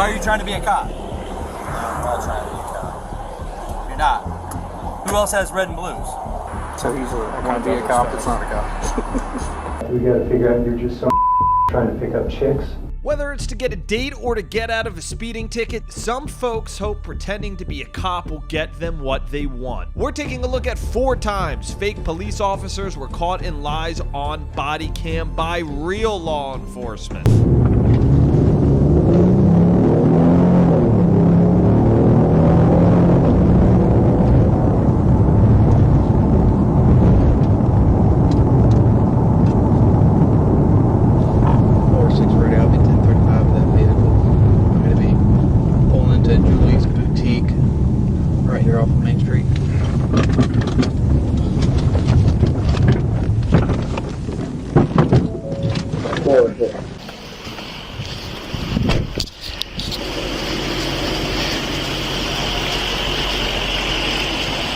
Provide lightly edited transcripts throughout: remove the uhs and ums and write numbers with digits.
Why are you trying to be a cop? I'm not trying to be a cop. You're not. Who else has red and blues? So he's want to be a cop that's not a cop. We gotta figure out you're just some trying to pick up chicks. Whether it's to get a date or to get out of a speeding ticket, some folks hope pretending to be a cop will get them what they want. We're taking a look at 4 times fake police officers were caught in lies on body cam by real law enforcement.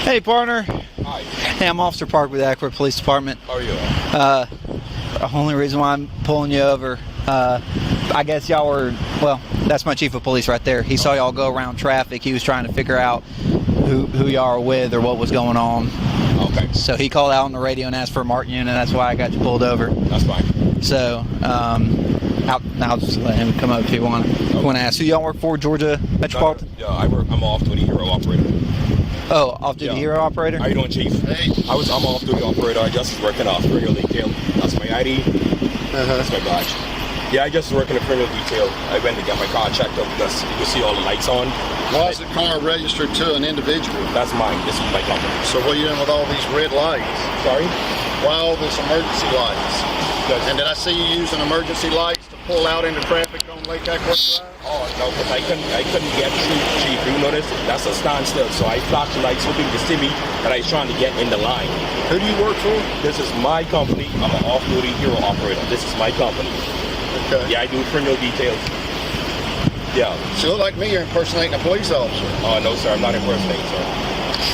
Hey, partner. Hi. Hey, I'm Officer Park with the Akron Police Department. How are you? The only reason why I'm pulling you over, I guess y'all were, well, that's my chief of police right there. He saw y'all go around traffic. He was trying to figure out who y'all are with or what was going on. Okay. So he called out on the radio and asked for a marked unit, and that's why I got you pulled over. That's fine. So, I'll just let him come up if you want to ask. Who y'all work for, Georgia Metropolitan? Yeah, I'm off-duty hero operator. Oh, off-duty hero operator? How you doing, Chief? Hey. I'm off-duty operator. I just working off criminal detail. That's my ID. That's my badge. Yeah, I just work in the criminal detail. I went to get my car checked out because you can see all the lights on. Why is the car registered to an individual? That's mine. This is my company. So what are you doing with all these red lights? Sorry? Why all this emergency lights? And did I see you using emergency lights to pull out into traffic on Lake Ackworth Drive? Oh, no, because I couldn't get through, Chief. You notice? That's a standstill. So I flashed the lights hoping to see me that I was trying to get in the line. Who do you work for? This is my company. I'm an off-duty hero operator. This is my company. Okay. Yeah, I do criminal details. Yeah. So you look like me, you're impersonating a police officer. Oh, no, sir. I'm not impersonating, sir.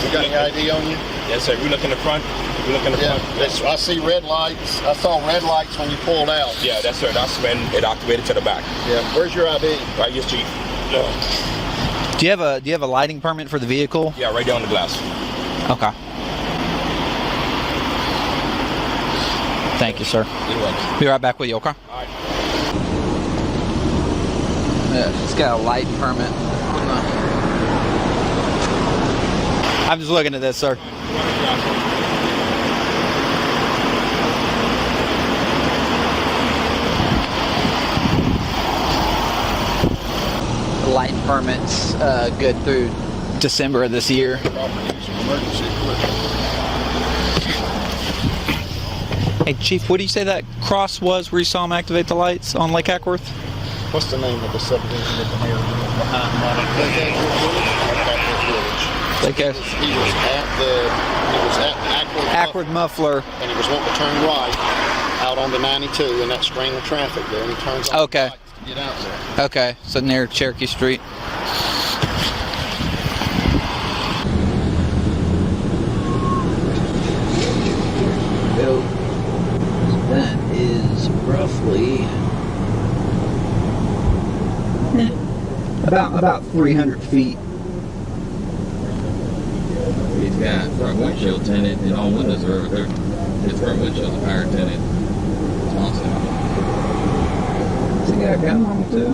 You got any ID on you? Yes, sir. We look in the front. We look in the front. Yeah. I see red lights. I saw red lights when you pulled out. Yeah, that's sir. That's when it activated to the back. Yeah. Where's your ID? Right, yes, Chief. Do you have a lighting permit for the vehicle? Yeah, right there on the glass. Okay. Thank you, sir. You're welcome. Be right back with you, okay? All right. Yeah, it's got a lighting permit. I'm just looking at this, sir. The lighting permit's good through December of this year. Hey, Chief, what do you say that cross was where you saw him activate the lights on Lake Ackworth? What's the name of the subdivision with the mayor behind Lake Ackworth Village? Lake Ackworth. He was at Ackworth Muffler. And he was wanting to turn right out on the 92 in that string of traffic there, and he turns on the lights to get out there. Okay, so near Cherokee Street. That is roughly about 300 feet. He's got front windshield tinted and all windows are there. His front windshield's power tinted. It's awesome. Does he got a gun on him too?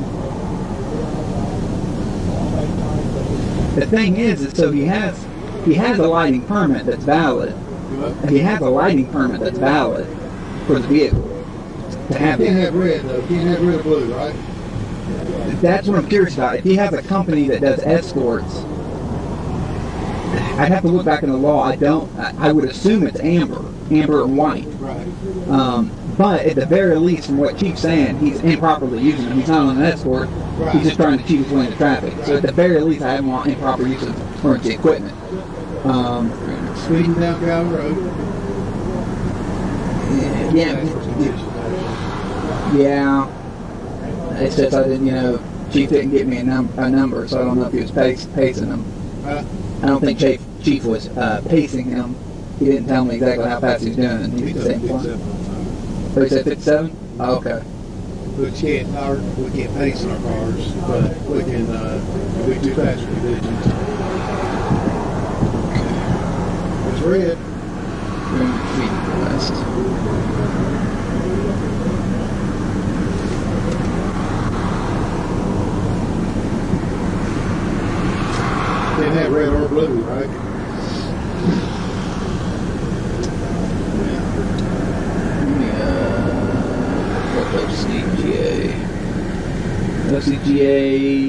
The thing is so he has a lighting permit that's valid. He has a lighting permit that's valid for the vehicle. Can't have red though. Can't have red or blue, right? That's what I'm curious about. If he has a company that does escorts, I'd have to look back in the law. I would assume it's amber and white. Right. But at the very least, from what Chief's saying, he's improperly using them. He's not on an escort. Right. He's just trying to cheat his way into traffic. So at the very least, I don't want improper use of emergency equipment. Speeding down Brown Road. Yeah. It's just I didn't, Chief didn't give me a number, so I don't know if he was pacing him. I don't think Chief was pacing him. He didn't tell me exactly how fast he was doing. He was saying 57. So he said 57? Oh, okay. We can't pace in our cars, but we can and it'll be too fast for you to do it. It's red. West. Didn't have red or blue, right? OCGA.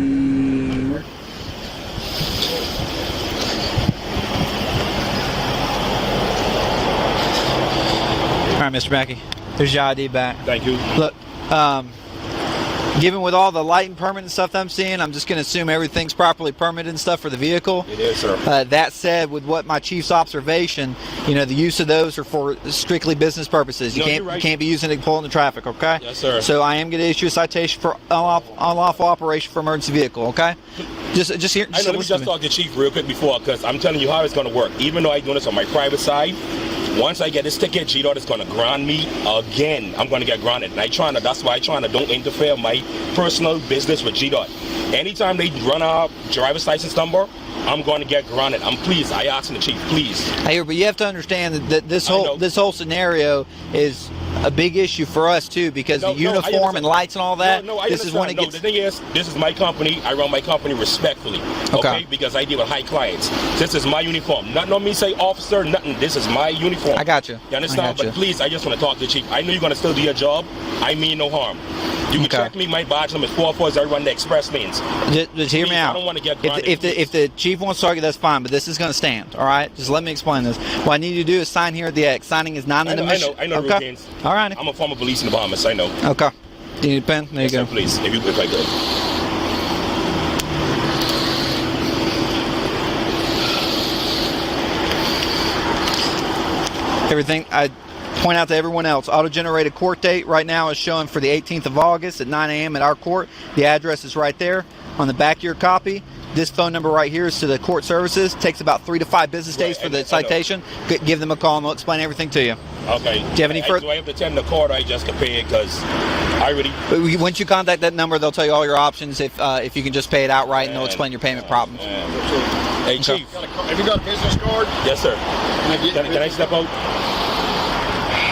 All right, Mr. Mackey, there's your ID back. Thank you. Look, given with all the light and permit and stuff that I'm seeing, I'm just going to assume everything's properly permitted and stuff for the vehicle. It is, sir. That said, with what my chief's observation, you know, the use of those are for strictly business purposes. You can't be using it to pull into traffic, okay? Yes, sir. So I am going to issue a citation for unlawful operation for emergency vehicle, okay? Just here. I know. Let me just talk to Chief real quick before, because I'm telling you how it's going to work. Even though I'm doing this on my private side, once I get this ticket, GDOT is going to ground me again. I'm going to get grounded. And that's why I don't interfere my personal business with GDOT. Anytime they run a driver's license number, I'm going to get grounded. I asking the chief, please. Hey, but you have to understand that this whole scenario is a big issue for us too, because the uniform and lights and all that. This is when it gets. The thing is, this is my company. I run my company respectfully. Okay. Because I deal with high clients. This is my uniform. Nothing on me say officer. Nothing. This is my uniform. I got you. You understand? But please, I just want to talk to the chief. I know you're going to still do your job. I mean no harm. You can check me. My badge number is 44 run the express lanes. Just hear me out. I don't want to get grounded. If the chief wants to argue, that's fine. But this is going to stand. All right. Just let me explain this. What I need you to do is sign here at the X. Signing is not in the mission. I know routines. All right. I'm a former police in the Bahamas. I know. Okay. Do you need a pen? There you go. Sir, please, if I could. Everything I point out to everyone else, auto-generated court date right now is showing for the 18th of August at 9 a.m. at our court. The address is right there on the back of your copy. This phone number right here is to the court services. Takes about 3 to 5 business days for the citation. Give them a call and they'll explain everything to you. Okay. Do you have any further? Do I have to attend the court or I just to pay it? Because I really... Once you contact that number, they'll tell you all your options. If you can just pay it outright, and they'll explain your payment problems. Hey, Chief. Have you got a business card? Yes, sir. Can I step out?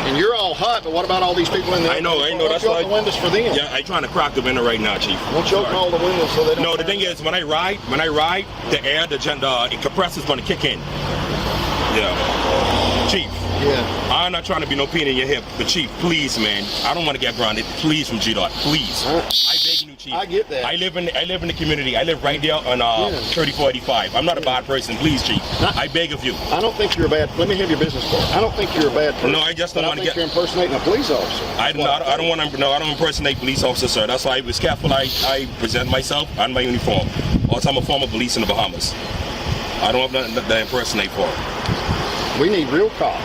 And you're all hot, but what about all these people in there? I know. That's why. The windows for them. Yeah, I'm trying to crack the window right now, Chief. Won't you open all the windows so they don't? No, the thing is, when I ride, the air, the compressor's going to kick in. Yeah. Chief. Yeah. I'm not trying to be no pain in your hip, but Chief, please, man, I don't want to get grounded. Please, from GDOT, please. I beg you, Chief. I get that. I live in the community. I live right there on 3485. I'm not a bad person. Please, Chief. I beg of you. I don't think you're a bad. Let me have your business card. I don't think you're a bad person. No, I just don't want to get. You're impersonating a police officer. I don't want to. No, I don't impersonate police officers, sir. That's why I was careful. I present myself and my uniform. Also, I'm a former police in the Bahamas. I don't have nothing to impersonate for. We need real cops.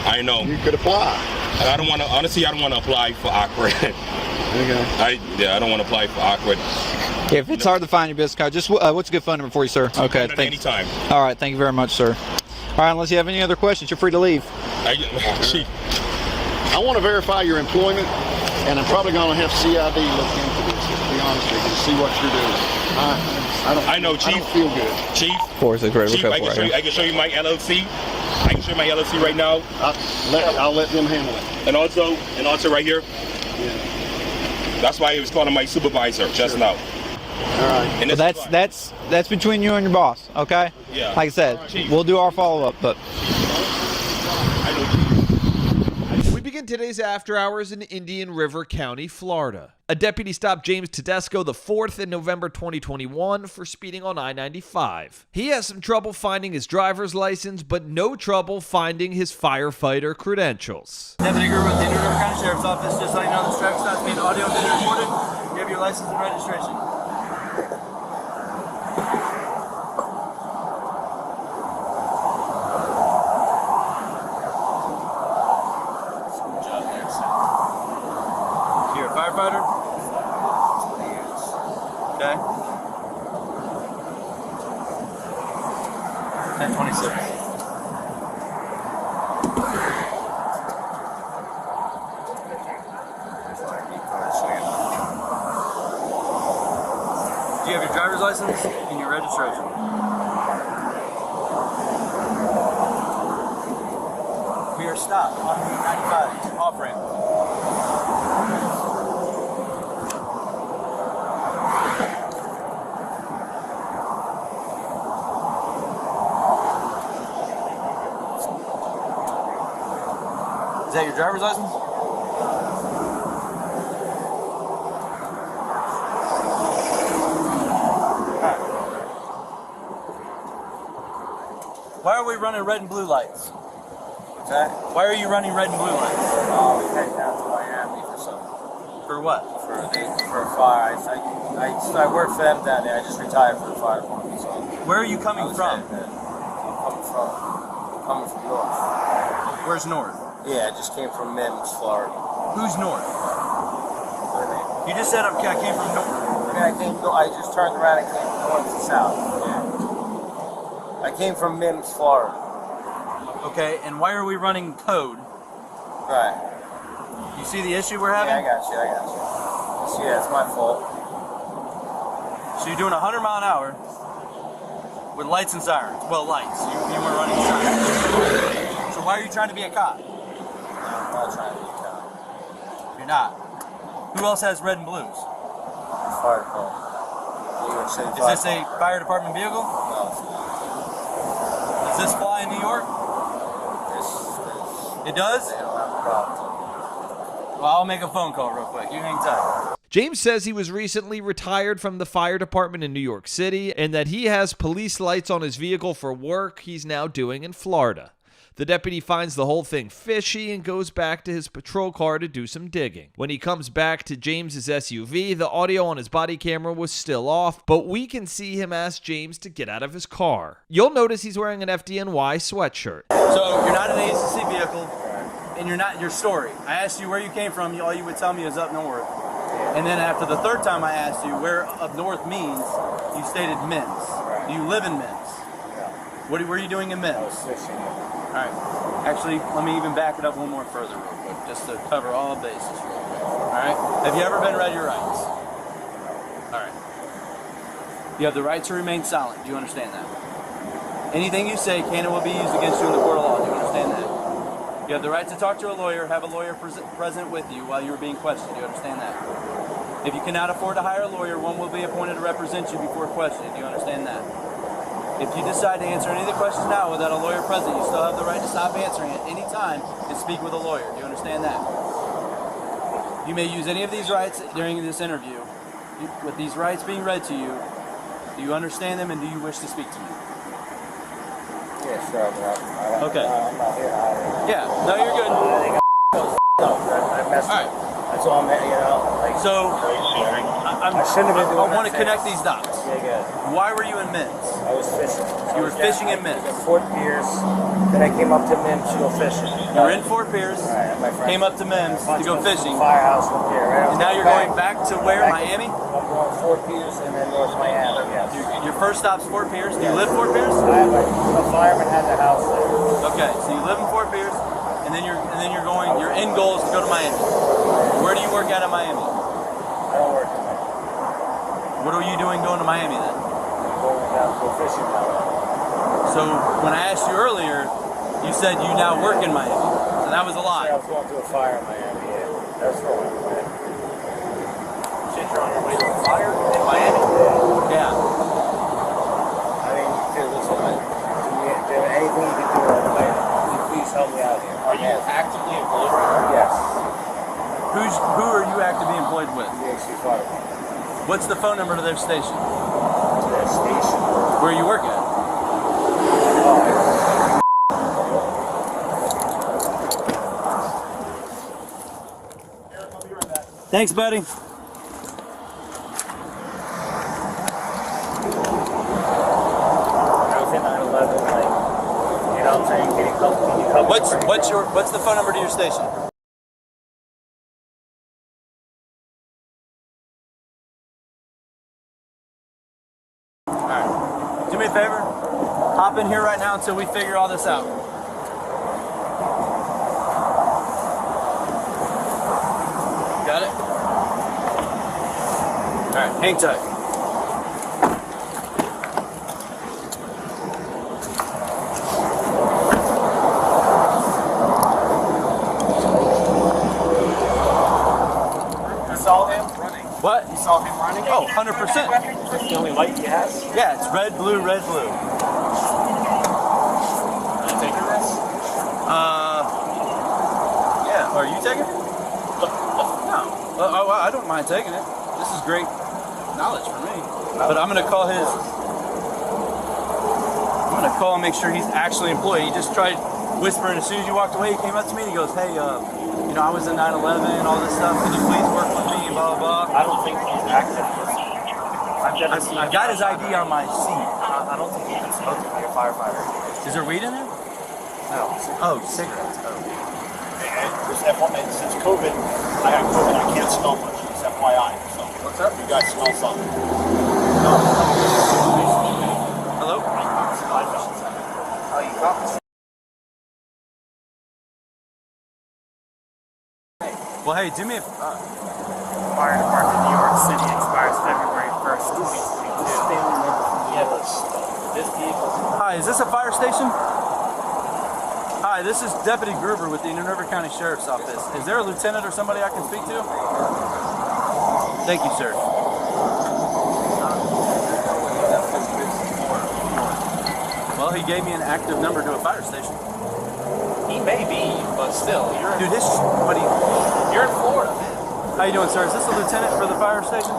I know. You could apply. And I don't want to. Honestly, I don't want to apply for awkward. Okay. I don't want to apply for awkward. If it's hard to find your business card, just what's a good phone number for you, sir? Okay, thanks. Anytime. All right, thank you very much, sir. All right, unless you have any other questions, you're free to leave. Chief. I want to verify your employment, and I'm probably going to have CID look into this, to be honest with you, to see what you're doing. I know, Chief. I don't feel good. Chief. Chief, I can show you my LLC. I can show you my LLC right now. I'll let them handle it. And also right here. Yeah. That's why he was calling my supervisor just now. All right. Well, that's between you and your boss, okay? Yeah. Like I said, we'll do our follow-up, but... We begin today's after hours in Indian River County, Florida. A deputy stopped James Tedesco the 4th in November 2021 for speeding on I-95. He has some trouble finding his driver's license, but no trouble finding his firefighter credentials. Deputy Gruber with the Indian River County Sheriff's Office, just letting you know this traffic stop's being audio and video recorded. You have your license and registration. You're a firefighter? Okay. 1026. Do you have your driver's license and your registration? We are stopped on the 95 off ramp. Is that your driver's license? Why are we running red and blue lights? What's that? Why are you running red and blue lights? We headed down to Miami for something. For what? For a fire. I work for them down there. I just retired from the fire department. So where are you coming from? I'm coming from north. Where's north? Yeah, I just came from Mims, Florida. Who's north? What do you mean? You just said I came from north. I just turned around and came from north to south. Yeah. I came from Mims, Florida. Okay, and why are we running code? Right. You see the issue we're having? Yeah, I got you. Yeah, it's my fault. So you're doing 100 mile an hour with lights and sirens. Well, lights. You weren't running sirens. So why are you trying to be a cop? No, I'm not trying to be a cop. You're not. Who else has red and blues? Fire department. New York City Is this a fire department vehicle? No, it's not. Does this fly in New York? It does? They don't have a problem. Well, I'll make a phone call real quick. You hang tight. James says he was recently retired from the fire department in New York City and that he has police lights on his vehicle for work he's now doing in Florida. The deputy finds the whole thing fishy and goes back to his patrol car to do some digging. When he comes back to James's SUV, the audio on his body camera was still off, but we can see him ask James to get out of his car. You'll notice he's wearing an FDNY sweatshirt. So you're not in an agency vehicle, and you're not your story. I asked you where you came from, all you would tell me is up north. And then after the third time I asked you where up north means, you stated Mims. Do you live in Mims? What were you doing in Mims? I was fishing. Alright. Actually, let me even back it up one more further real quick, just to cover all bases real quick. Alright? Have you ever been read your rights? Alright. You have the right to remain silent. Do you understand that? Anything you say can and will be used against you in the court of law. Do you understand that? You have the right to talk to a lawyer, have a lawyer present with you while you are being questioned. Do you understand that? If you cannot afford to hire a lawyer, one will be appointed to represent you before questioning. Do you understand that? If you decide to answer any of the questions now without a lawyer present, you still have the right to stop answering at any time and speak with a lawyer. Do you understand that? You may use any of these rights during this interview. With these rights being read to you, do you understand them and do you wish to speak to me? Yeah, sure. Okay. I'm not here to hide. Yeah. No, you're good. I messed up. That's all I'm, like. So, I shouldn't have been doing I want to connect these dots. Yeah, good. Why were you in Mims? I was fishing. You were fishing in Mims. Fort Pierce. Then I came up to Mims to go fishing. You were in Fort Pierce. Came up to Mims to go fishing. Firehouse from here, right? And now you're going back to where? Miami? I'm going Fort Pierce and then North Miami. Yes. Your first stop's Fort Pierce. Do you live Fort Pierce? A fireman had the house there. Okay, so you live in Fort Pierce, and then you're going. Your end goal is to go to Miami. Where do you work at in Miami? I don't work in Miami. What are you doing going to Miami then? Going down to go fishing now. So when I asked you earlier, you said you now work in Miami. So that was a lie. I was going to a fire in Miami. Yeah, that's wrong. Shit, you're on your way to a fire in Miami? Yeah. I mean, dude, listen, anything you can do in Miami, please help me out here. Are you actively employed? Yes. Who are you actively employed with? DXC Fire Department. What's the phone number to their station? Their station? Where you work at? Thanks, buddy. I was in 9/11, like, you know what I'm saying? Can you come What's the phone number to your station? Alright. Do me a favor. Hop in here right now until we figure all this out. Got it? Alright, hang tight. 100%. That's the only light he has? Yeah, it's red, blue, red, blue. Are you taking this? Yeah. Are you taking it? No. I don't mind taking it. This is great knowledge for me. But I'm gonna call his. I'm gonna call and make sure he's actually employed. He just tried whispering as soon as you walked away. He came up to me and he goes, "Hey, you know, I was in 9/11 and all this stuff. Can you please work with me?" Blah blah blah. I don't think he's active. I got his ID on my seat. I don't think he can smoke to be a firefighter. Is there weed in there? No. Oh, cigarettes. Oh. Just FYI, since COVID, I got COVID. I can't smell much. Just FYI. So what's up? You guys smell something? No. Hello? Oh, you got this. Well, hey, do me a. Fire Department, New York City expires February 1st, 2022. Yeah, this vehicle. Hi, is this a fire station? Hi, this is Deputy Gruber with the Indian River County Sheriff's Office. Is there a lieutenant or somebody I can speak to? Thank you, sir. Well, he gave me an active number to a fire station. He may be, but still, you're Dude, you're in Florida, man. How you doing, sir? Is this a lieutenant for the fire station?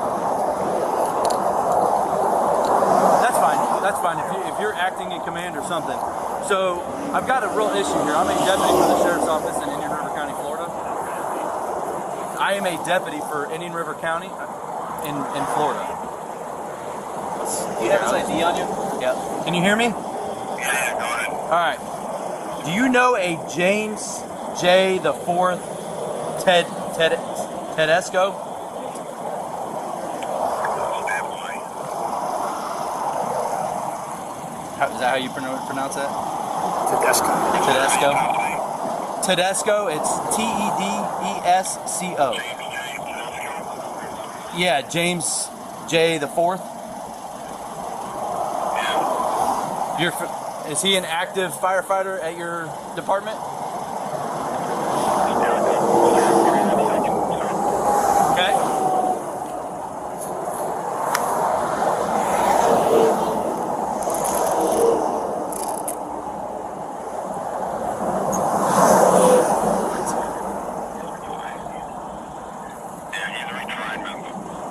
That's fine. That's fine. If you're acting in command or something. So I've got a real issue here. I'm a deputy for the sheriff's office in Indian River County, Florida. I am a deputy for Indian River County in Florida. Do you have his ID on you? Yeah. Can you hear me? Yeah, go ahead. All right. Do you know a James J. the Fourth Tedesco? Is that how you pronounce that? Tedesco. Tedesco. It's Tedesco. Yeah, James J. the Fourth. Is he an active firefighter at your department? Okay.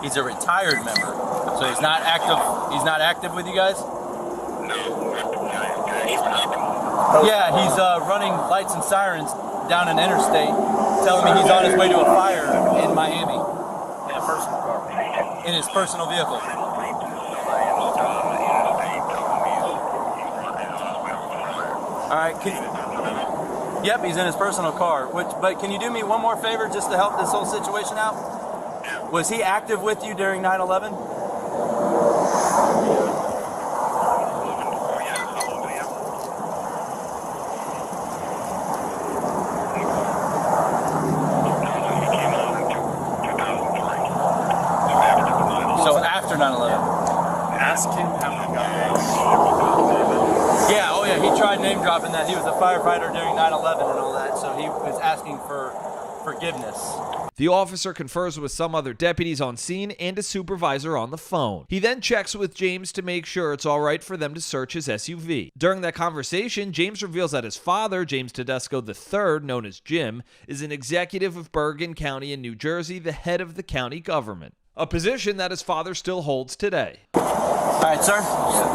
He's a retired member. So he's not active. He's not active with you guys? Yeah, he's running lights and sirens down an interstate, telling me he's on his way to a fire in Miami. In a personal car. In his personal vehicle. All right. Yep, he's in his personal car. But can you do me one more favor just to help this whole situation out? Was he active with you during 9/11? So after 9/11. Ask him how he got this. Yeah, oh yeah, he tried name dropping that he was a firefighter during 9/11 and all that, so he was asking for forgiveness. The officer confers with some other deputies on scene and a supervisor on the phone. He then checks with James to make sure it's all right for them to search his SUV. During that conversation, James reveals that his father, James Tedesco III, known as Jim, is an executive of Bergen County in New Jersey, the head of the county government. A position that his father still holds today. All right, sir.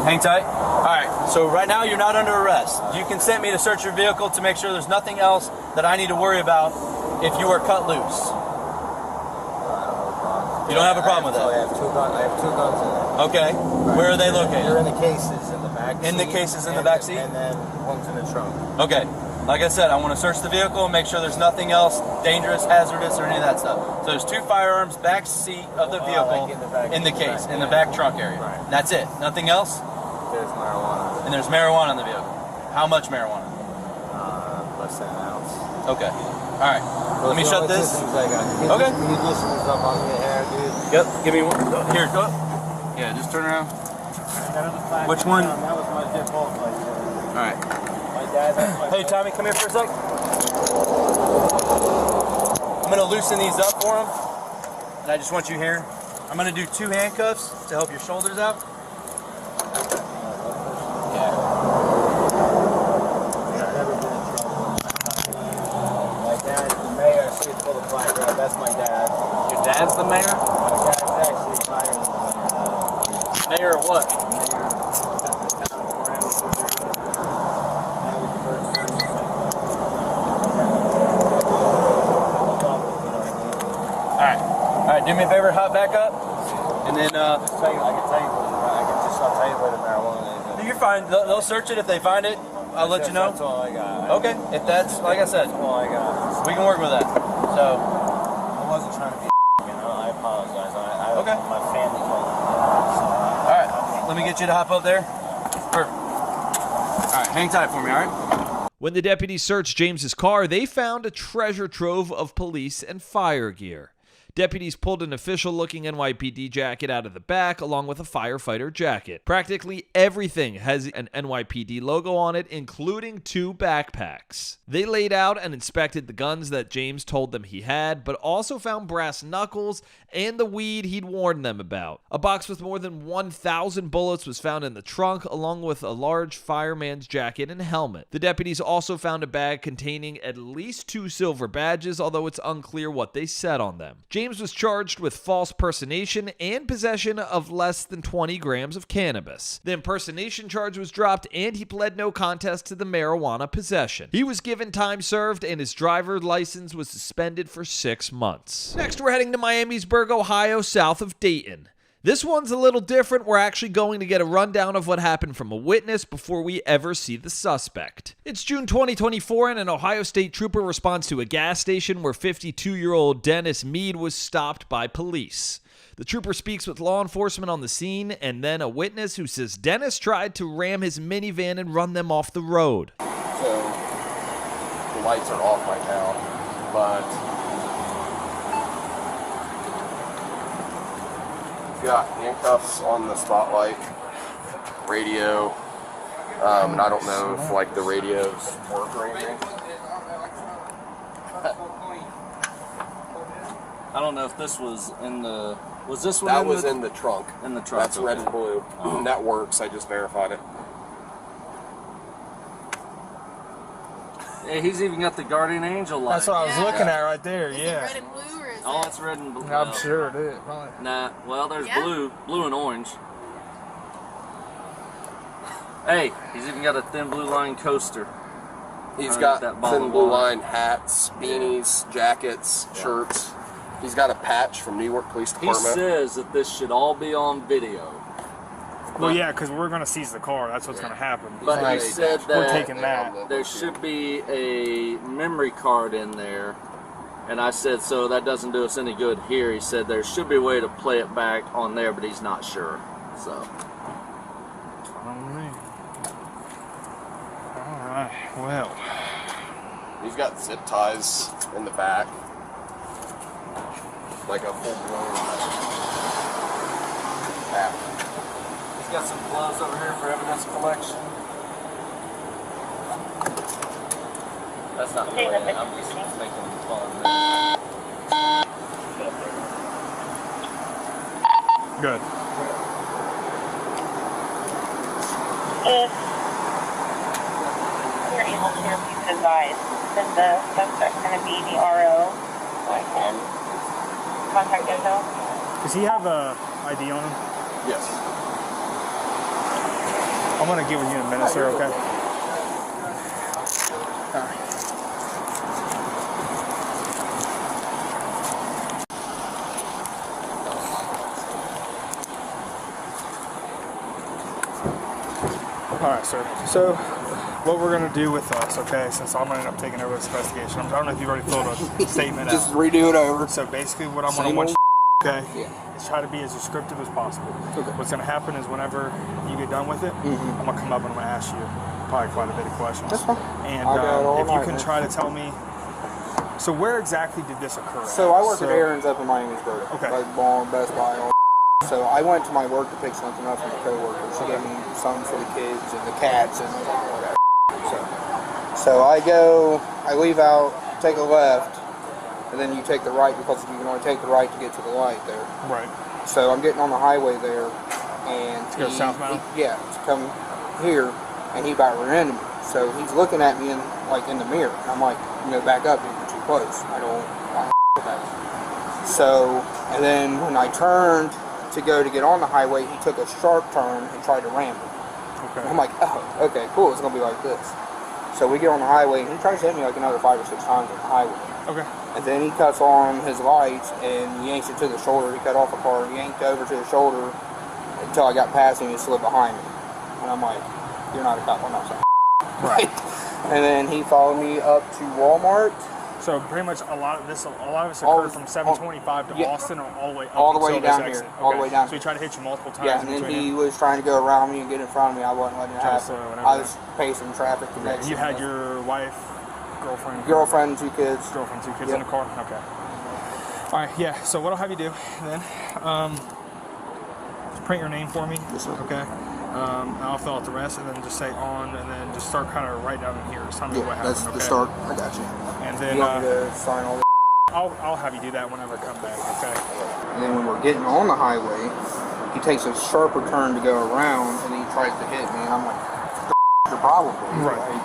Hang tight. All right, so right now you're not under arrest. You consent me to search your vehicle to make sure there's nothing else that I need to worry about if you are cut loose. You don't have a problem with that? I have two guns in there. Okay. Where are they located? They're in the cases in the back seat. In the cases in the back seat? And then one's in the trunk. Okay. Like I said, I want to search the vehicle and make sure there's nothing else dangerous, hazardous, or any of that stuff. So there's two firearms, back seat of the vehicle, like in the case, in the back trunk area. Right. That's it. Nothing else? There's marijuana. And there's marijuana in the vehicle. How much marijuana? Less than an ounce. Okay. All right. Let me shut this. Okay. Can you loosen this up on your hair, dude? Yep. Give me one. Here, go. Yeah, just turn around. Which one? That was my dip off like that. All right. Hey, Tommy, come here for a sec. I'm going to loosen these up for him. And I just want you here. I'm gonna do 2 handcuffs to help your shoulders out. That's my dad. Your dad's the mayor? My dad's actually higher than the Mayor of what? Alright, do me a favor, hop back up. And then, I can tell you I'll tell you where the marijuana is. You're fine. They'll search it if they find it. I'll let you know. That's all I got. Okay, if that's, like I said, That's all I got. we can work with that. So, I wasn't trying to be I apologize. Okay. My family told me. alright, let me get you to hop up there. Perfect. Alright, hang tight for me, alright? When the deputies searched James's car, they found a treasure trove of police and fire gear. Deputies pulled an official-looking NYPD jacket out of the back, along with a firefighter jacket. Practically everything has an NYPD logo on it, including 2 backpacks. They laid out and inspected the guns that James told them he had, but also found brass knuckles and the weed he'd warned them about. A box with more than 1,000 bullets was found in the trunk, along with a large fireman's jacket and helmet. The deputies also found a bag containing at least 2 silver badges, although it's unclear what they said on them. James was charged with false impersonation and possession of less than 20 grams of cannabis. The impersonation charge was dropped and he pled no contest to the marijuana possession. He was given time served and his driver's license was suspended for 6 months. Next, we're heading to Miamisburg, Ohio, south of Dayton. This one's a little different. We're actually going to get a rundown of what happened from a witness before we ever see the suspect. It's June 2024 and an Ohio State trooper responds to a gas station where 52-year-old Dennis Mead was stopped by police. The trooper speaks with law enforcement on the scene and then a witness who says Dennis tried to ram his minivan and run them off the road. So the lights are off right now, but got handcuffs on the spotlight, radio, and I don't know if like the radios work or anything. I don't know if this was in the, was this one that was in the trunk. In the trunk. That's red and blue. That works, I just verified it. Yeah, he's even got the guardian angel light. That's what I was looking at right there, Is yeah. it red and blue or is Oh, it? it's red and blue. I'm sure it is. Probably. Nah, well, there's Yeah. blue and orange. Hey, he's even got a thin blue line coaster. He's got thin blue line hats, beanies, jackets, shirts. He's got a patch from New York Police He Department. says that this should all be on video. Well, yeah, because we're going to seize the car. That's what's going to happen. But Like, he said that we're taking that. there should be a memory card in there. And I said, so that doesn't do us any good here. He said there should be a way to play it back on there, but he's not sure. So. Alright, well. He's got zip ties in the back. Like a full-blown map. He's got some gloves over here for evidence collection. That's not really it. I'm just making fun. Good. If you're able to, please advise that the suspect going to be the RO so I can contact info. Does he have a ID on him? Yes. I'm going to get with you in a minute, sir, okay? Alright. Alright, sir. So, what we're going to do with us, okay, since I'm going to end up taking over this investigation, I don't know if you've already filled a statement Just out. redo it over. So basically what I'm going to want you to do, okay, is try to be as descriptive as possible. Okay. What's going to happen is whenever you get done with it, I'm going to come up and I'm going to ask you probably quite a bit of questions. That's fine. And I'll go all if you night, can man. try to tell me, so where exactly did this occur at? So I work at Aaron's up in Miamisburg. Okay. Like Barn, Best Buy, all. So I went to my work to pick something up from a coworker. She gave me something for the kids and the cats and whatever. So I leave out, take a left, and then you take the right because you can only take the right to get to the light there. Right. So I'm getting on the highway there, and To go southbound? yeah, to come here, and he about ran into me. So he's looking at me in the mirror. And I'm like, back up, dude, you're too close. I don't want to that. So, and then when I turned to go to get on the highway, he took a sharp turn and tried to ram me. Okay. And I'm like, oh, okay, cool. It's gonna be like this. So we get on the highway, and he tries to hit me like another 5 or 6 times on the highway. Okay. And then he cuts on his lights and he yanks it to the shoulder. He cut off a car, he yanked over to the shoulder until I got past him and he slid behind me. And I'm like, you're not a cop, I'm not saying. Right. And then he followed me up to Walmart. So pretty much a lot of this occurred from 725 to Austin, or all the way up all the way until down this here. exit? All the Okay. way down So he tried to hit you multiple times. Yeah, and then he was trying to go around me and get in front of me. I wasn't letting it Trying to happen. slow it I down. was pacing traffic the next. You had your wife, girlfriend, 2 kids. Girlfriend, 2 kids in the car? Okay. All right, yeah, so what I'll have you do then, just print your name for me. Yes, sir. Okay. I'll fill out the rest and then just say on, and then just start kind of right down in here. Just tell me what happened. That's okay? the start. I got you. And then you want me to sign all the I'll have you do that whenever I come back, okay? And then when we're getting on the highway, he takes a sharper turn to go around, and he tries to hit me, and I'm like, the problem? Right.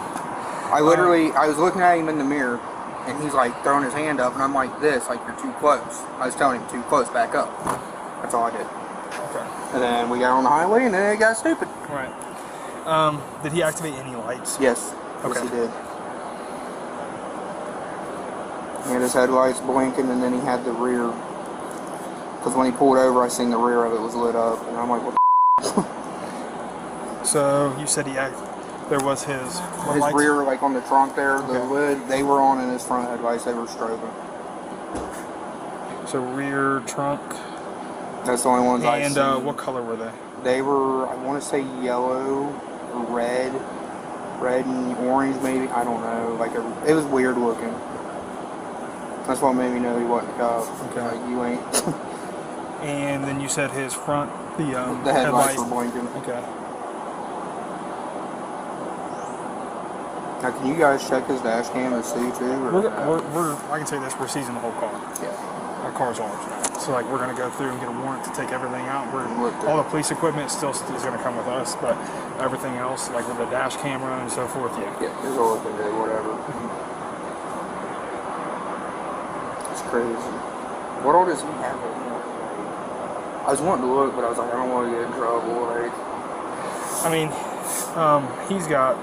I literally, I was looking at him in the mirror, and he's like throwing his hand up, and I'm like this, like you're too close. I was telling him too close, back up. That's all I did. Okay. And then we got on the highway, and then it got stupid. Right. Did he activate any lights? Yes. Okay. Yes, he did. He had his headlights blinking, and then he had the rear. Because when he pulled over, I seen the rear of it was lit up, and I'm like, what the So you said there was his lights? rear, like on the trunk there, the lid, they were on, and his front headlights, they were strobing. So rear trunk. That's the only ones I seen. And what color were they? They were, I want to say yellow or red and orange maybe. I don't know. It was weird looking. That's what made me know he wasn't a cop. Okay. Like, you ain't. And then you said his front, the headlights were blinking. Okay. Now, can you guys check his dash cam to see too? Or I can say this, we're seizing the whole car. Yeah. Our car's ours. So we're going to go through and get a warrant to take everything out. All the police equipment still is going to come with us, but everything else, like with the dash camera and so forth, yeah. Yeah, here's all we can do, whatever. It's crazy. What all does he have? I was wanting to look, but I was like, I don't want to get in trouble. I mean, he's got a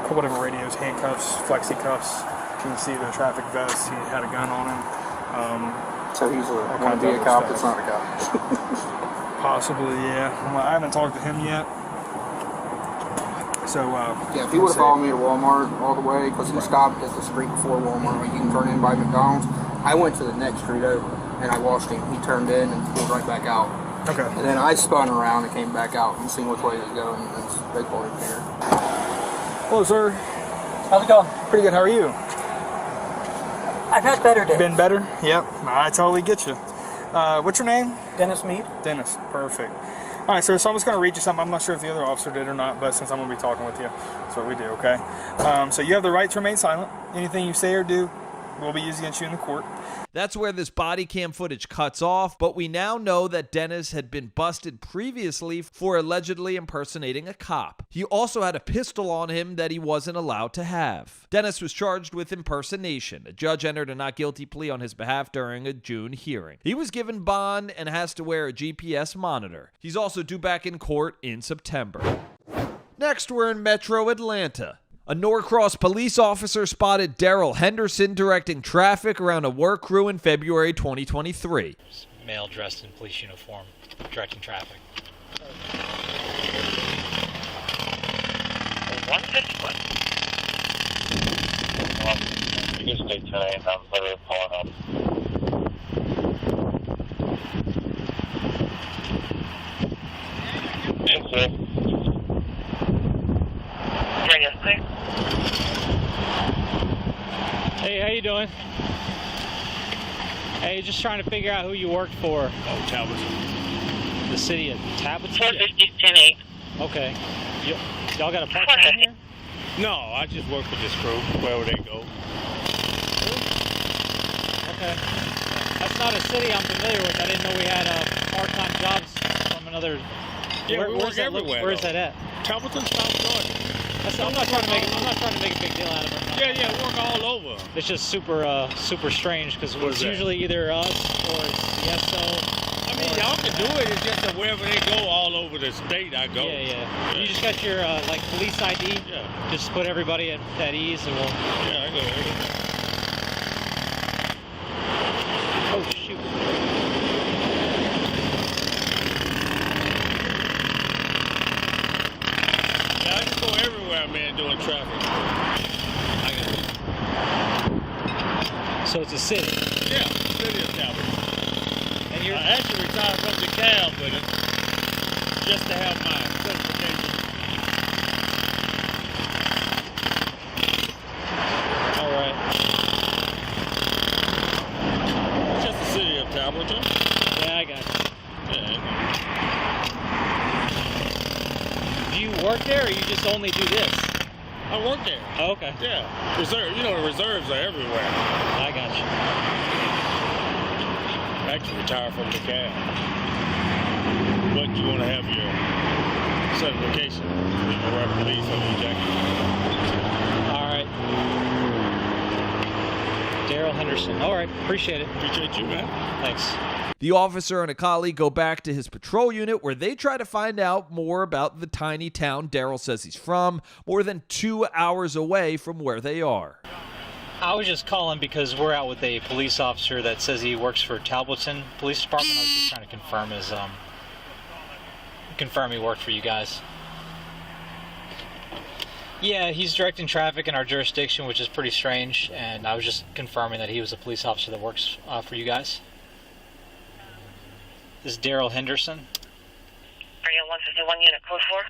couple different radios, handcuffs, flexi cuffs. You can see the traffic vest. He had a gun on him. So he's want to be a cop that's not a cop. Possibly, yeah. Well, I haven't talked to him yet. So, yeah, if he would have followed me to Walmart all the way, because he stopped at the street before Walmart, like you can turn in by McDonald's. I went to the next street over, and I watched him. He turned in and pulled right back out. Okay. And then I spun around and came back out and seen which way he was going, and they pulled him here. Hello, sir. How's it going? Pretty good. How are you? I've had better days. Been better? Yep. I totally get you. What's your name? Dennis Mead. Dennis. Perfect. All right, sir, so I'm just going to read you something. I'm not sure if the other officer did or not, but since I'm going to be talking with you, that's what we do, okay? So you have the right to remain silent. Anything you say or do will be used against you in the court. That's where this body cam footage cuts off, but we now know that Dennis had been busted previously for allegedly impersonating a cop. He also had a pistol on him that he wasn't allowed to have. Dennis was charged with impersonation. A judge entered a not guilty plea on his behalf during a June hearing. He was given bond and has to wear a GPS monitor. He's also due back in court in September. Next, we're in Metro Atlanta. A Norcross police officer spotted Daryl Henderson directing traffic around a work crew in February 2023. Male dressed in police uniform, directing traffic. 151. You can stay today, and I'm literally pulling up. Yes, sir. Yes, sir. Hey, how you doing? Hey, just trying to figure out who you worked for. Oh, Talbot. The city of Talbot? 450-10-8. Okay. Y'all got a part-time here? No, I just work for this crew, wherever they go. Okay. That's not a city I'm familiar with. I didn't know we had part-time jobs from another. Yeah, we work everywhere. Where is that at? Templeton, South Georgia. I'm not trying to make a big deal out of it. Yeah, we work all over. It's just super strange because it's usually either us or it's Yeso. I mean, y'all can do it. It's just that wherever they go, all over the state, I go. Yeah. You just got your like police ID. Yeah. Just put everybody at ease, and we'll. Yeah, I go. Oh shoot. Yeah, I just go everywhere, man, doing traffic. So it's a city. Yeah, city of Calvert. And you're I actually retired from the cab, but just to have my certification. All right. It's just the city of Calvert. Yeah, I got Yeah. you. Do you work there, or you just only do this? I work there. Oh, okay. Yeah. Reserve. You know, the reserves are everywhere. I got you. I actually retired from the cab. But you want to have your certification. You can wear police on your jacket. All right. Daryl Henderson. All right. Appreciate it. Appreciate you, man. Thanks. The officer and a colleague go back to his patrol unit where they try to find out more about the tiny town Daryl says he's from, more than 2 hours away from where they are. I was just calling because we're out with a police officer that says he works for Talbotton Police Department. I was just trying to confirm he worked for you guys. Yeah, he's directing traffic in our jurisdiction, which is pretty strange, and I was just confirming that he was a police officer that works for you guys. This is Daryl Henderson. Are you 151 unit code 4?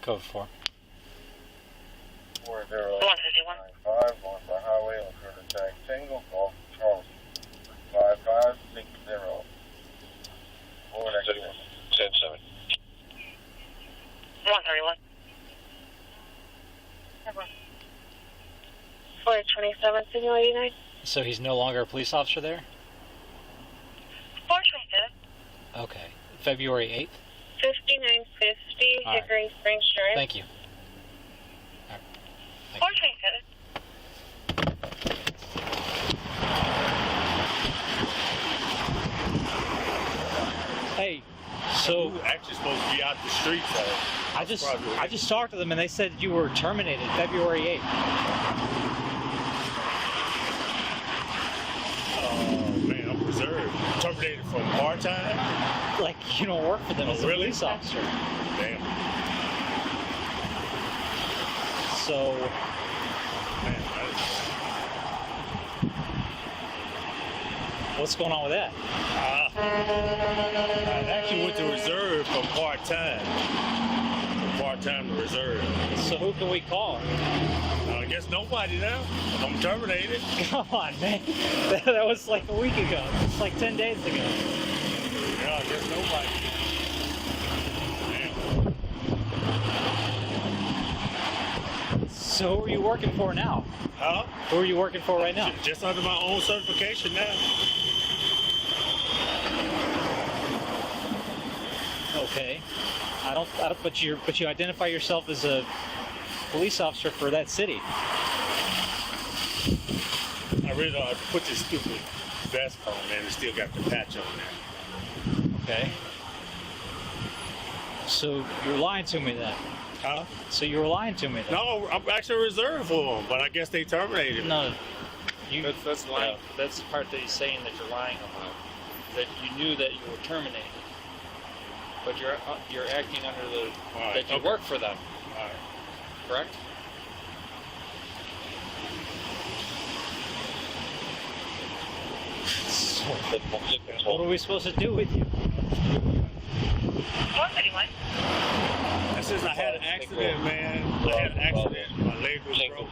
Code 4. 151. 5 on the highway on Curtis Tag Single, Golf Charleston. 5560. 4 next 10-7. 131. 427, signal 89. So he's no longer a police officer there? 427. Okay. February 8th? 5950, All right. Hickory Springs Drive. Thank you. 427. Hey, so You're actually supposed to be out the street, so I just talked to them and they said you were terminated February 8th. Oh man, I'm reserved. Terminated from part-time? Like you don't work for them as a really? police officer. Damn. So Man, what's going on with that? I actually went to reserve from part-time. From part-time to reserve. So who can we call? I guess nobody now. I'm terminated. Come on, man. That was like a week ago. It's like 10 days ago. Yeah, I guess nobody. So who are you working for now? Huh? Who are you working for right now? Just under my own certification now. Okay. I don't but you identify yourself as a police officer for that city. I really don't have to put this stupid vest on, man. It still got the patch on there. Okay. So you're lying to me then? Huh? So you were lying to me then? No, I'm actually reserved for them, but I guess they terminated me. No. That's lying. That's the part that he's saying that you're lying about. That you knew that you were terminated, but you're acting under the that you work for them. All right. Correct? What are we supposed to do with you? 431. That's since I had an accident, man. I had an accident. My leg was broken.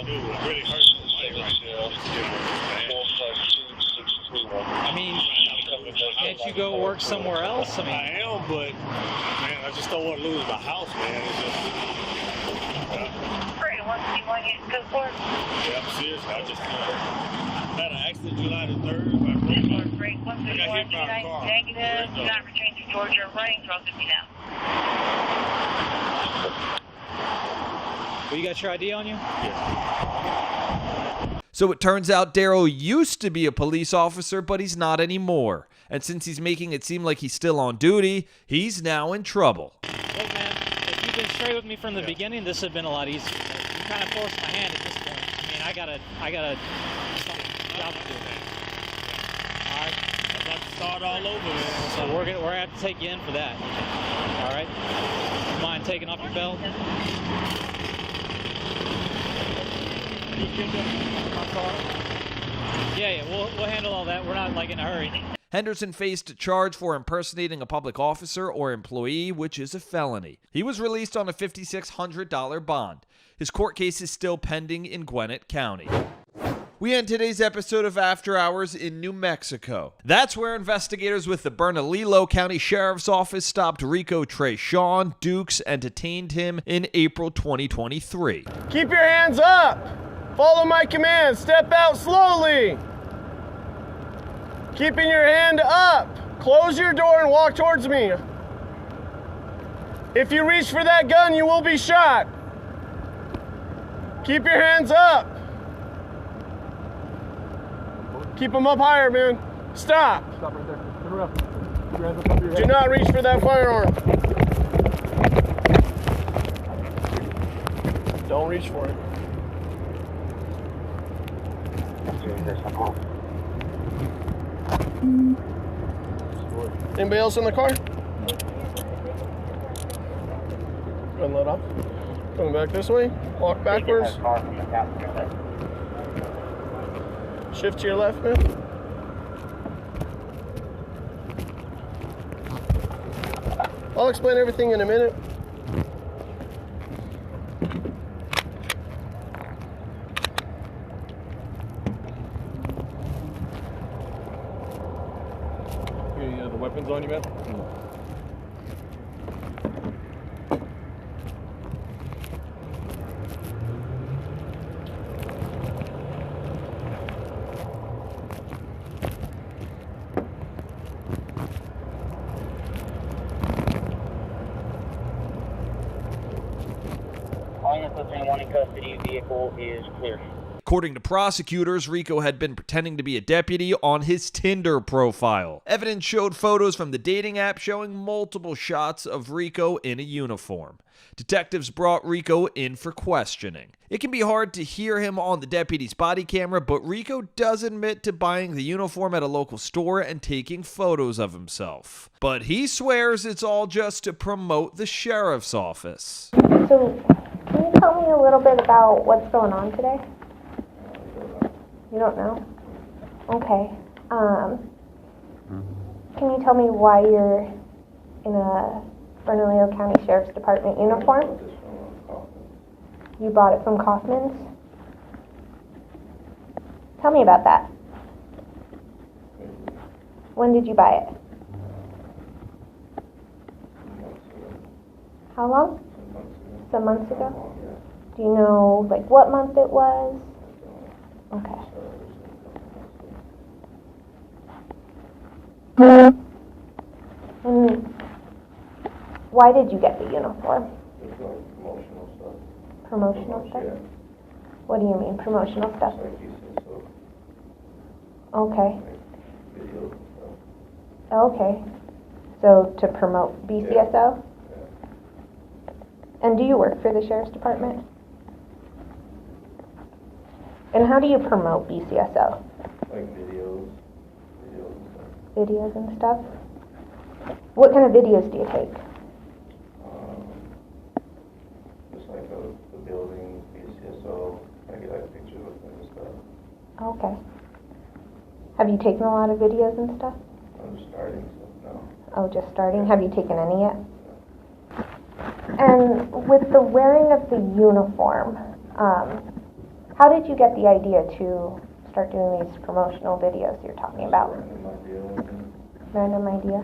Dude, it really hurts my leg right now. I mean, can't you go work somewhere else? I mean, I am, but man, I just don't want to lose my house, man. It's just, the ones you want to go for? Yeah, I'm serious. I just had an accident July the 3rd. I broke my Break 131, negative, do not return to Georgia, running 1250 now. Well, you got your ID on you? So it turns out Daryl used to be a police officer, but he's not anymore. And since he's making it seem like he's still on duty, he's now in trouble. Look, man, if you'd been straight with me from the beginning, this would have been a lot easier. You kind of forced my hand at this point. I mean, I got a job to do. All right. I'm about to start all over, man. So we're gonna have to take you in for that. All right. Mind taking off your belt? You picked up my car? Yeah, we'll handle all that. We're not like in a hurry. Henderson faced a charge for impersonating a public officer or employee, which is a felony. He was released on a $5,600 bond. His court case is still pending in Gwinnett County. We end today's episode of After Hours in New Mexico. That's where investigators with the Bernalillo County Sheriff's Office stopped Rico Treshawn Dukes and detained him in April 2023. Keep your hands up! Follow my command. Step out slowly. Keeping your hand up. Close your door and walk towards me. If you reach for that gun, you will be shot. Keep your hands up. Keep them up higher, man. Stop. Stop right there. Turn around. Keep your hands up your head. Do not reach for that firearm. Don't reach for it. Anybody else in the car? Go ahead and let off. Coming back this way. Walk backwards. Shift to your left, man. I'll explain everything in a minute. The weapons on you, man? All units listening, one in custody, vehicle is clear. According to prosecutors, Rico had been pretending to be a deputy on his Tinder profile. Evidence showed photos from the dating app showing multiple shots of Rico in a uniform. Detectives brought Rico in for questioning. It can be hard to hear him on the deputy's body camera, but Rico does admit to buying the uniform at a local store and taking photos of himself. But he swears it's all just to promote the sheriff's office. So, can you tell me a little bit about what's going on today? You don't know? Okay. Can you tell me why you're in a Bernalillo County Sheriff's Department uniform? You bought it from Kaufman's? Tell me about that. When did you buy it? How long? Some months ago? Do you know, like, what month it was? Okay. And why did you get the uniform? Promotional stuff. Promotional stuff? Yeah. What do you mean, promotional stuff? Okay. Okay. So to promote BCSO? And do you work for the Sheriff's Department? And how do you promote BCSO? Like videos. Videos and stuff? What kind of videos do you take? Just like the building, BCSO, I get like pictures with them and stuff. Okay. Have you taken a lot of videos and stuff? I'm just starting, so no. Oh, just starting? Have you taken any yet? And with the wearing of the uniform, how did you get the idea to start doing these promotional videos you're talking about? Random idea?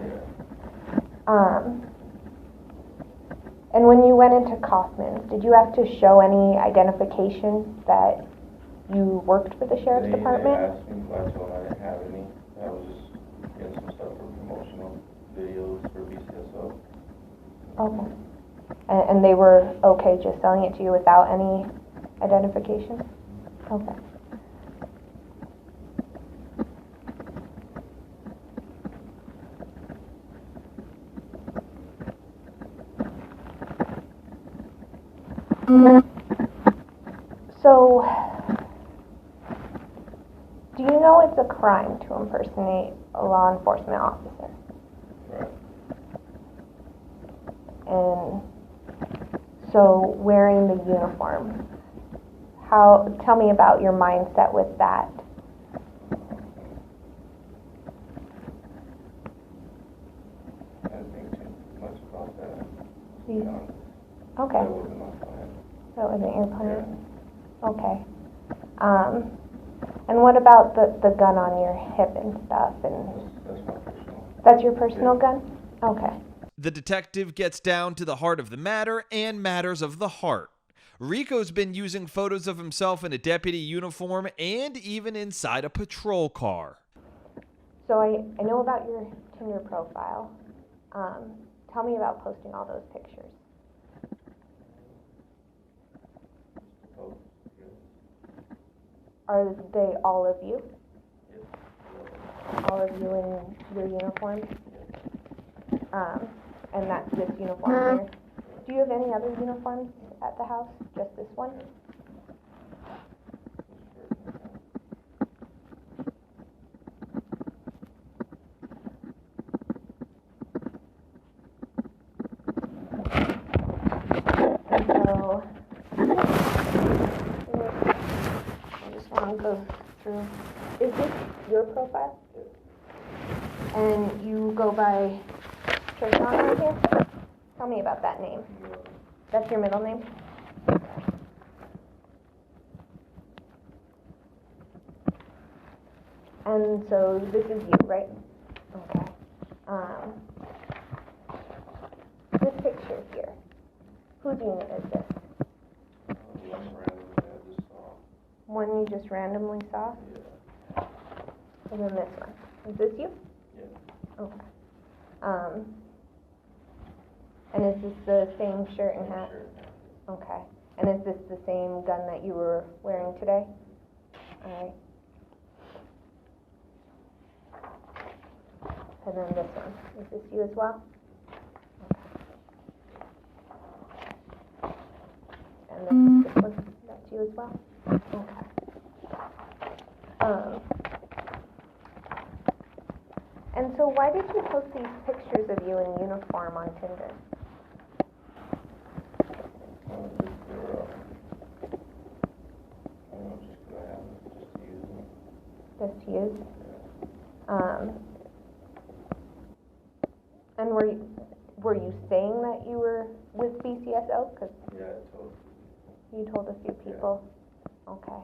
And when you went into Kaufman's, did you have to show any identification that you worked for the sheriff's department? They asked me, but I told them I didn't have any. I was just getting some stuff for promotional videos for BCSO. Okay. And they were okay just selling it to you without any identification? Okay. So, do you know it's a crime to impersonate a law enforcement officer? Right. And so, wearing the uniform, tell me about your mindset with that. I didn't think too much about that. Okay. That wasn't my plan. That wasn't your plan? Okay. And what about the gun on your hip and stuff? And That's my personal. that's your personal gun? Okay. The detective gets down to the heart of the matter and matters of the heart. Rico's been using photos of himself in a deputy uniform and even inside a patrol car. So I know about your Tinder profile. Tell me about posting all those pictures. Are they all of you? All of you in your uniform? And that's this uniform here. Do you have any other uniforms at the house? Just this one? And so, I just want to go through. Is this your profile? And you go by Tristan right here? Tell me about that name. That's your middle name? And so this is you, right? Okay. This picture here, whose unit is this? One you just randomly saw? Yeah. And then this one. Is this you? Yeah. Okay. And is this the same shirt and hat? Okay. And is this the same gun that you were wearing today? All right. And then this one. Is this you as well? Okay. And then this one. That's you as well? Okay. And so why did you post these pictures of you in uniform on Tinder? Just to use? And were you saying that you were with BCSO? Cause yeah, I told you told a few people? Yeah. Okay.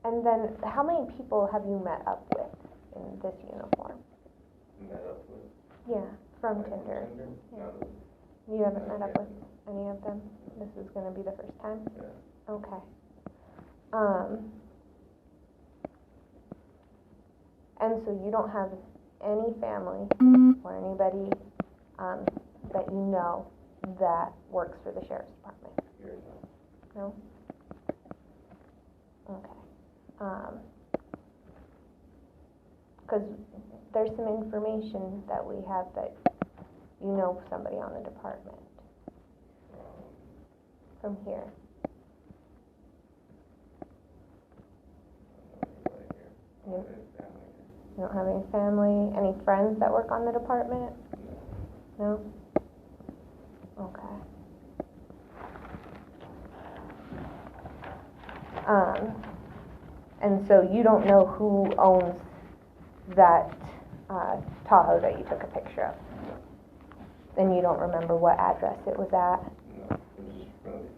And then how many people have you met up with in this uniform? Met up with? Yeah, from Tinder. Yeah. You haven't met up with any of them? This is going to be the first time? Yeah. Okay. And so you don't have any family or anybody that you know that works for the sheriff's department? No? Okay. Because there's some information that we have that you know somebody on the department from here. You don't have any family, any friends that work on the department? No? Okay. And so you don't know who owns that Tahoe that you took a picture of? And you don't remember what address it was at? No, it was just friendly.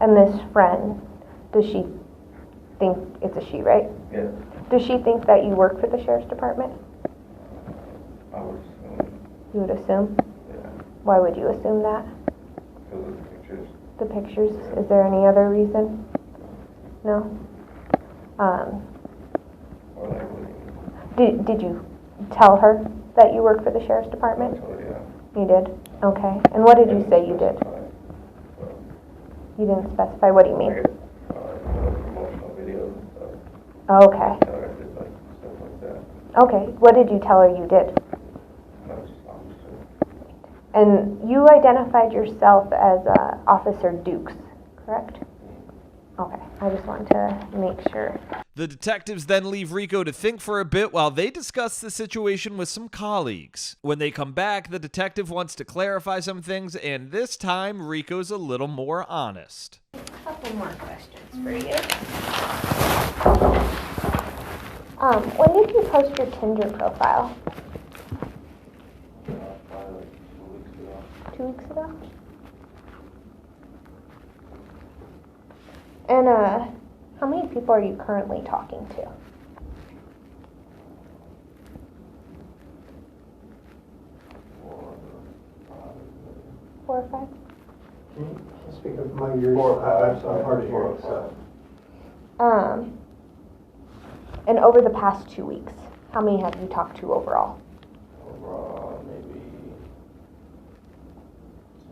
And this friend, does she think it's a she, right? Yeah. Does she think that you work for the sheriff's department? I would assume. You would assume? Yeah. Why would you assume that? Because of the pictures. The pictures? Is there any other reason? No? Well, I wouldn't. Did you tell her that you work for the sheriff's department? Actually, yeah. You did? Okay. And what did you say you did? You didn't specify. What do you mean? Promotional videos and stuff. Okay. So I did like stuff like that. Okay. What did you tell her you did? And I was just officer. And you identified yourself as Officer Dukes, correct? Okay. I just wanted to make sure. The detectives then leave Rico to think for a bit while they discuss the situation with some colleagues. When they come back, the detective wants to clarify some things, and this time Rico's a little more honest. A couple more questions for you. When did you post your Tinder profile? Probably like 2 weeks ago. 2 weeks ago? And how many people are you currently talking to? Four or five? Speak of my ears. 4 or 5. I'm hard to hear. So. And over the past 2 weeks, how many have you talked to overall? Overall, maybe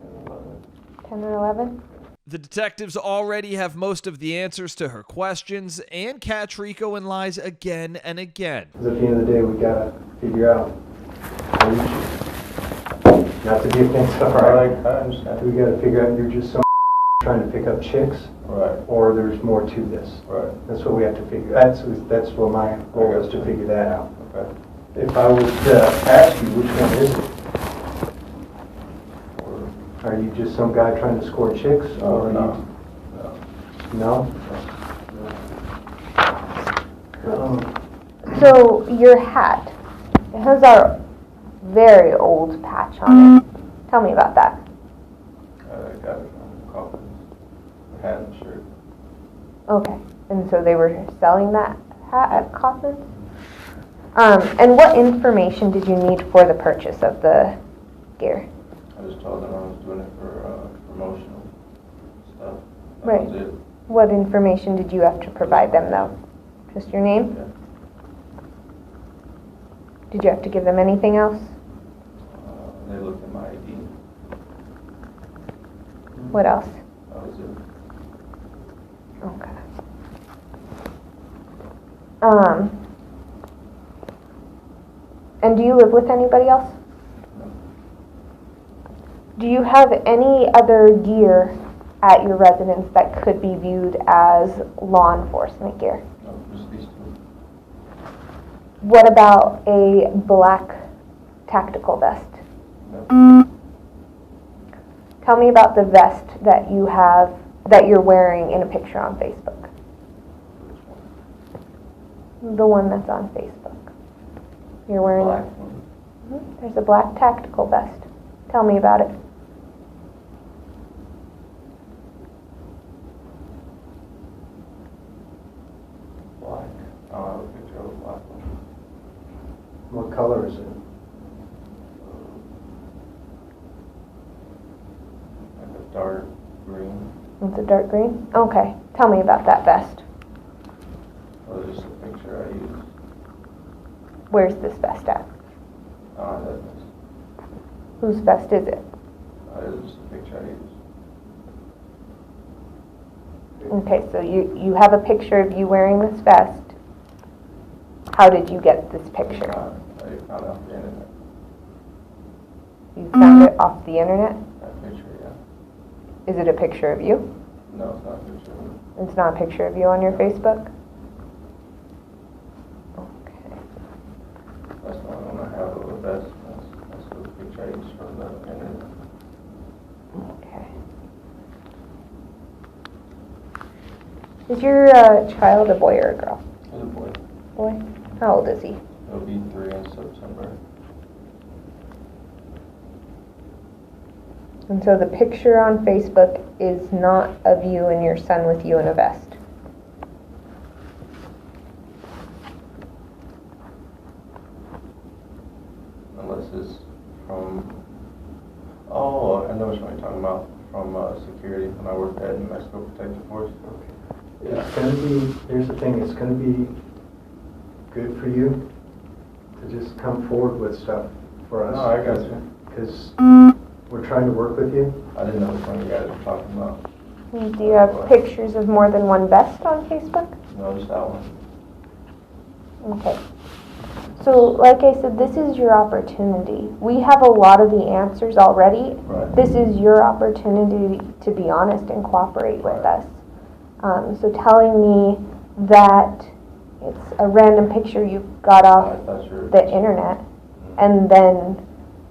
10 or 11. 10 or 11? The detectives already have most of the answers to her questions and catch Rico in lies again and again. Because at the end of the day, we gotta figure out. Not to be offensive, right? I understand. We gotta figure out you're just trying to pick up chicks, Right. or there's more to this. Right. That's what we have to figure. That's what my goal is, to figure that out. Okay. If I was to ask you, which one is it? Are you just some guy trying to score chicks? Or No. No? So your hat, it has a very old patch on it. Tell me about that. I got it from Coffins. Hat and shirt. Okay, and so they were selling that hat at Coffins? And what information did you need for the purchase of the gear? I just told them I was doing it for promotional stuff. That Right. was it. What information did you have to provide them, though? Just your name? Yeah. Did you have to give them anything else? They looked at my ID. What else? That was it. Okay. And do you live with anybody else? Do you have any other gear at your residence that could be viewed as law enforcement gear? No, just these two. What about a black tactical vest? No. Tell me about the vest that you have, that you're wearing in a picture on Facebook. The one that's on Facebook. You're wearing Black one. There's a black tactical vest. Tell me about it. Black. I don't have a picture of a black one. What color is it? Like a dark green. It's a dark green? Okay. Tell me about that vest. Or just a picture I used. Where's this vest at? That Whose vest is it? was just a picture I used. Okay, so you have a picture of you wearing this vest. How did you get this picture? I found it off the internet. You found it off the internet? That picture, yeah. Is it a picture of you? No, it's not a picture of me. It's not a picture of you on your Facebook? That's the one I have of the vest. That's the picture I used from the internet. Okay. Is your child a boy or a girl? It's a boy. Boy? How old is he? He'll be 3 in September. And so the picture on Facebook is not of you and your son with you in a vest? glasses from, oh, I know what you're talking about, from security when I worked at New Mexico Protective Force. Yeah. It's going to be, here's the thing, it's going to be good for you to just come forward with stuff for us. No, I got you. Because we're trying to work with you. I didn't know which one you guys were talking about. Do you have pictures of more than one vest on Facebook? No, just that one. Okay. So, like I said, this is your opportunity. We have a lot of the answers already. Right. This is your opportunity to be honest and cooperate with us. So telling me that it's a random picture you got off the internet and then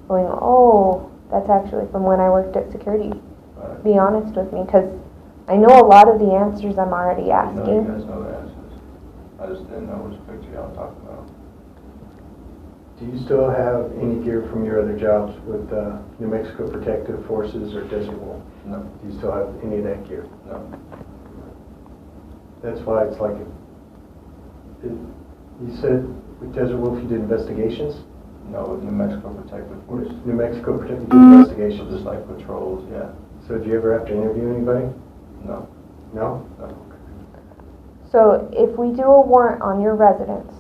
going, oh, that's actually from when I worked at security. Right. Be honest with me, because I know a lot of the answers I'm already asking. No, you guys know the answers. I just didn't know which picture y'all talking about. Do you still have any gear from your other jobs with New Mexico Protective Forces or Desert Wolf? No. Do you still have any of that gear? No. That's why it's like, you said with Desert Wolf you did investigations? No, with New Mexico Protective Force. New Mexico Protective investigations? Just like patrols, yeah. So did you ever have to interview anybody? No. No? No. So if we do a warrant on your residence,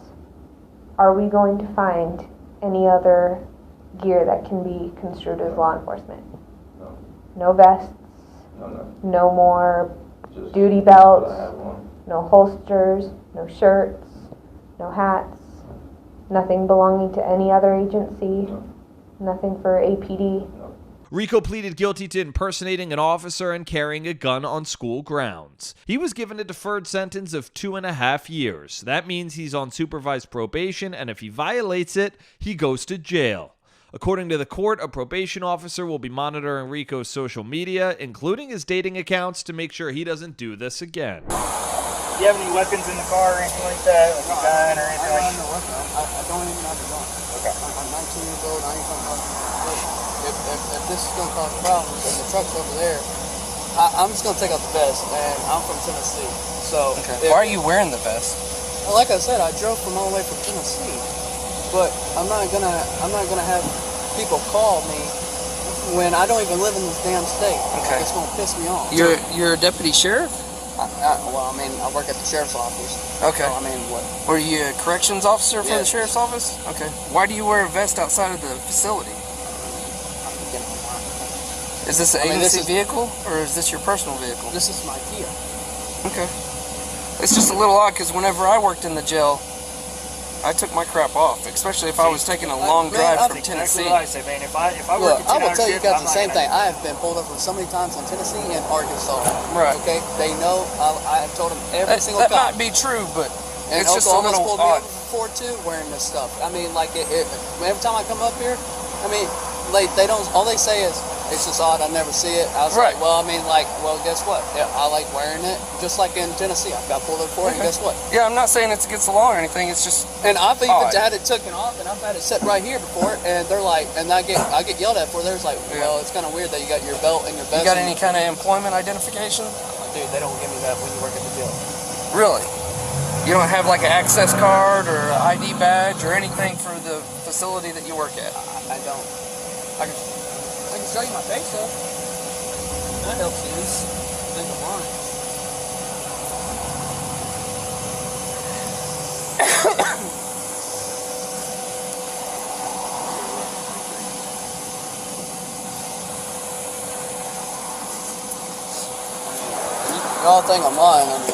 are we going to find any other gear that can be construed as law enforcement? No. No vests? No. No more Just duty belts? I have one. No holsters? No shirts? No hats? Nothing belonging to any other agency? No. Nothing for APD? Rico pleaded guilty to impersonating an officer and carrying a gun on school grounds. He was given a deferred sentence of 2.5 years. That means he's on supervised probation, and if he violates it, he goes to jail. According to the court, a probation officer will be monitoring Rico's social media, including his dating accounts, to make sure he doesn't do this again. Do you have any weapons in the car or anything like that? Like a gun or anything like that? I don't even have a gun. Okay. I'm 19 years old. I ain't talking about if this is going to cause problems and the truck's over there, I'm just going to take out the vest. And I'm from Tennessee. So why are you wearing the vest? Well, like I said, I drove from all the way from Tennessee. But I'm not gonna have people call me when I don't even live in this damn state. Okay. It's gonna piss me off. You're a deputy sheriff? Well, I mean, I work at the sheriff's office. Okay. So, I mean, what? Were you a corrections officer for Yeah. the sheriff's office? Okay. Why do you wear a vest outside of the facility? Is this an agency vehicle, or is this your personal vehicle? This is my Kia. Okay. It's just a little odd, because whenever I worked in the jail, I took my crap off, especially if I was taking a long drive from Tennessee. That's exactly what I say, man. If I Look, work a I will 10-hour tell you shift, guys I'm the not same gonna- thing. I have been pulled over so many times in Tennessee and Arkansas. Right. Okay? They know. I have told them every single that cop. might be true, but And it's just a Oklahoma's little pulled me odd. over before too, wearing this stuff. I mean, like every time I come up here, I mean, they don't. All they say is it's just odd. I never see it. I was like, well, I mean, like, well, guess what? Yeah, I like wearing it. Just like in Tennessee, I got pulled over for it, and guess what? Yeah, I'm not saying it's against the law or anything. It's just And I've even odd. had it taken off, and I've had it set right here before, and they're like, and I get yelled at for it. They're like, well, it's kind of weird that you got your belt and your vest. You got any kind of employment identification? Dude, they don't give me that when you work at the jail. Really? You don't have like an access card or an ID badge or anything for the facility that you work at? I don't. I can show you my face though. That helps you. Think of mine. Y'all think I'm lying, I mean, you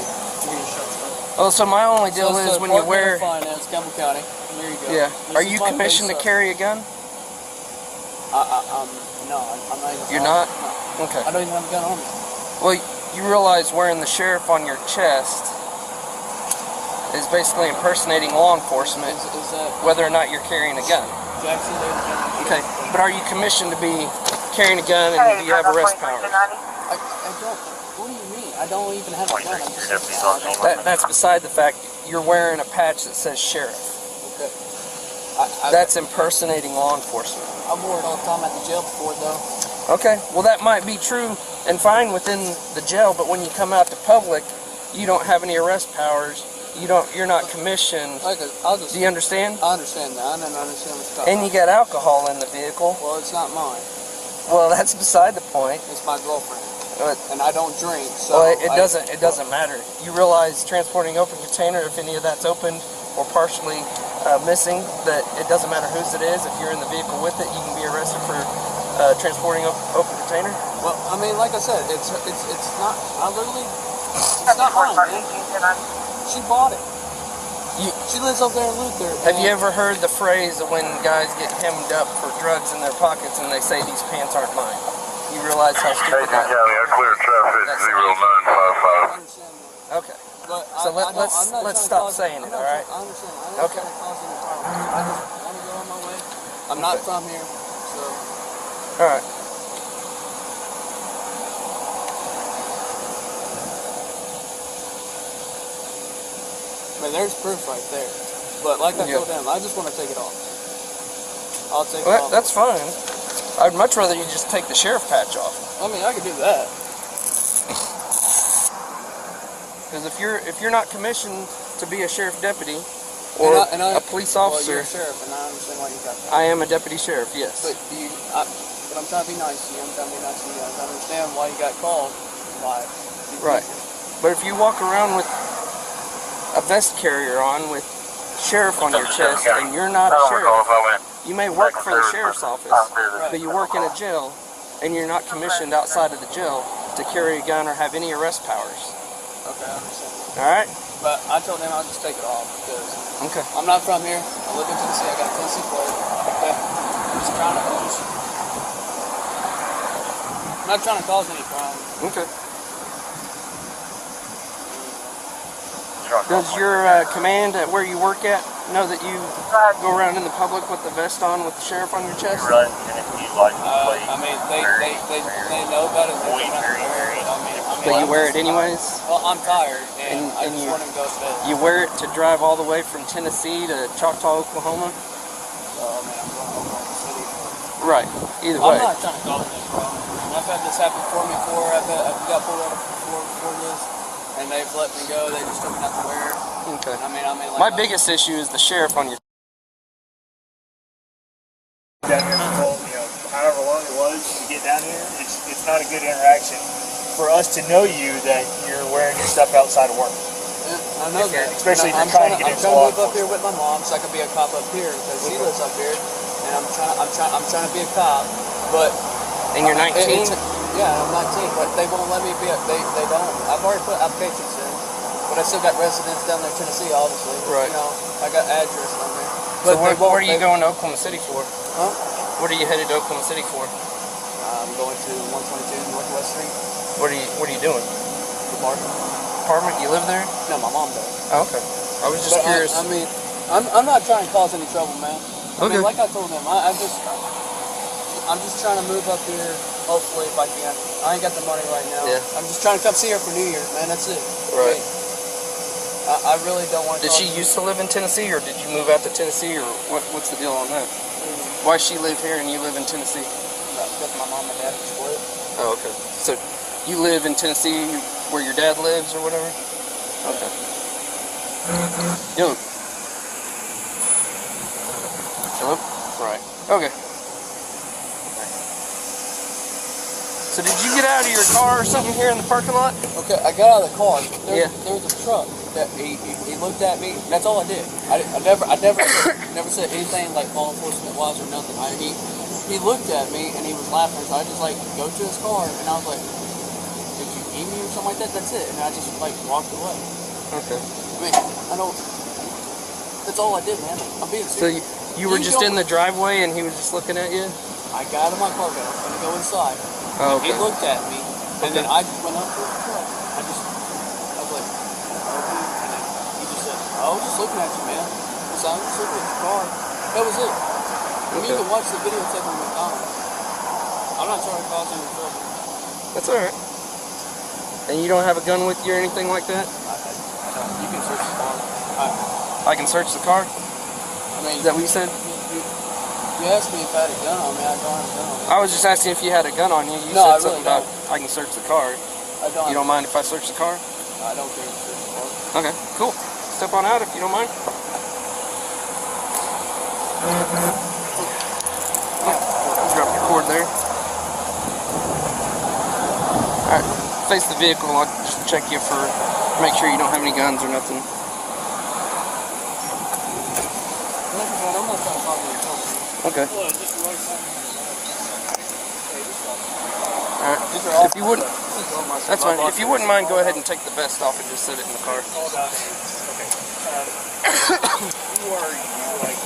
can show stuff. Oh, so my only deal is when you wear... Finance, Campbell County. There you go. Yeah. This Are is you my commissioned to face, carry a gun? No, I'm not even. You're not? No. Okay. I don't even have a gun on me. Well, you realize wearing the sheriff on your chest is basically impersonating law enforcement, Is that whether or not you're carrying a gun. Jackson? Okay, but are you commissioned to be carrying a gun, and do you have arrest powers? I don't. What do you mean? I don't even have a gun. That's beside the fact. You're wearing a patch that says sheriff. Okay. That's impersonating law enforcement. I wore it all the time at the jail before, though. Okay, well that might be true and fine within the jail, but when you come out to public, you don't have any arrest powers, You're not commissioned. Do you understand? I understand that. I don't understand what you're talking And you got alcohol in the vehicle. Well, it's not mine. Well, that's beside the point. It's my girlfriend. And I don't drink, so... Well, it doesn't matter. You realize transporting open container, if any of that's opened or partially missing, that it doesn't matter whose it is. If you're in the vehicle with it, you can be arrested for transporting open container. Well, I mean, like I said, it's not... I literally... It's not mine, man. She bought it. She lives up there in Luther. Have you ever heard the phrase of when guys get hemmed up for drugs in their pockets and they say these pants aren't mine? You realize how stupid that is? I clear traffic 0955. Okay. So let's stop saying it, all right? I understand. I don't cause any problems. I just want to go on my way. I'm not from here, so... All right. I mean, there's proof right there. But like I told them, I just want to take it off. I'll take it off. That's fine. I'd much rather you just take the sheriff patch off. I mean, I could do that. Because if you're not commissioned to be a sheriff deputy or a police officer, well, you're a sheriff, and I understand why you got that. I am a deputy sheriff. Yes. But I'm trying to be nice to you. I'm trying to be nice to you. I understand why you got called. Right. But if you walk around with a vest carrier on with sheriff on your chest and you're not a sheriff, you may work for the sheriff's office, but you work in a jail and you're not commissioned outside of the jail to carry a gun or have any arrest powers. Okay, I understand. Alright? But I told them I'll just take it off because I'm not from here. I live in Tennessee. I got a Tennessee plate. Okay? I'm just trying to I'm not trying to cause any problem. Okay. Does your command at where you work at know that you go around in the public with the vest on with the sheriff on your chest? I mean, they know about it. They don't have to wear it. I mean, But you wear it anyways? Well, I'm tired, and I just want to go to bed. You wear it to drive all the way from Tennessee to Choctaw, Oklahoma? Oh, man, I'm going to Oklahoma City. Right. Either way. I'm not trying to cause any problem. I've had this happen for me before. I've got pulled over before this. And they've let me go. They just told me not to wear it. Okay. I mean, like, my biggest issue is the sheriff on your. Down here for however long it was to get down here, it's not a good interaction for us to know you that you're wearing your stuff outside of work. Yeah, I know that. Especially if you're trying to get into I'm law trying to move up here with my mom so I can be a cop up here because she lives up here, and I'm trying to be a cop, but. And you're 19. Yeah, I'm 19, but they won't let me be. They don't. I've already put applications in, but I still got residents down there in Tennessee, obviously. Right. You know, I got address on there. So what are you going to Oklahoma City for? Huh? What are you headed to Oklahoma City for? I'm going to 122 Northwest Street. What are you doing? Apartment? You live there? No, my mom does. Oh, okay. I was just curious. I mean, I'm not trying to cause any trouble, man. I mean, like I told them, I'm just trying to move up here. Hopefully, if I can. I ain't got the money right now. Yeah. I'm just trying to come see her for New Year's, man. That's it. Right. I really don't want to. Did she used to live in Tennessee, or did you move out to Tennessee, or what's the deal on that? Why she live here and you live in Tennessee? Because my mom and dad are split. Oh, okay. So you live in Tennessee where your dad lives, or whatever? Okay. Yo. Hello? Right. Okay. So did you get out of your car or something here in the parking lot? Okay, I got out of the car. There was a truck that he looked at me. That's all I did. I never said anything like law enforcement wise or nothing. He looked at me and he was laughing. So I just like go to his car and I was like, "Did you eat me or something like that?" That's it. And I just like walked away. Okay. I mean, I don't. That's all I did, man. I'm being serious. So you were just in the driveway and he was just looking at you? I got out of my car, I was gonna go inside. Oh, okay. He looked at me, and then I went up to the truck. I was like, okay. And then he just said, I was just looking at you, man. So I was just looking at your car. That was it. I mean, you can watch the videotape on McDonald's. I'm not trying to cause any trouble. That's alright. And you don't have a gun with you or anything like that? You can search the car. I can search the car? I mean, is that what you said? You asked me if I had a gun on me. I don't have a gun on me. I was just asking if you had a gun on you. You no, said something about I can search the car. I don't. You don't mind if I search the car? I don't care if you search the car. Okay, cool. step on out if you don't mind. Drop your cord there. Alright, face the vehicle. I'll just check you for, make sure you don't have any guns or nothing. Okay. Alright, if you wouldn't, that's fine. If you wouldn't mind, go ahead and take the vest off and just sit it in the car. Who are you? Like,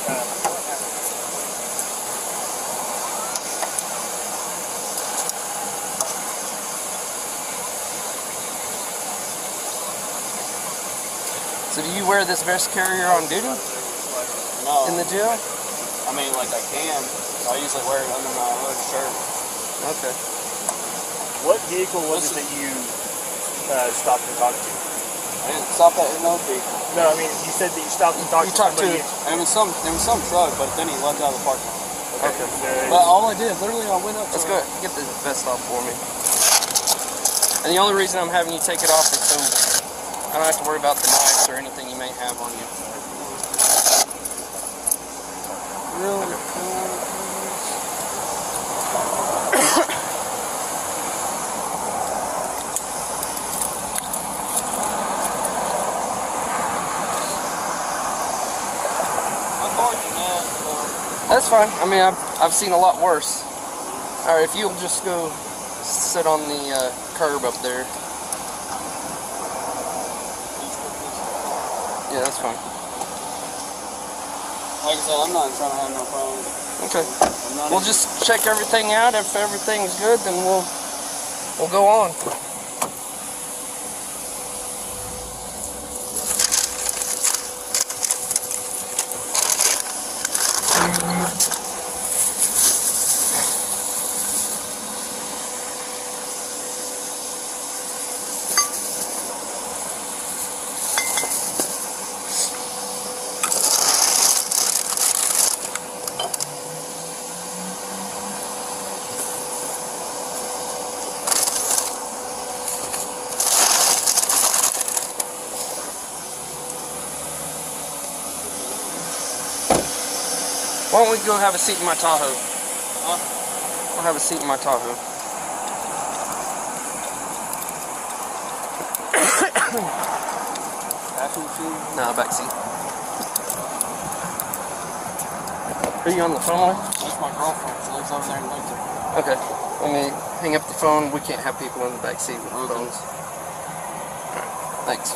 So do you wear this vest carrier on duty? No. In the jail? I mean, like I can. I usually wear it under my hood shirt. Okay. what vehicle was it that you stopped and talked to? I didn't stop at no vehicle. No, I mean, you said that you stopped and talked to somebody. There was some truck, but then he left out of the parking lot. Okay. But all I did, literally, I went up to... Let's go ahead. Get the vest off for me. And the only reason I'm having you take it off is so I don't have to worry about the knives or anything you may have on you. Really? That's fine. I mean, I've seen a lot worse. All right, if you'll just go sit on the curb up there. Yeah, that's fine. Like I said, I'm not trying to have no problem. Okay. We'll just check everything out. If everything's good, then we'll go on. Why don't we go have a seat in my Tahoe? Huh? We'll have a seat in my Tahoe. No, back seat. Are you on the phone with? That's my girlfriend. She lives over there in Lincoln. Okay. Let me hang up the phone. We can't have people in the back seat with phones. Alright. Thanks.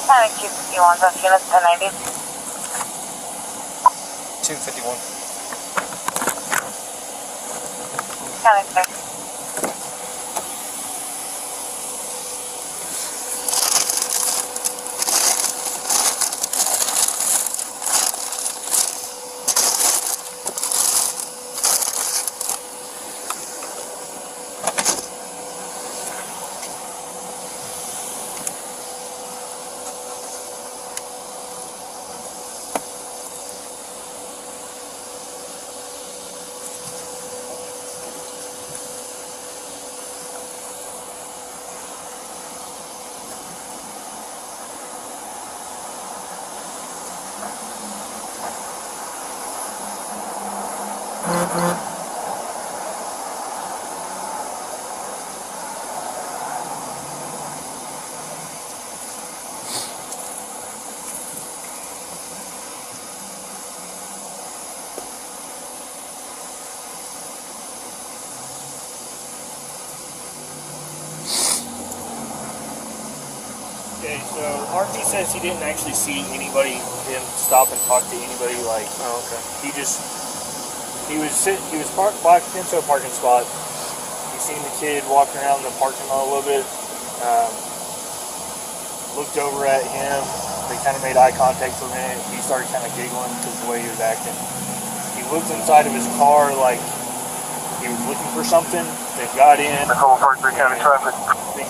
Panic 251, that's unit 1090. 251. Panic 6. Okay, so RP says he didn't actually see anybody, him stop and talk to anybody. Like, oh, okay. He was parked into a parking spot. He seen the kid walking around the parking lot a little bit. Looked over at him. They kind of made eye contact for a minute. He started kind of giggling because of the way he was acting. He looked inside of his car like he was looking for something. Then got in. Then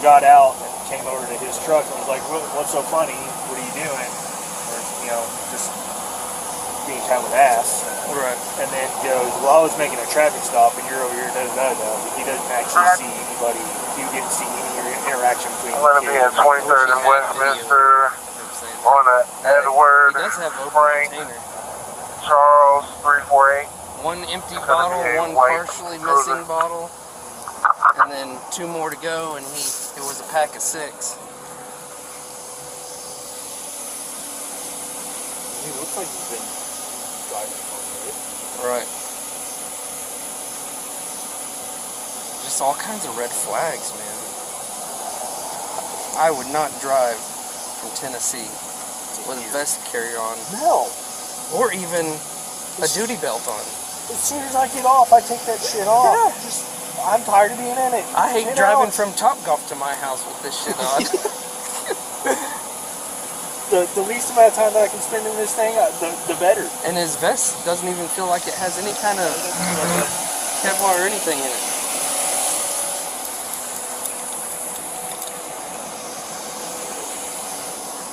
got out and came over to his truck and was like, "What's so funny? What are you doing?" Or, just being kind of an ass. Right. And then goes, well, I was making a traffic stop, and you're over here, da-da-da-da. He doesn't actually see anybody. He didn't see any interaction between I'm going to be at 23rd and Westminster on Edward, He does have open Frank, container. Charles, 348. One empty bottle, one partially missing bottle, and then 2 more to go, and it was a pack of 6. He looks like he's been driving home, Right. Just all kinds of red flags, man. I would not drive from Tennessee with a vest carrier on. No. Or even a duty belt on. As soon as I get off, I take that shit off. Yeah. I'm tired of being in it. I hate driving from Topgolf to my house with this shit on. The least amount of time that I can spend in this thing, the better. And his vest doesn't even feel like it has any kind of Kevlar or anything in it.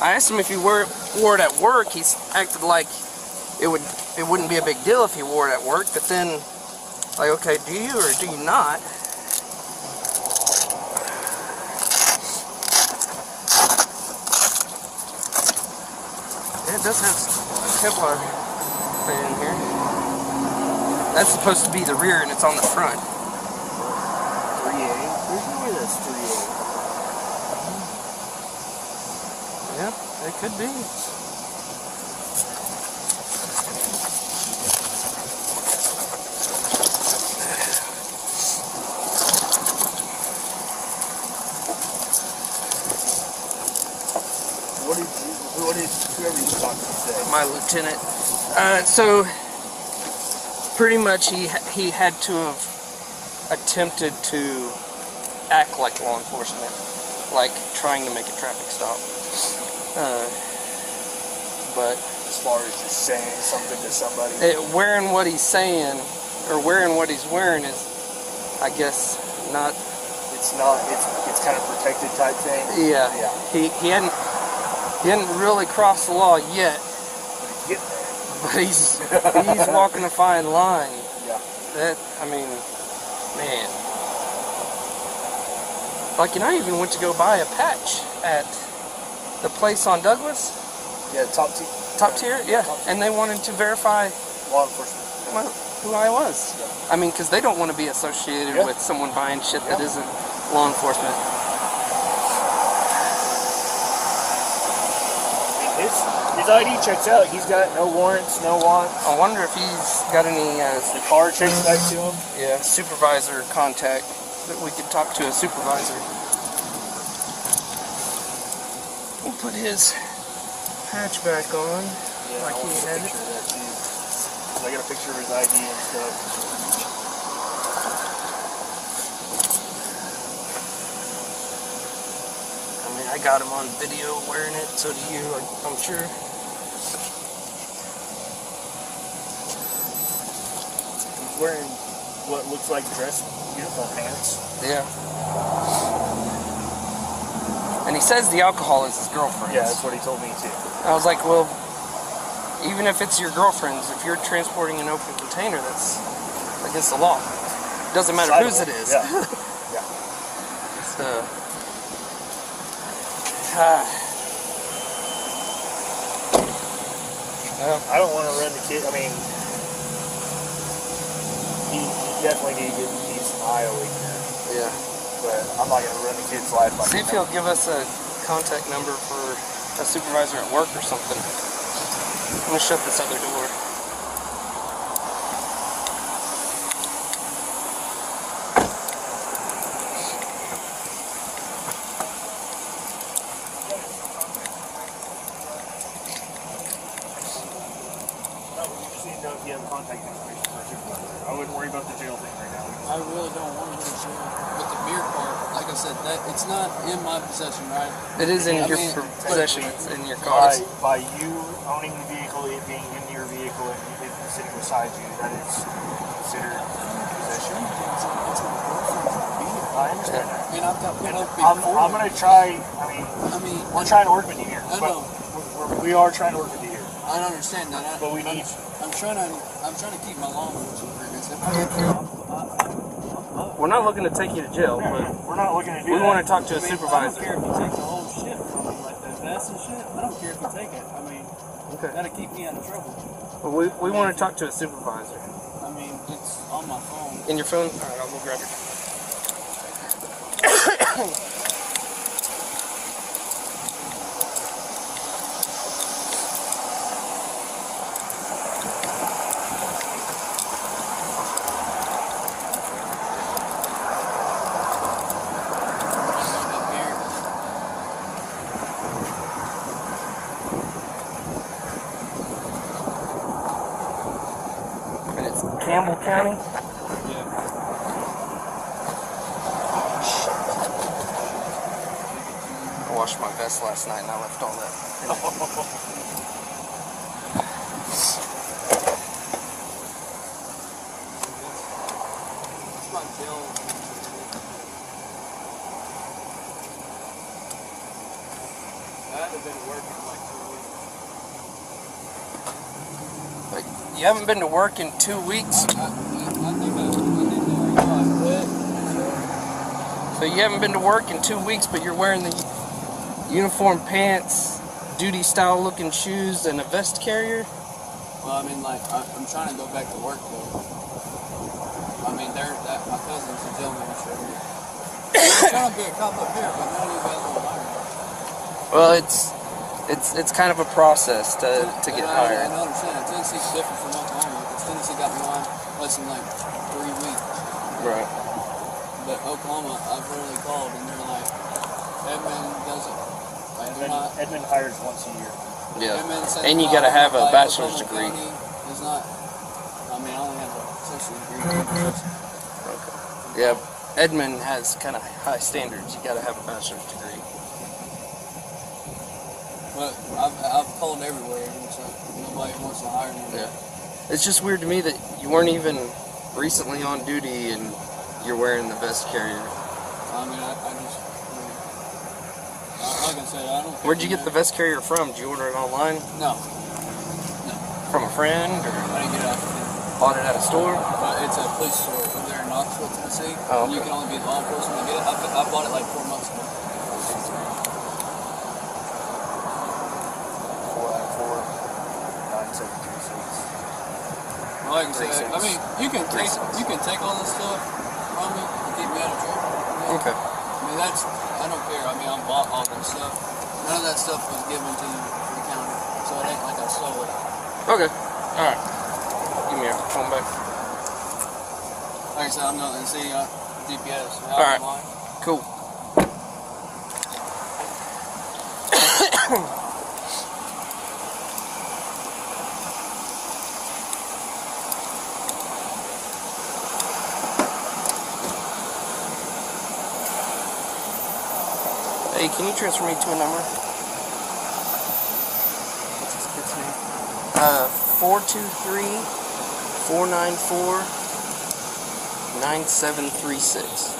I asked him if he wore it at work. He acted like it wouldn't be a big deal if he wore it at work, but then, like, okay, do you or do you not? Yeah, it does have Kevlar thing in here. That's supposed to be the rear, and it's on the front. 3A? There's no way that's 3A. Yeah, it could be. What did whoever you talked to say? My lieutenant. So pretty much he had to have attempted to act like law enforcement, like trying to make a traffic stop. But as far as just saying something to somebody, wearing what he's saying or wearing what he's wearing is, I guess, not. It's not. It's kind of protected type thing. Yeah. He hadn't really crossed the law yet. But he's walking a fine line. Yeah. That, I mean, man. Like, and I even went to go buy a patch at the place on Douglas. Yeah, top tier. Yeah. And they wanted to verify law enforcement who I was. Yeah. I mean, because they don't want to be associated with someone buying shit that isn't law enforcement. His ID checks out. He's got no warrants, no wants. I wonder if he's got any. The car checks back to him. Yeah, supervisor contact that we could talk to a supervisor. We'll put his patch back on, like he had it. I got a picture of his ID and stuff. I mean, I got him on video wearing it, so do you, I'm sure. He's wearing what looks like dress uniform pants. Yeah. And he says the alcohol is his girlfriend's. Yeah, that's what he told me too. I was like, well, even if it's your girlfriend's, if you're transporting an open container, that's against the law. It doesn't matter whose it is. Yeah. Yeah. So, I don't want to run the kid. I mean, he definitely needs some eye opener. Yeah. But I'm not going to run the kid's life like see if he'll give us a contact number for a supervisor at work or something. I'm going to shut this other door. I wouldn't worry about the jail thing right now. I really don't want to go to jail. But the beer part, like I said, that it's not in my possession, right? It is in your possession. It's in your car. By you owning the vehicle, it being in your vehicle, and it sitting beside you, that is considered possession. It's my girlfriend's beer. I understand that. And I've got put up I'm going to try. I mean, we're trying to work with you here. I know. We are trying to work with you here. I I understand that. But we need. I'm trying to keep my law enforcement agreements. We're not looking to take you to jail, but we're not looking to do we that. want to talk to a I don't supervisor. care if you take the whole shit from me, like the vest and shit. I don't care if you take it. I mean, that'll keep me out of trouble. But we want to talk to a supervisor. I mean, it's on my phone. In your phone? All right, I'll go grab it. And it's Campbell County? I washed my vest last night and I left all that. Like, you haven't been to work in 2 weeks? So you haven't been to work in 2 weeks, but you're wearing the uniform pants, duty style looking shoes, and a vest carrier? Well, I mean, like, I'm trying to go back to work, though. I mean, my cousin's a gentleman, sure. I'm trying to be a cop up here, but none of you guys will hire me. Well, it's kind of a process to get hired. I understand. Tennessee's different from Oklahoma, because Tennessee got me on less than, like, 3 weeks. Right. But Oklahoma, I've really called, and they're like, Edmund doesn't. Like, Edmund hires once a year. Yeah. And you got to have a bachelor's degree. It's not. I mean, I only have a associate's degree. Okay. Yeah. Edmund has kind of high standards. You got to have a bachelor's degree. But I've called everywhere, and so nobody wants to hire me. Yeah. It's just weird to me that you weren't even recently on duty and you're wearing the vest carrier. I mean, I just, like I said, I don't. Where'd you get the vest carrier from? Did you order it online? No. From a friend? Or I didn't get it out. Bought it at a store? It's a police store over there in Knoxville, Tennessee. Oh, okay. You can only be law enforcement to get it. I bought it like 4 months ago. 494-9736. Like I said, I mean, you can take all this stuff from me and keep me out of trouble. You know? Okay. I mean, I don't care. I mean, I bought all that stuff. None of that stuff was given to the county, so it ain't like I stole it. Okay. All right. Give me your phone back. Like I said, I'm not going to see GPS. All right. Cool. Hey, can you transfer me to a number? What's this kid's name? 423-494-9736.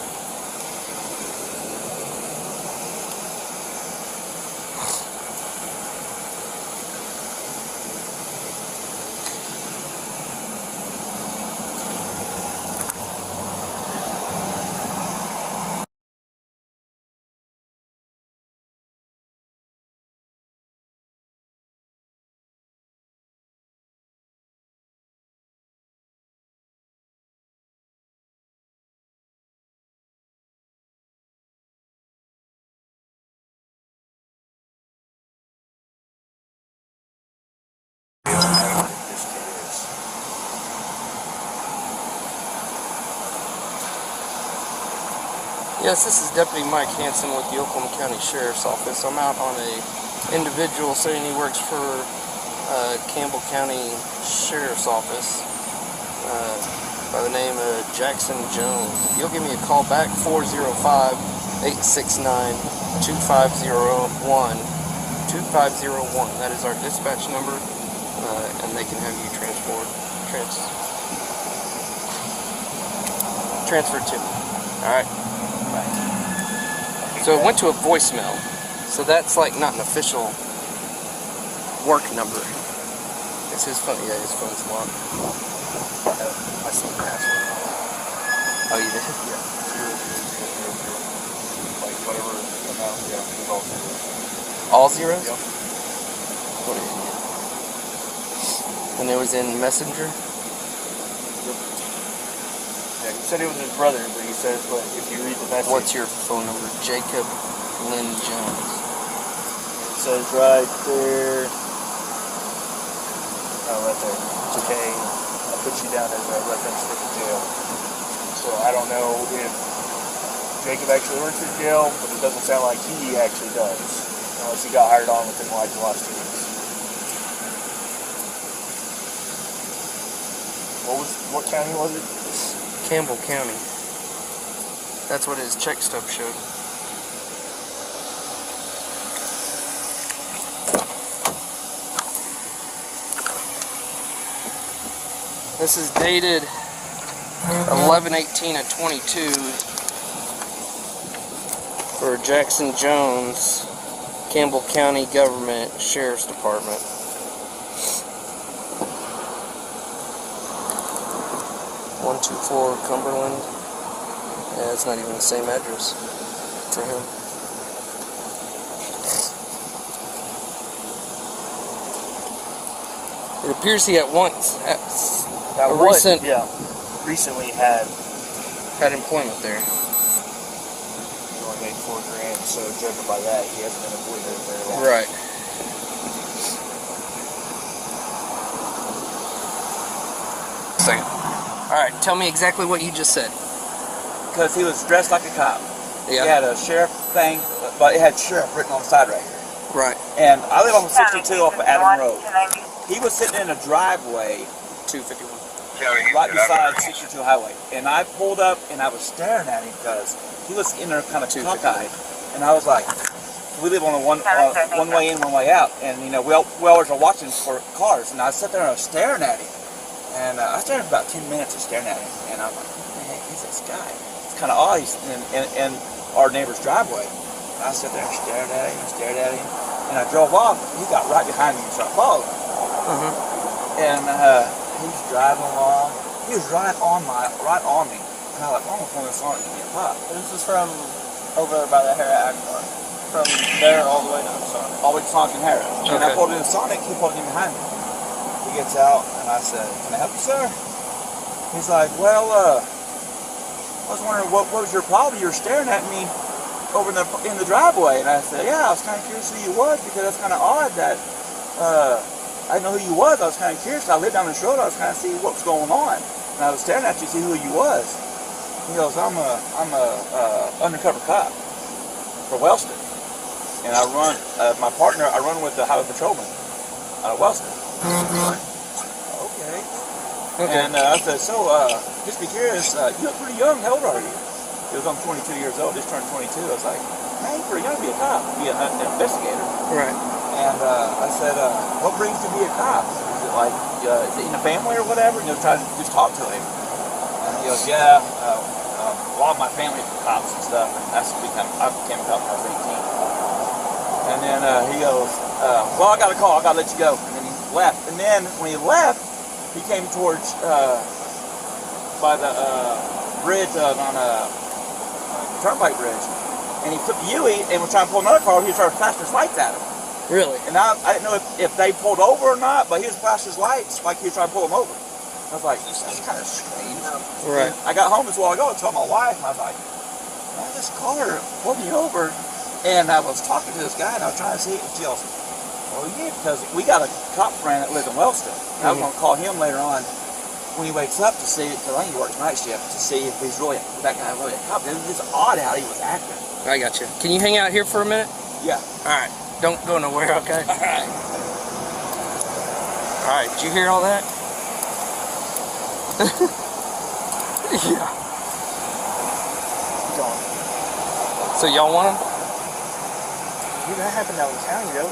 Yes, this is Deputy Mike Hansen with the Oklahoma County Sheriff's Office. I'm out on a individual saying he works for Campbell County Sheriff's Office by the name of Jackson Jones. You'll give me a call back, 405-869-2501. 2501. That is our dispatch number, and they can have you transferred to me. All right. So it went to a voicemail. So that's like not an official work number. Is his phone? Yeah, his phone's locked. I see the password. Oh, you did? Yeah. Like whatever amount, yeah, it's all zeros. All zeros? Yep. What an idiot. And it was in Messenger? Yep. Yeah, he said it was his brother, but he says, but if you read the message... What's your phone number? Jacob Lynn Jones. It says right there... Oh, right there. It's okay. I'll put you down as a reference for the jail. So I don't know if Jacob actually works at jail, but it doesn't sound like he actually does. Unless he got hired on within like the last 2 weeks. What county was it? Campbell County. That's what his check stub showed. This is dated 11/18/22 for Jackson Jones, Campbell County Government Sheriff's Department. .124 Cumberland. Yeah, it's not even the same address for him. It appears he recently had employment there. He only made $4,000, so judging by that, he hasn't been employed there very long. Right. Second. All right, tell me exactly what you just said. Because he was dressed like a cop. Yeah. He had a sheriff thing, but it had sheriff written on the side right here. Right. And I live on 62 off of Adam Road. He was sitting in a driveway, 251, right beside 62 Highway. And I pulled up and I was staring at him because he was in there kind of cockeyed. And I was like, we live on a one way in, one way out. And, you know, welders are watching for cars. And I sat there and I was staring at him. And I stared for about 10 minutes of staring at him. And I'm like, who the heck is this guy? It's kind of odd. He's in our neighbor's driveway. And I sat there and stared at him, and I drove off. He got right behind me and started following me. And he was driving along. He was right on me. And I was like, I'm going to pull this on and get popped. This is from over by the Hera Agmar. From there all the way to Sonic. All the way to Sonic and Hera. Okay. And I pulled into Sonic, he pulled in behind me. He gets out, and I said, can I help you, sir? He's like, well, I was wondering, what was your problem? You were staring at me over in the driveway. And I said, yeah, I was kind of curious who you was, because that's kind of odd that I didn't know who you was. I was kind of curious. I lived down this road. I was kind of see what was going on. And I was staring at you to see who you was. He goes, I'm a undercover cop for Wellston. And I run, my partner, I run with the highway patrolman out of Wellston. Okay. And I said, so, just be curious, you look pretty young. How old are you? He was, I'm 22 years old, just turned 22. I was like, man, you're pretty young to be a cop, be an investigator. Right. And I said, what brings you to be a cop? Is it like, is it in the family or whatever? And try to just talk to him. And he goes, yeah, a lot of my family are cops and stuff, and I became a cop when I was 18. And then he goes, well, I got a call, I got to let you go. And then he left. And then when he left, he came towards, by the bridge on a turnpike bridge. And he took the U-E and was trying to pull another car. He started flashing his lights at him. Really? And I didn't know if they pulled over or not, but he was flashing his lights like he was trying to pull them over. I was like, that's kind of strange. Right. I got home this while ago and told my wife, and I was like, man, this car pulled me over. And I was talking to this guy, and I was trying to see if she goes, oh yeah, because we got a cop friend that lives in Wellston. And I was going to call him later on when he wakes up to see, because I think he works night shift, to see if he's really, that guy really a cop. It was just odd how he was acting. I got you. Can you hang out here for a minute? Yeah. All right. Don't go nowhere, okay? All right. All right. Did you hear all that? Yeah. So y'all want him? That happened out in the county, though.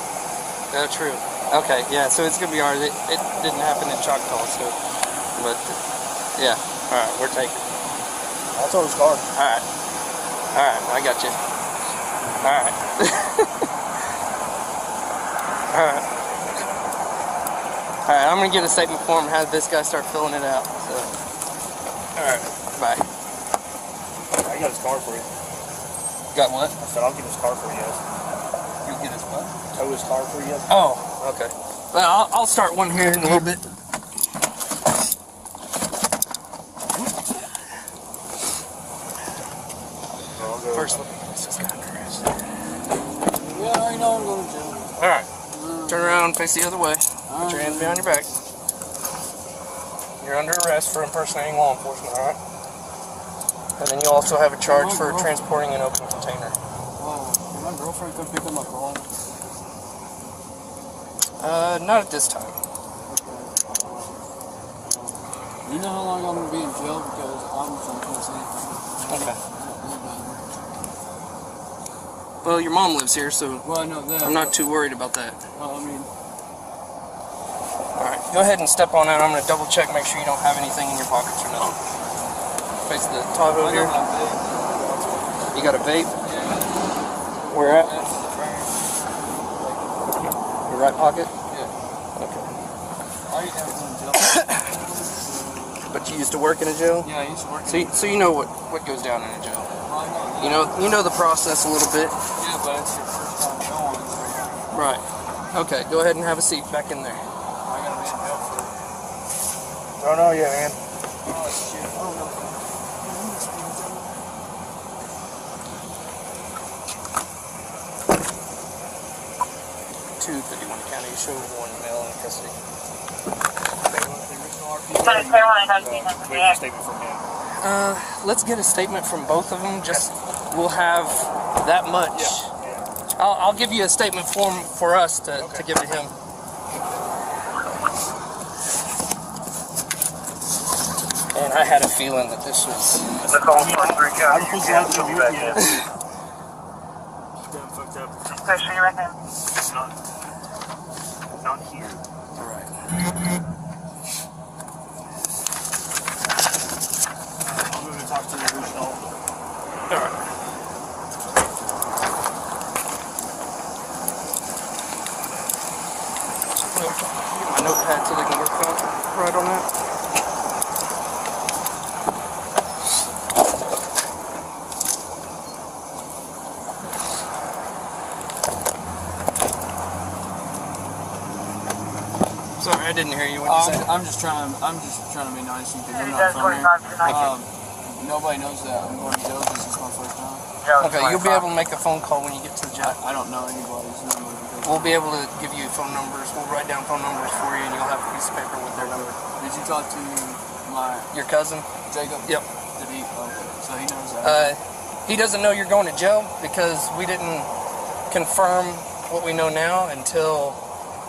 Oh, true. Okay, yeah, so it's going to be ours. It didn't happen in Choctaw, so, but, yeah. All right, we're taking it. I'll tow his car. All right, I got you. All right. All right. Alright, I'm gonna get a statement form and have this guy start filling it out. So. Alright, bye. I got his car for you. Got what? I said I'll get his car for you. You get his what? Tow his car for you. Oh, okay. Well, I'll start one here in a little bit. First, let me get this guy dressed. Yeah, I already know I'm going to jail. Alright. Turn around, face the other way. Put your hands behind your back. You're under arrest for impersonating law enforcement, alright? And then you also have a charge for transporting an open container. Oh, can my girlfriend come pick up my car? Not at this time. You know how long I'm going to be in jail because I'm from Tennessee? Okay. Well, your mom lives here, so well, I know that, I'm not too worried about that. Well, I mean... Alright, go ahead and step on out. I'm going to double check, make sure you don't have anything in your pockets or nothing. Face the Tahoe here. You got a vape? Yeah. Where at? Your right pocket? Yeah. Okay. I used to have in jail. But you used to work in a jail? Yeah, I used to work in a jail. So you know what goes down in a jail? Well, I know that. You know the process a little bit. Yeah, but it's your first time going. Right. Okay, go ahead and have a seat back in there. I gotta be in jail for... Don't know yet, man. Oh, shit. Oh, no. 251 County, show 1 male in custody. Wait a statement from him. Let's get a statement from both of them. Just we'll have that much. Yeah. I'll give you a statement form for us to give to him. And I had a feeling that this was. The call for 3 county. You can't do it yet. Done fucked up. Question you reckon? Not here. Alright. I'm going to talk to the original. Alright. Get my notepad so they can work on right on that. Sorry, I didn't hear you. What you said? I'm just trying to be nice because I'm not from here. Nobody knows that I'm going to jail because it's my first time. Okay, you'll be able to make a phone call when you get to the jail. I don't know anybody's number. We'll be able to give you phone numbers. We'll write down phone numbers for you, and you'll have a piece of paper with their number. Did you talk to your cousin? Jacob? Yep. Did he? Okay, so he knows that. He doesn't know you're going to jail because we didn't confirm what we know now until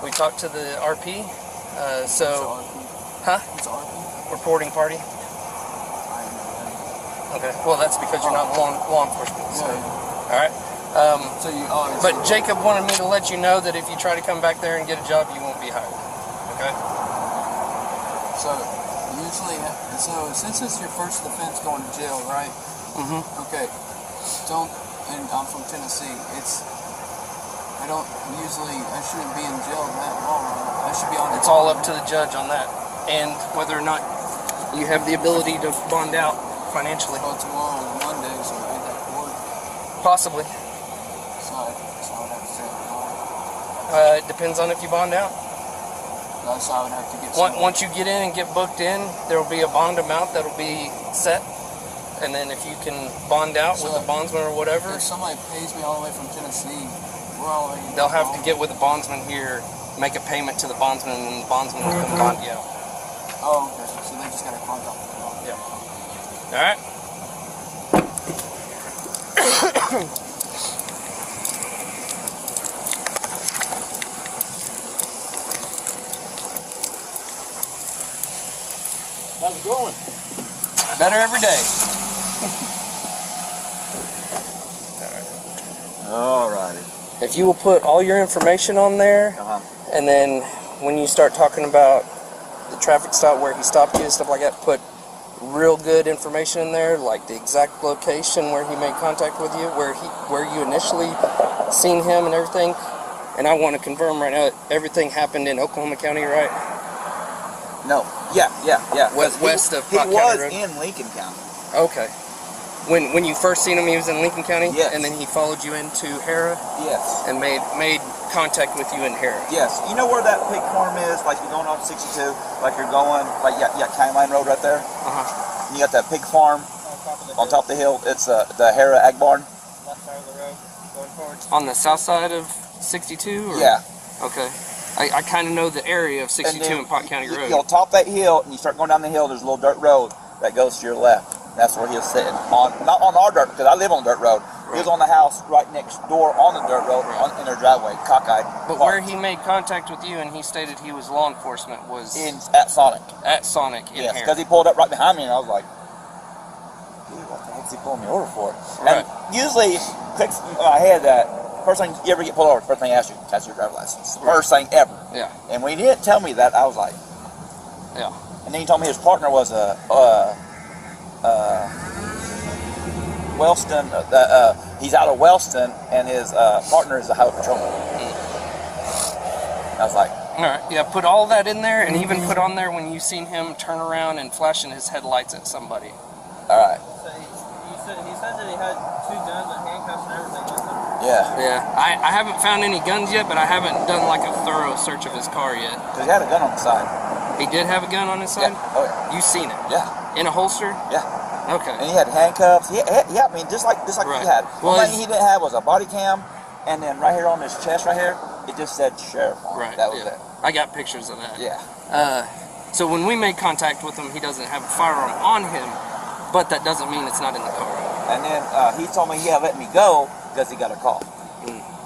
we talked to the RP. So, huh? It's RP? Reporting party. Okay. Well, that's because you're not law enforcement. So. All right. But Jacob wanted me to let you know that if you try to come back there and get a job, you won't be hired. Okay. So usually, since it's your first offense going to jail, right? Mm-hmm. Okay. And I'm from Tennessee. I shouldn't be in jail that long. I should be on. It's all up to the judge on that, and whether or not you have the ability to bond out financially. Well, tomorrow is Monday, so ain't that court? Possibly. So I would have to say it depends on if you bond out. So I would have to get. Once you get in and get booked in, there will be a bond amount that'll be set, and then if you can bond out with a bondsman or whatever, if somebody pays me all the way from Tennessee, they'll have to get with the bondsman here, make a payment to the bondsman, and then the bondsman will come bond you out. Oh, okay. So they just got to contact me. Yeah. All right. How's it going? Better every day. Alrighty. If you will put all your information on there, and then when you start talking about the traffic stop where he stopped you and stuff like that, put real good information in there, like the exact location where he made contact with you, where you initially seen him and everything. And I want to confirm right now, everything happened in Oklahoma County, right? No. Yeah. West of He Pot County was Road? in Lincoln County. Okay. When you first seen him, he was in Lincoln County? Yes. And then he followed you into Hera? Yes. And made contact with you in Hera? Yes. You know where that pig farm is? Like you're going off 62, like you're going, like County Line Road right there? Uh-huh. And you got that pig farm on top of the hill. It's the Hera Ag Barn. Left side of the road, going forward. On the south side of 62? Or? Yeah. Okay. I kind of know the area of 62 and Pot County Road. You'll top that hill, and you start going down the hill, there's a little dirt road that goes to your left. That's where he was sitting. Not on our dirt, because I live on the dirt road. He was on the house right next door on the dirt road in their driveway, cockeyed. But where he made contact with you and he stated he was law enforcement was... At Sonic. At Sonic in Yes, Hera. because he pulled up right behind me, and I was like, dude, what the heck's he pulling me over for? Right. And usually, clicks in my head that first thing you ever get pulled over, first thing I ask you, that's your driver's license. First thing ever. Yeah. And when he didn't tell me that, I was like, yeah. And then he told me his partner was a Wellston. He's out of Wellston, and his partner is a highway patrolman. I was like, all right, yeah, put all that in there, and even put on there when you seen him turn around and flashing his headlights at somebody. All right. So he said that he had 2 guns and handcuffs and everything with him. Yeah. I haven't found any guns yet, but I haven't done like a thorough search of his car yet. Because he had a gun on the side. He did have a gun on his side? Yeah. Oh yeah. You seen it? Yeah. In a holster? Yeah. Okay. And he had handcuffs. I mean, just like Right. he had. Well, One thing he didn't have was a body cam, and then right here on his chest, right here, it just said sheriff on it. Right. That was yeah. it. I got pictures of that. Yeah. So when we made contact with him, he doesn't have a firearm on him, but that doesn't mean it's not in the car. And then he told me he had let me go because he got a call.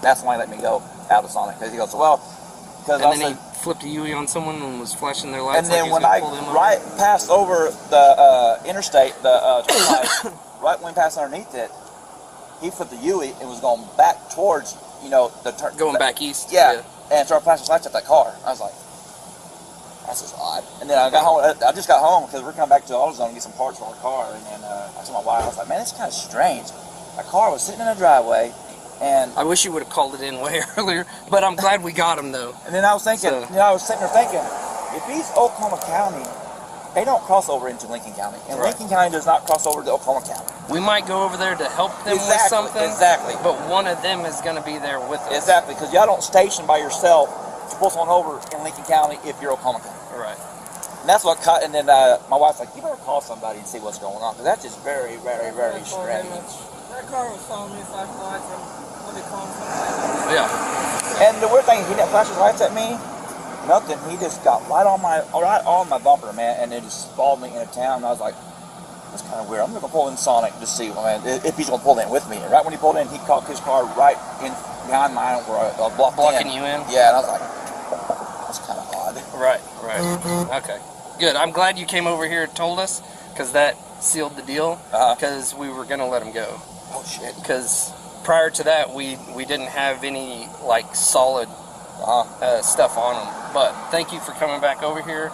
That's why he let me go out of Sonic. Because he goes, well, because and then he flipped a U-ey on someone and was flashing their lights. And then like when I passed over the interstate, the turnpike, right when we passed underneath it, he flipped the U-ey and was going back towards, the turn. Going back east. Yeah. And started flashing lights at that car. I was like, that's just odd. And then I got home. I just got home because we're coming back to the AutoZone to get some parts for our car. And then I told my wife, I was like, man, it's kind of strange. My car was sitting in the driveway. And I wish you would have called it in way earlier, but I'm glad we got him though. And then I was thinking, I was sitting there thinking, if he's Oklahoma County, they don't cross over into Lincoln County, and Lincoln County does not cross over to Oklahoma County. We might go over there to help them with something. Exactly. But one of them is going to be there with us. Exactly, because y'all don't station by yourself to pull someone over in Lincoln County if you're Oklahoma County. Right. And that's what caught. And then my wife's like, you better call somebody and see what's going on, because that's just very, very, very strange. That car was following me, flashing lights, and what they call him. Yeah. And the weird thing, he didn't flash his lights at me. Nothing. He just got right on my bumper, man, and it just followed me into town. And I was like, that's kind of weird. I'm gonna pull in Sonic to see, man, if he's gonna pull in with me. And right when he pulled in, he caught his car right in behind mine where I blocked blocking you in. Yeah, and I was like, that's kind of odd. Right. Okay. Good. I'm glad you came over here and told us, because that sealed the deal. Because we were gonna let him go. Oh shit. Because prior to that, we didn't have any like solid stuff on them. But thank you for coming back over here.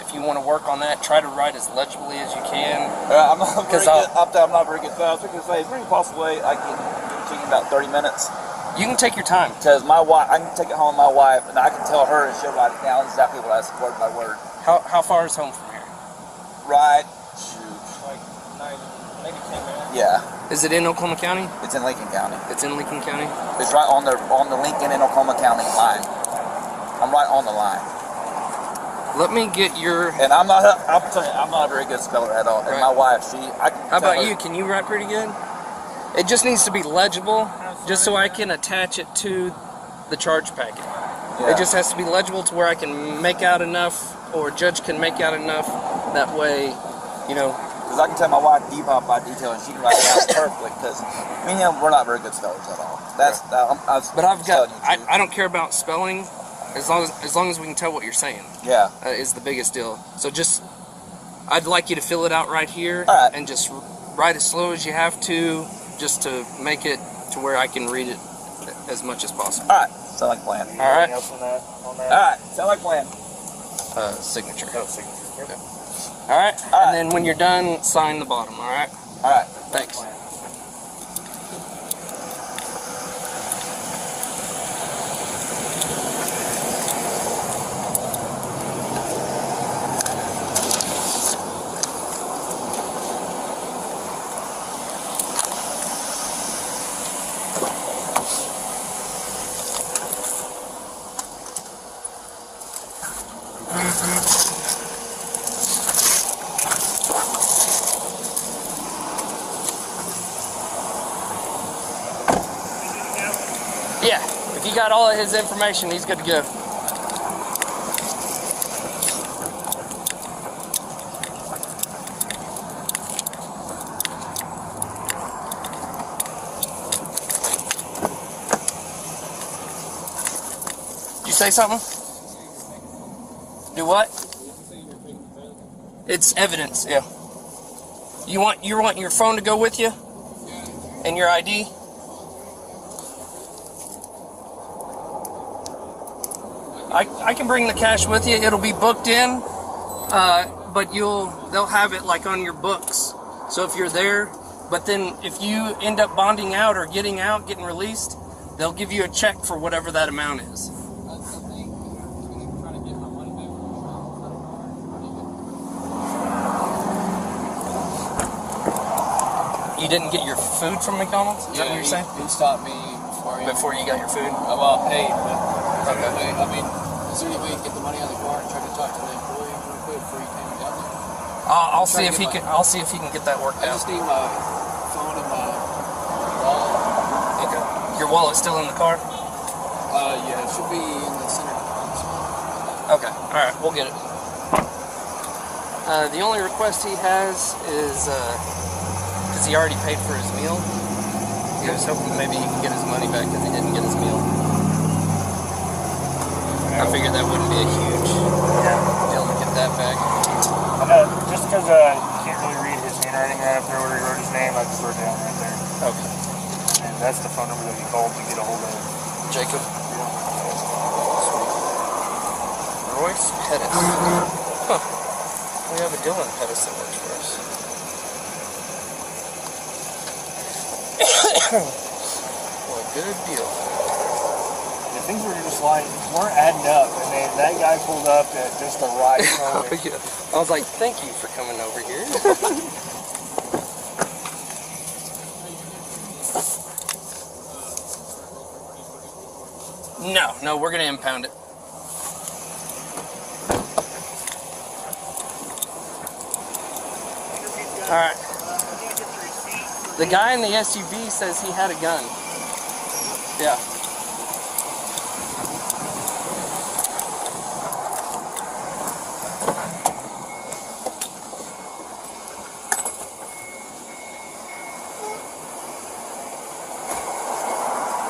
If you want to work on that, try to write as legibly as you can. I'm not very good. I was going to say, is there any possible way I can get in about 30 minutes? You can take your time. Because my wife, I can take it home with my wife, and I can tell her, and she'll write it down exactly what I said, word by word. How far is home from here? Right. Like maybe 10 minutes. Yeah. Is it in Oklahoma County? It's in Lincoln County. It's in Lincoln County? It's right on the Lincoln and Oklahoma County line. I'm right on the line. Let me get your... And I'm not a very good speller at all. And my wife, How about you? Can you write pretty good? It just needs to be legible, just so I can attach it to the charge packet. Yeah. It just has to be legible to where I can make out enough, or judge can make out enough. That way, Because I can tell my wife detail by detail, and she can write it down perfectly. Because me and him, we're not very good spellers at all. But I've got. I don't care about spelling, as long as we can tell what you're saying. Yeah. Is the biggest deal. So I'd like you to fill it out right here, and just write as slow as you have to, just to make it to where I can read it as much as possible. All right. Sound like a plan. Anything else on that? All right. Sound like a plan. Signature. Oh, signature. Yep. All right. And then when you're done, sign the bottom. All right. All right. Thanks. If you got all of his information, he's good to go. Did you say something? Do what? It's evidence, yeah. You want your phone to go with you? And your ID? I can bring the cash with you. It'll be booked in, but they'll have it like on your books. So if you're there, but then if you end up bonding out or getting released, they'll give you a check for whatever that amount is. You didn't get your food from McDonald's? Is that what you're saying? He stopped me before you got your food? Well, I paid, but okay. I mean, is there any way you can get the money out of the car and try to talk to the employee real quick before you came down there? I'll see if he can get that worked out. I just need my phone and my wallet. Okay. Your wallet's still in the car? Yeah, it should be in the center console. Okay. All right, we'll get it. The only request he has is because he already paid for his meal. He was hoping maybe he can get his money back because he didn't get his meal. I figured that wouldn't be a huge deal to get that back. I know, just because you can't really read his handwriting right up there where he wrote his name, I just wrote it down right there. Okay. And that's the phone number that he called to get a hold of Jacob? Royce Pettis. Huh. We have a Dylan Pettis that works for us. Well, good deal. The things were just like, weren't adding up, and then that guy pulled up at just the right moment. Yeah. I was like, thank you for coming over here. No, we're going to impound it. Alright. The guy in the SUV says he had a gun. Yeah.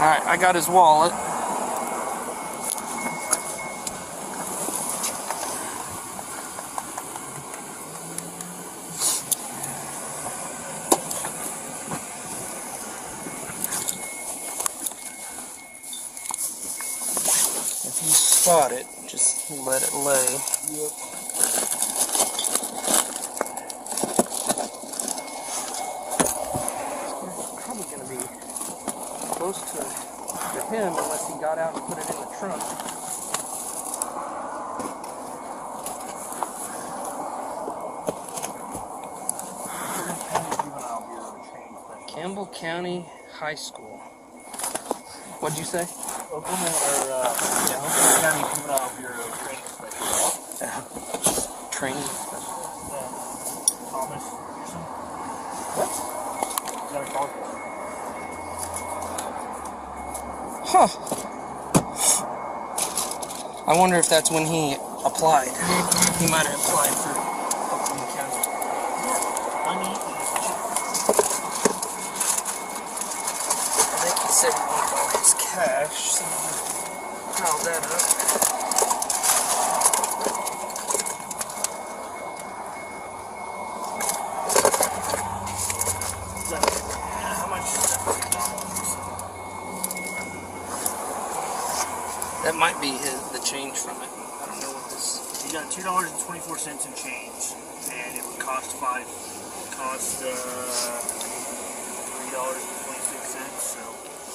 Alright, I got his wallet. If you spot it, just let it lay. Yep. It's probably going to be close to him unless he got out and put it in the trunk. Campbell County High School. What'd you say? Oklahoma County Juvenile Bureau Training Specialist. Training specialist? Thomas Pearson. What? Is that a call? Huh. I wonder if that's when he applied. He might have applied for Oklahoma County. I think he said he wanted all his cash, so I piled that up. How much is that for McDonald's? That might be the change from it. I don't know what this. You got $2.24 in change, and it would cost $3.26. So.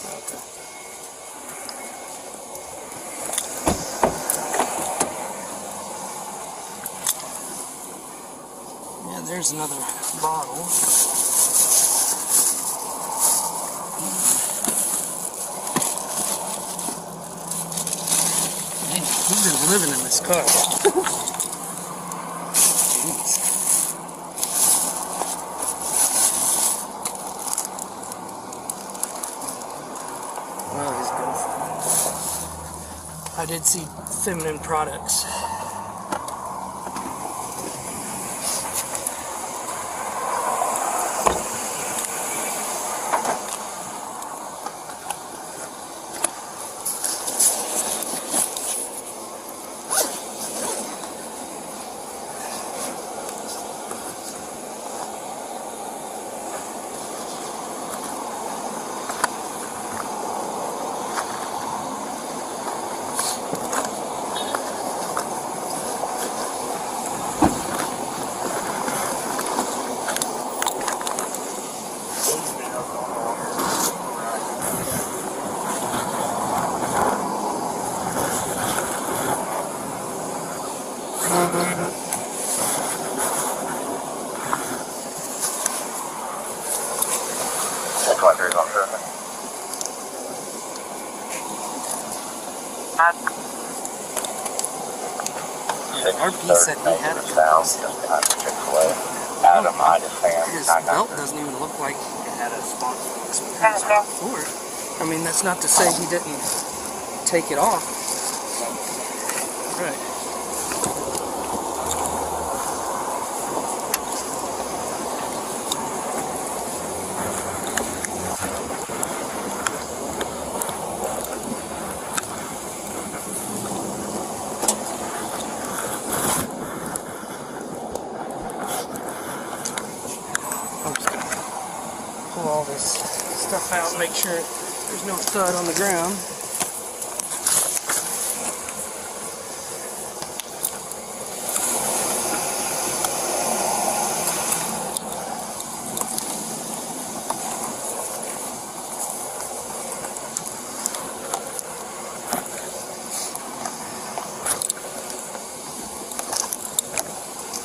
Okay. Yeah, there's another bottle. He's been living in this car. Jeez. Well, his girlfriend. I did see feminine products. RP said he had a His belt doesn't even look like it had a spot for it. I mean, that's not to say he didn't take it off. Right. All this stuff out and make sure there's no stud on the ground.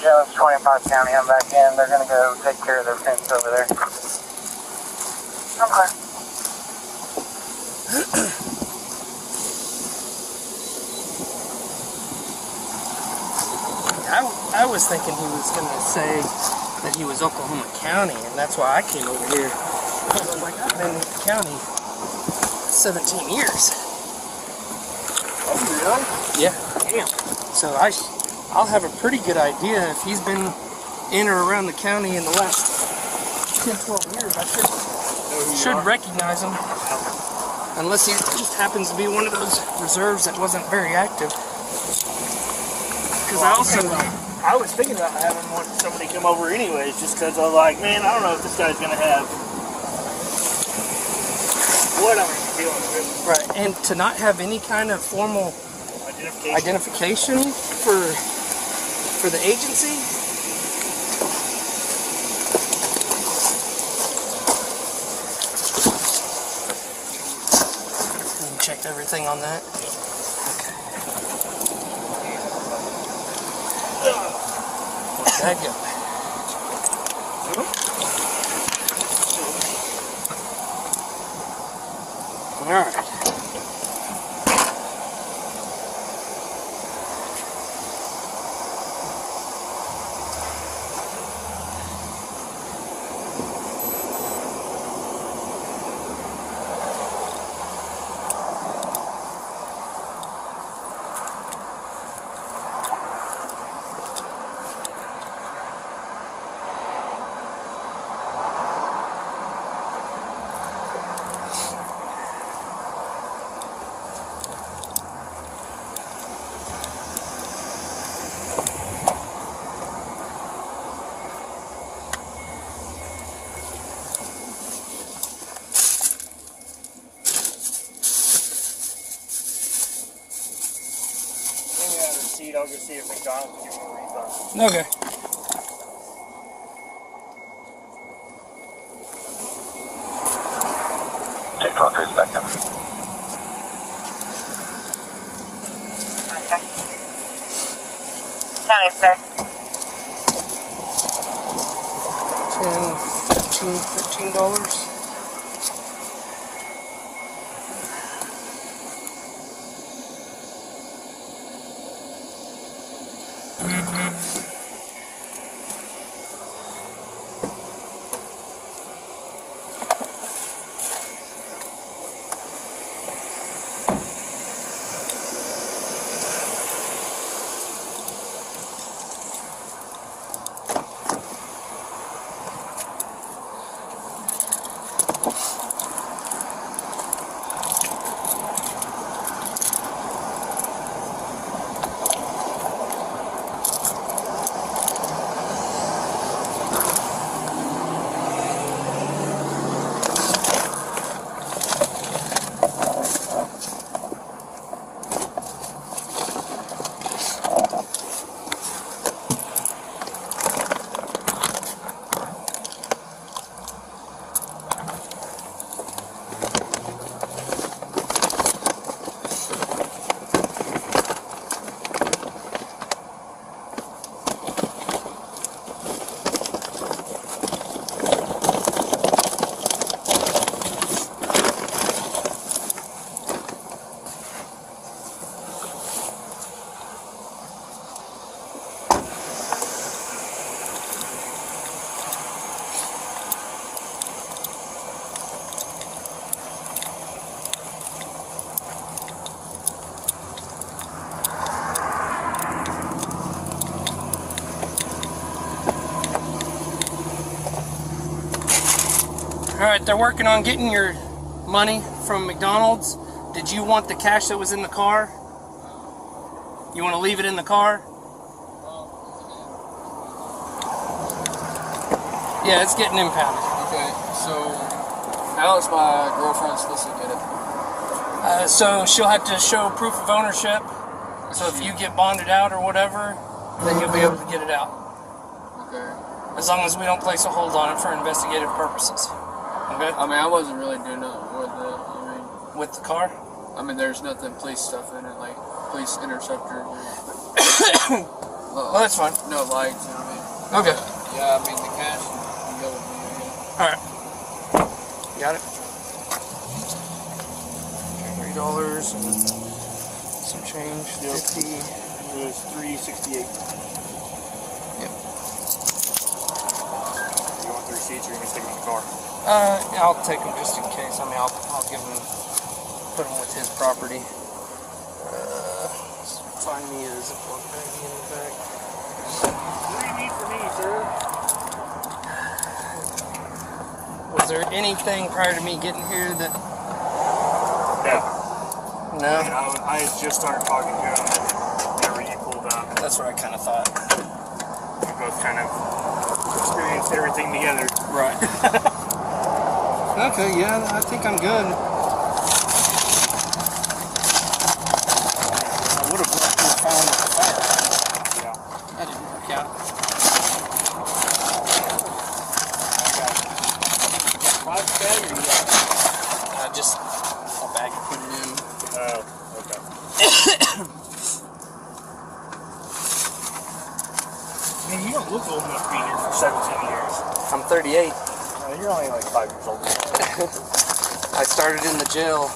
Jones 25 County, I'm back in. They're going to go take care of their fence over there. Okay. I was thinking he was going to say that he was Oklahoma County, and that's why I came over here. Because I'm like, I've been in the county 17 years. Oh, really? Yeah. Damn. So I'll have a pretty good idea if he's been in or around the county in the last 10, 12 years. I should recognize him, unless he just happens to be one of those reserves that wasn't very active. Because I was thinking about having somebody come over anyways, just because I was like, man, I don't know if this guy's going to have what I'm dealing with. Right, and to not have any kind of formal identification for the agency. Checked everything on that. Okay. Where'd that go? All right. I'll go see if McDonald's will give me a refund. Okay. Take 12 3 seconds. Okay. County, sir. 10, $15. Alright, they're working on getting your money from McDonald's. Did you want the cash that was in the car? You want to leave it in the car? Yeah, it's getting impounded. Okay, so how is my girlfriend supposed to get it? So she'll have to show proof of ownership. So if you get bonded out or whatever, then you'll be able to get it out. Okay. As long as we don't place a hold on it for investigative purposes. Okay? I mean, I wasn't really doing nothing with it. With the car? I mean, there's nothing police stuff in it, like police interceptor. Well, that's fine. No lights, you know what I mean? Okay. Yeah, I mean, the cash can go with me, I guess. Alright. Got it? $3 and some change. 50. It was $3.68. Yep. You want the receipts or you can stick them in the car? I'll take them just in case. I mean, I'll give them, put them with his property. Find me a Ziploc baggie in the back. What do you need from me, sir? Was there anything prior to me getting here that... No. No? I had just started talking to him whenever you pulled up. That's what I kind of thought. We both kind of experienced everything together. Right. Okay, yeah, I think I'm good. I would have left your phone at the fire. Yeah. That didn't work out. What's that or you got? Just a bag to put it in. Oh, okay. I mean, you don't look old enough to be here for 17 years. I'm 38. You're only like 5 years old. I started in the jail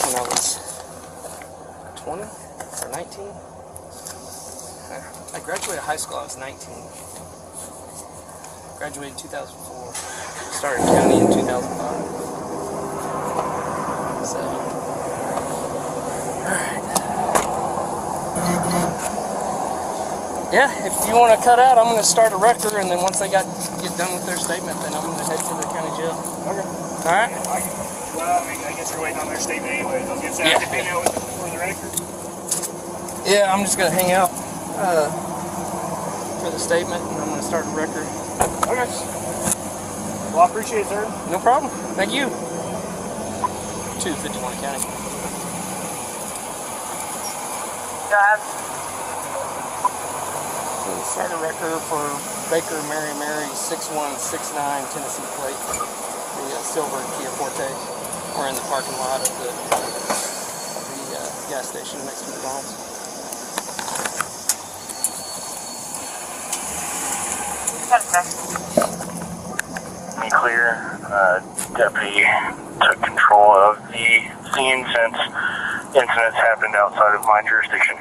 when I was 20 or 19. I graduated high school, I was 19. Graduated in 2004. Started county in 2005. So, alright. Yeah, if you want to cut out, I'm going to start a record, and then once they get done with their statement, then I'm going to head to the county jail. Okay. Alright? Well, I mean, I guess you're waiting on their statement anyway. I was going to say, I can hang out with them for the record. Yeah, I'm just going to hang out for the statement, and I'm going to start a record. Okay. Well, I appreciate it, sir. No problem. Thank you. 251 County. Go ahead. Start a record for Baker Mary 6169 Tennessee plate. The silver Kia Forte. We're in the parking lot of the gas station next to McDonald's. Clear. Deputy took control of the scene since incidents happened outside of my jurisdiction.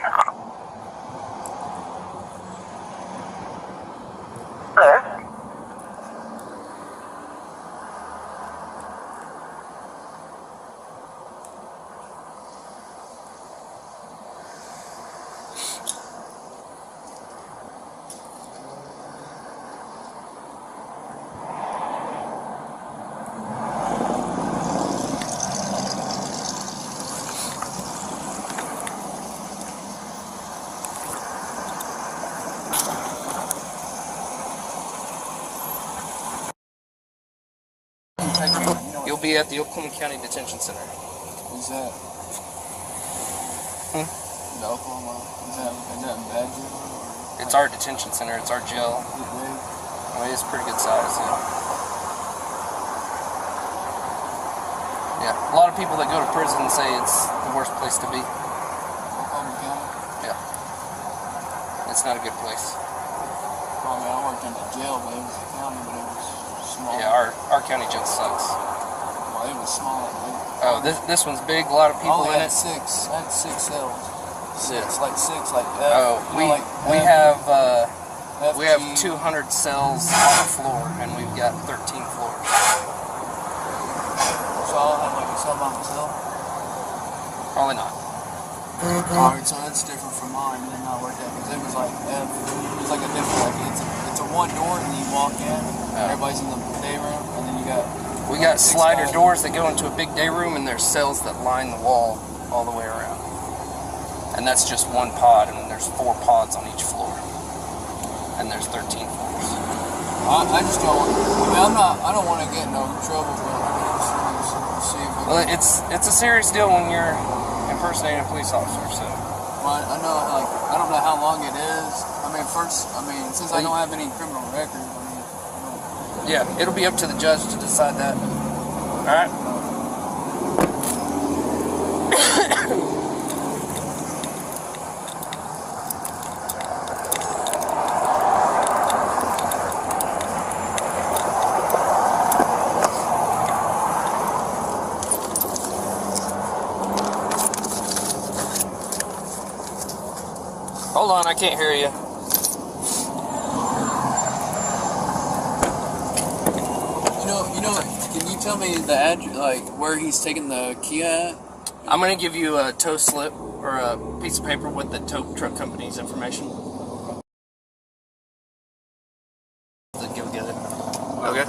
You'll be at the Oklahoma County Detention Center. Who's that? The Oklahoma? Is that in bad jail? It's our detention center. It's our jail. I mean, it's pretty good size. Yeah. A lot of people that go to prison say it's the worst place to be. Oklahoma County? Yeah. It's not a good place. Well, I mean, I worked in the jail, but it was a county, but it was small. Yeah, our county jail sucks. Well, it was small. Oh, this one's big. A lot of people in it. I had 6 cells. 6. Like 6, like we have 200 cells on the floor, and we've got 13 floors. So I'll have like a cell by myself? Probably not. Alright, so that's different from mine, and then I worked at, because it was like a different, like it's a one door and then you walk in. Everybody's in the day room, and then you got. We got slider doors that go into a big day room, and there's cells that line the wall all the way around. And that's just one pod, and there's 4 pods on each floor. And there's 13 floors. I just don't. I mean, I don't want to get in no trouble, but I just see if. Well, it's a serious deal when you're impersonating a police officer. So. Well, I know, like, I don't know how long it is. I mean, since I don't have any criminal record. Yeah, it'll be up to the judge to decide that. All right. Hold on, I can't hear you. Can you tell me the address, like where he's taking the Kia at? I'm gonna give you a tow slip or a piece of paper with the tow truck company's information. Go get it. Okay.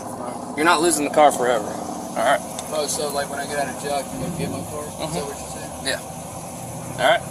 You're not losing the car forever. All right. Oh, so like when I get out of jail, I can go get my car? Is that what you're saying? Yeah. All right.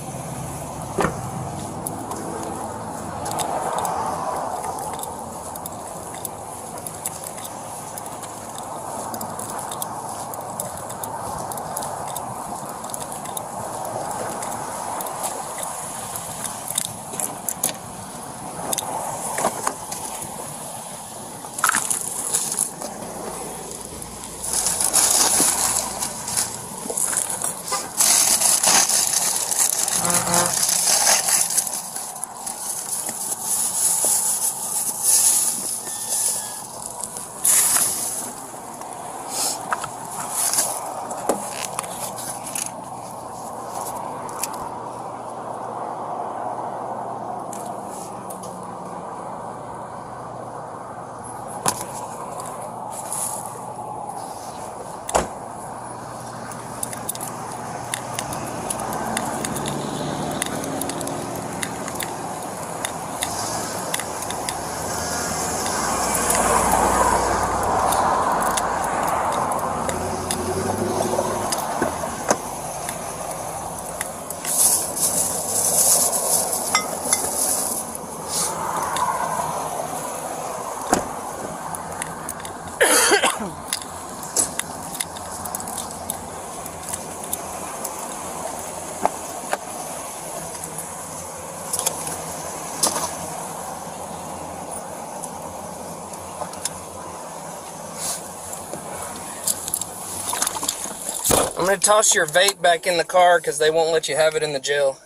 I'm gonna toss your vape back in the car because they won't let you have it in the jail.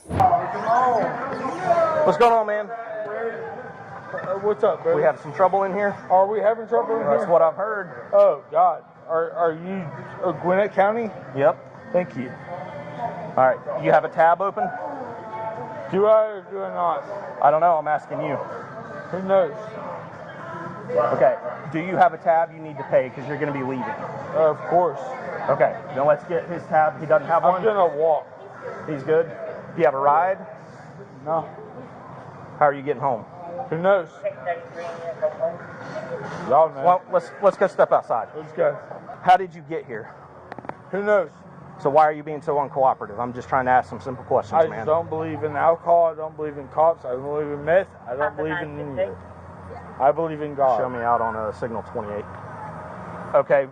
What's going on, man? What's up, bro? We have some trouble in here? Are we having trouble in here? That's what I've heard. Oh, God. Are you Gwinnett County? Yep. Thank you. All right. You have a tab open? Do I or do I not? I don't know. I'm asking you. Who knows? Okay. Do you have a tab you need to pay because you're going to be leaving? Of course. Okay. Then let's get his tab. He doesn't have one? I'm going to walk. He's good? Do you have a ride? No. How are you getting home? Who knows? Y'all know. Well, let's go step outside. Let's go. How did you get here? Who knows? So why are you being so uncooperative? I'm just trying to ask some simple questions, I man. just don't believe in alcohol. I don't believe in cops. I don't believe in meth. I don't believe in any of it. I believe in God. Show me out on a signal 28. Okay.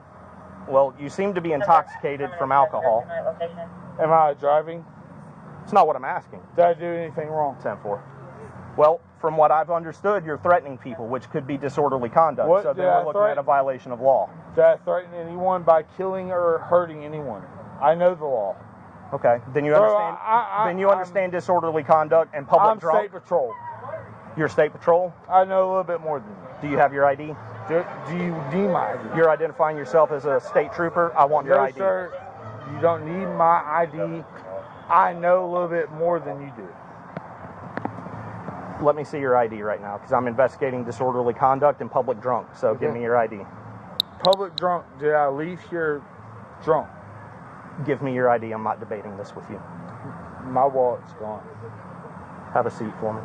Well, you seem to be intoxicated from alcohol. Am I driving? It's not what I'm asking. Did I do anything wrong? 10-4. Well, from what I've understood, you're threatening people, which could be disorderly conduct. What so then we're looking at a violation of law. Did I threaten anyone by killing or hurting anyone? I know the law. Okay. Then you understand. Understand disorderly conduct and public drunk. I'm state patrol. You're state patrol? I know a little bit more than you. Do you have your ID? Do you need my ID? You're identifying yourself as a state trooper? I want your ID. No, sir. You don't need my ID. I know a little bit more than you do. Let me see your ID right now, because I'm investigating disorderly conduct and public drunk. So give me your ID. Public drunk. Did I leave here drunk? Give me your ID. I'm not debating this with you. My wallet's gone. Have a seat for me.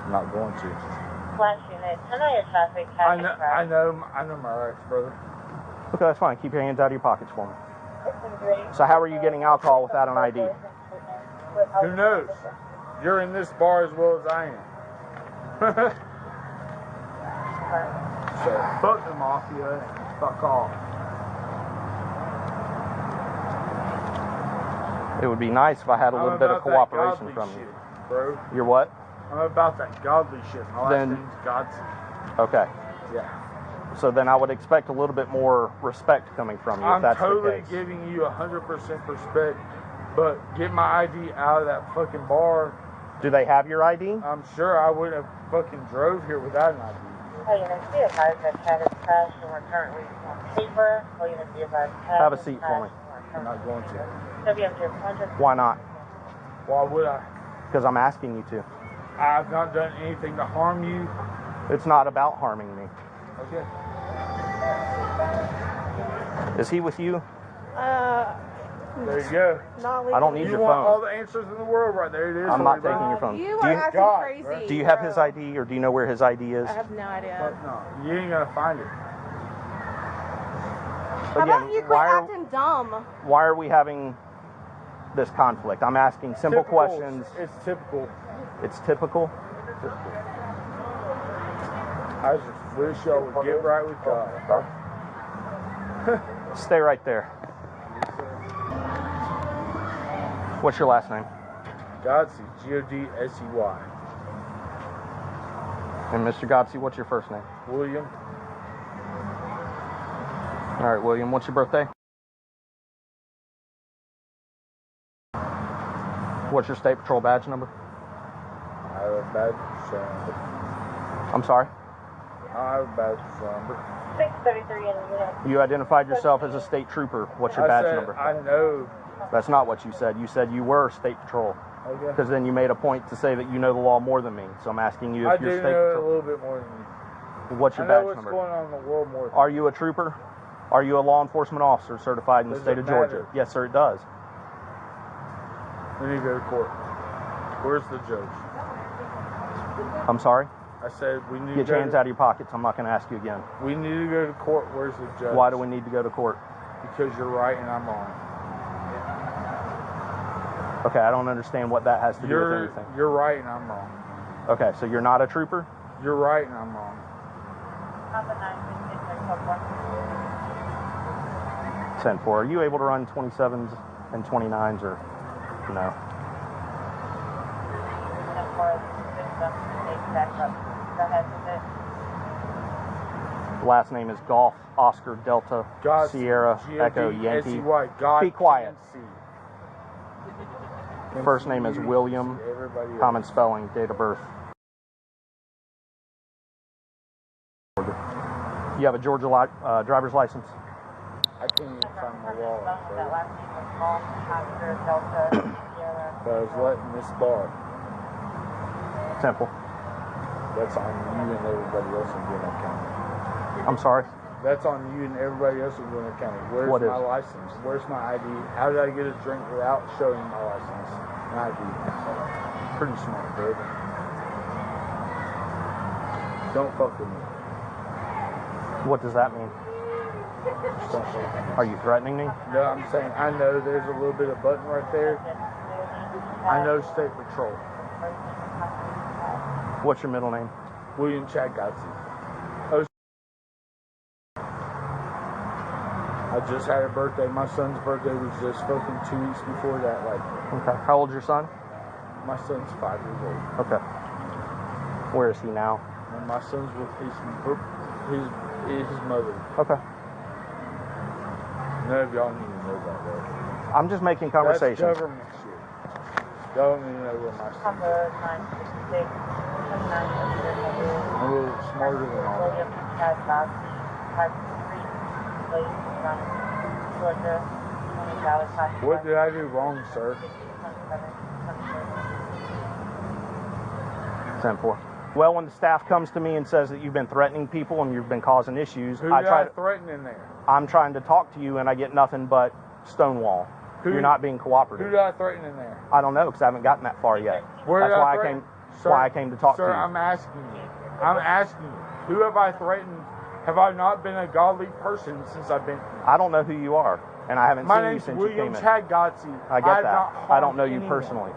I'm not going to. Flash unit, 10 traffic, traffic I know my rights, brother. Okay, that's fine. Keep your hands out of your pockets for me. So how are you getting alcohol without an ID? Who knows? You're in this bar as well as I am. So, fuck the mafia and fuck off. It would be nice if I had a little bit of cooperation from you. Bro. You're what? I'm about that godly shit. My last Then- name's Godson. Okay. Yeah. So then I would expect a little bit more respect coming from you if I'm that's totally the case. giving you 100% respect, but get my ID out of that fucking bar. Do they have your ID? I'm sure I wouldn't have fucking drove here without an ID. Oh, you know, be advised that Chad is crashed and we're currently on paper. Oh, you know, be advised Chad Have a is seat crashed for me. I'm not going to. So be up to 100. Why not? Why would I? Because I'm asking you to. I've not done anything to harm you. It's not about harming me. Okay. Is he with you? There you go. I don't need you your want phone. all the answers in the world right there. It is. I'm not taking your phone. You do are you, acting crazy. do you have his ID or do you know where his ID is? I have no idea. Fuck no. You ain't gonna find it. How about you quit acting dumb? Why are we having this conflict? I'm asking simple Typical. questions. It's typical. It's typical? I just wish y'all would get right with God. Stay right there. What's your last name? Godsey, Godsey. And Mr. Godsey, what's your first name? William. All right, William, what's your birthday? What's your state patrol badge number? I have a badge number. I'm sorry? I have a badge number. 633 in the unit. You identified yourself as a state trooper. What's your I badge said, number? I know. That's not what you said. You said you were state patrol. Okay. Because then you made a point to say that you know the law more than me. So I'm asking you I if you're do state know patrol. a little bit more than you. What's your I know badge what's number? going on in the world more than Are you a trooper? Are you a law enforcement officer certified in the Does state it of Georgia? matter? Yes, sir, it does. We need to go to court. Where's the judge? I'm sorry? I said we need Get to your go hands to, out of your pockets. I'm not going to ask you again. We need to go to court. Where's the judge? Why do we need to go to court? Because you're right and I'm wrong. Okay, I don't understand what that has to do with anything. You're right and I'm wrong. Okay, so you're not a trooper? You're right and I'm wrong. 10-4. Are you able to run 27s and 29s or no? Last name is Golf, Oscar, Delta, Sierra, Echo, Yankee. Be quiet. First name is William, common spelling, date of birth. You have a Georgia driver's license? I can't even find my wallet, bro. But I was letting this bar. Temple. That's on you and everybody else in Gwinnett County. I'm sorry? That's on you and everybody else in Gwinnett County. Where's What my is? license? Where's my ID? How did I get a drink without showing my license and ID? Pretty smart, bro. Don't fuck with me. What does that mean? Just don't fuck with me. Are you threatening me? No, I'm saying I know there's a little bit of button right there. I know State Patrol. What's your middle name? William Chad Godsey. I just had a birthday. My son's birthday was just fucking 2 weeks before that. Like, Okay. How old's your son? my son's 5 years old. Okay. Where is he now? And my son's with his mother. Okay. None of y'all need to know about that. I'm just making conversation. That's government shit. Y'all don't need to know where my son's at. I'm a little smarter than all that. What did I do wrong, sir? 10-4. Well, when the staff comes to me and says that you've been threatening people and you've been causing issues, Who I did try I to, threaten in there? I'm trying to talk to you and I get nothing but stonewall. You're not being cooperative. Who did I threaten in there? I don't know because I haven't gotten that far yet. Where That's did why I threaten? why I came to talk sir, to you. I'm asking you. I'm asking you, who have I threatened? Have I not been a godly person since I've been? I don't know who you are, and I haven't seen you since William you came in. Chad Gotzi. I get that. I don't know you anyone. personally.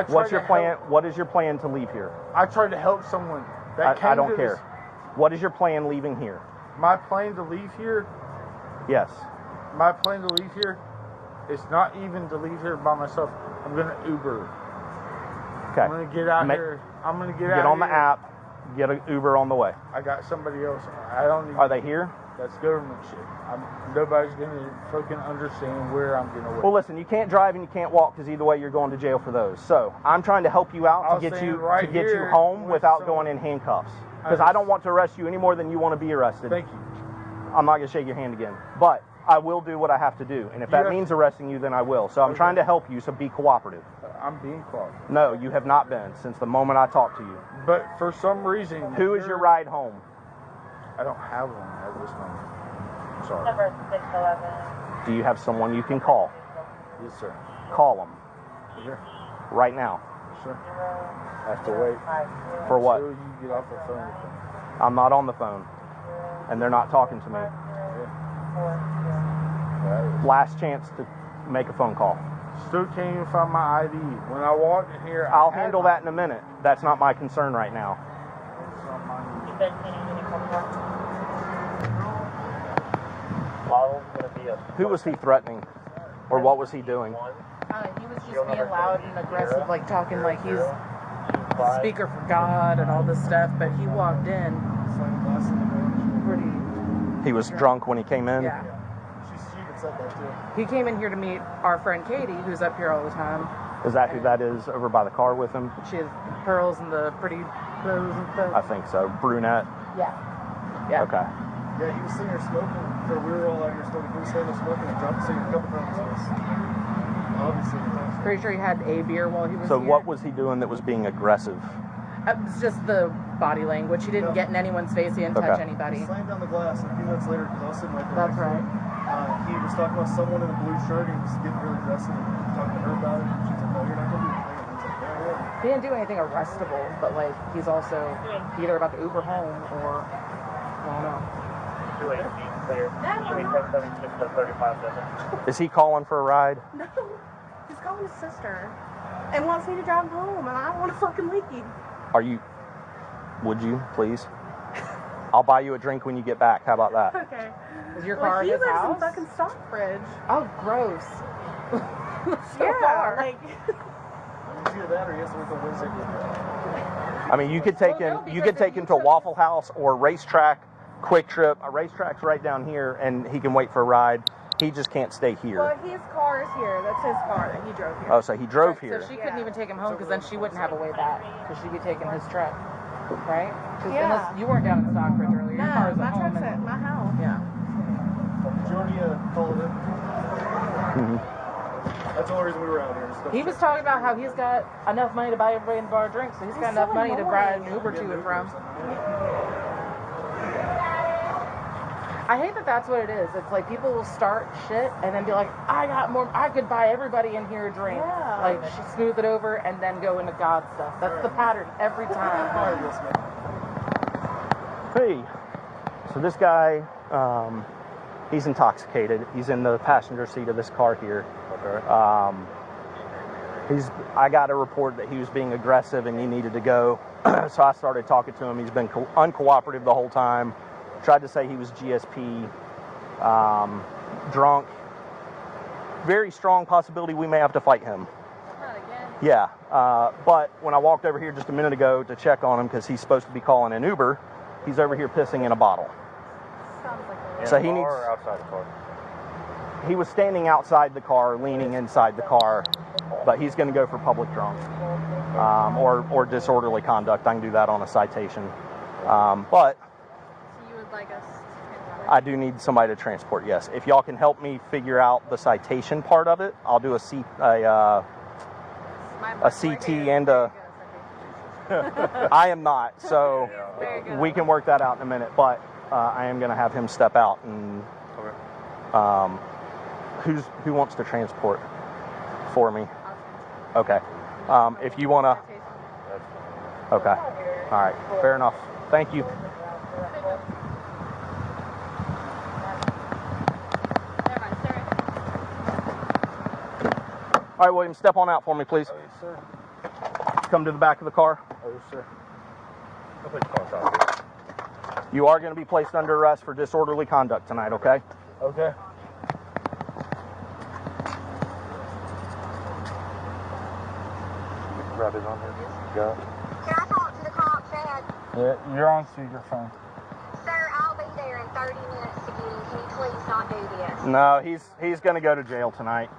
What's your plan? What is your plan to leave here? I tried to help someone. I don't care. What is your plan leaving here? My plan to leave here? Yes. My plan to leave here is not even to leave here by myself. I'm going to Uber. Okay. I'm going to get out here. I'm going to get out Get on the here. app. Get an Uber on the way. I got somebody else. I don't need. Are they here? That's government shit. Nobody's going to fucking understand where I'm going to work. Well, listen, you can't drive and you can't walk because either way you're going to jail for those. So I'm trying to help you out to get you home without going in handcuffs. Because I don't want to arrest you any more than you want to be arrested. Thank you. I'm not going to shake your hand again. But I will do what I have to do. And if that means arresting you, then I will. So I'm trying to help you, so be cooperative. I'm being cooperative. No, you have not been since the moment I talked to you. But for some reason... Who is your ride home? I don't have one at this moment. I'm sorry. Number 611. Do you have someone you can call? Yes, sir. Call them. Sure. Right now. Sure. I have to wait. For what? Until you get off the phone with them. I'm not on the phone. And they're not talking to me. Last chance to make a phone call. Still can't even find my ID. When I walked in here, I'll handle that in a minute. That's not my concern right now. Who was he threatening? Or what was he doing? He was just being loud and aggressive, like talking like he's the speaker for God and all this stuff, but he walked in pretty... He was drunk when he came in? Yeah. She even said that too. He came in here to meet our friend Katie, who's up here all the time. Is that who that is over by the car with him? She has pearls and the pretty bows and stuff. I think so. Brunette? Yeah. Yeah. Okay. Yeah, he was sitting here smoking. So we were all out here smoking. He was standing there smoking and dropped a cigarette a couple times. Obviously. Pretty sure he had a beer while he was So here. what was he doing that was being aggressive? It's just the body language. He didn't get in anyone's face. He didn't touch anybody. He slammed down the glass, and a few minutes later, because I was sitting right there. That's right. He was talking about someone in a blue shirt. He was getting really aggressive and talking to her about it. She's like, "No, you're not gonna do anything." I was like, "Yeah." He didn't do anything arrestable, but like he's also either about to Uber home or I don't know. Is he calling for a ride? No, he's calling his sister and wants me to drive him home, and I don't want to fucking leave. Would you, please? I'll buy you a drink when you get back. How about that? Okay. Is your car in his house? He lives in fucking Stockbridge. Oh, gross. So far. Like... It's either that or he has to work on Wednesday. I mean, you could take him to Waffle House or Racetrack, Quick Trip. A Racetrack's right down here, and he can wait for a ride. He just can't stay here. Well, his car is here. That's his car that he drove here. Oh, so he drove here. So she couldn't even take him home because then she wouldn't have a way back because she'd be taking his truck, right? Yeah. Unless you weren't down in Stockbridge earlier. Your car is my at home. truck's at my house. Yeah. Did you already call it in? Mm-hmm. That's the only reason we were out here. He was talking about how he's got enough money to buy everybody in the bar drinks, so he's got enough money to buy an Uber to and from. I hate that that's what it is. It's like people will start shit and then be like, I got more, I could buy everybody in here a drink. Yeah. Like, smooth it over and then go into God stuff. That's the pattern every time. Hey, so this guy, he's intoxicated. He's in the passenger seat of this car here. Okay. I got a report that he was being aggressive and he needed to go. So I started talking to him. He's been uncooperative the whole time. Tried to say he was GSP, drunk. Very strong possibility we may have to fight him. Not again. Yeah, but when I walked over here just a minute ago to check on him because he's supposed to be calling an Uber, he's over here pissing in a bottle. Sounds like So he needs. Or outside the car? He was standing outside the car, leaning inside the car, but he's going to go for public drunk or disorderly conduct. I can do that on a citation, but. Like us. I do need somebody to transport, yes. If y'all can help me figure out the citation part of it, I'll do a CT and a... I am not, so we can work that out in a minute, but I am going to have him step out. And who wants to transport for me? Okay. If you want to... Okay. All right, fair enough. Thank you. All right, William, step on out for me, please. Oh, yes, sir. Come to the back of the car. Oh, yes, sir. I'll put the car out. You are going to be placed under arrest for disorderly conduct tonight, okay? Okay. Grab it on here. Go. Can I talk to the cop, Chad? Yeah, you're on speakerphone. Sir, I'll be there in 30 minutes to get him. Can you please not do this? No, he's going to go to jail tonight.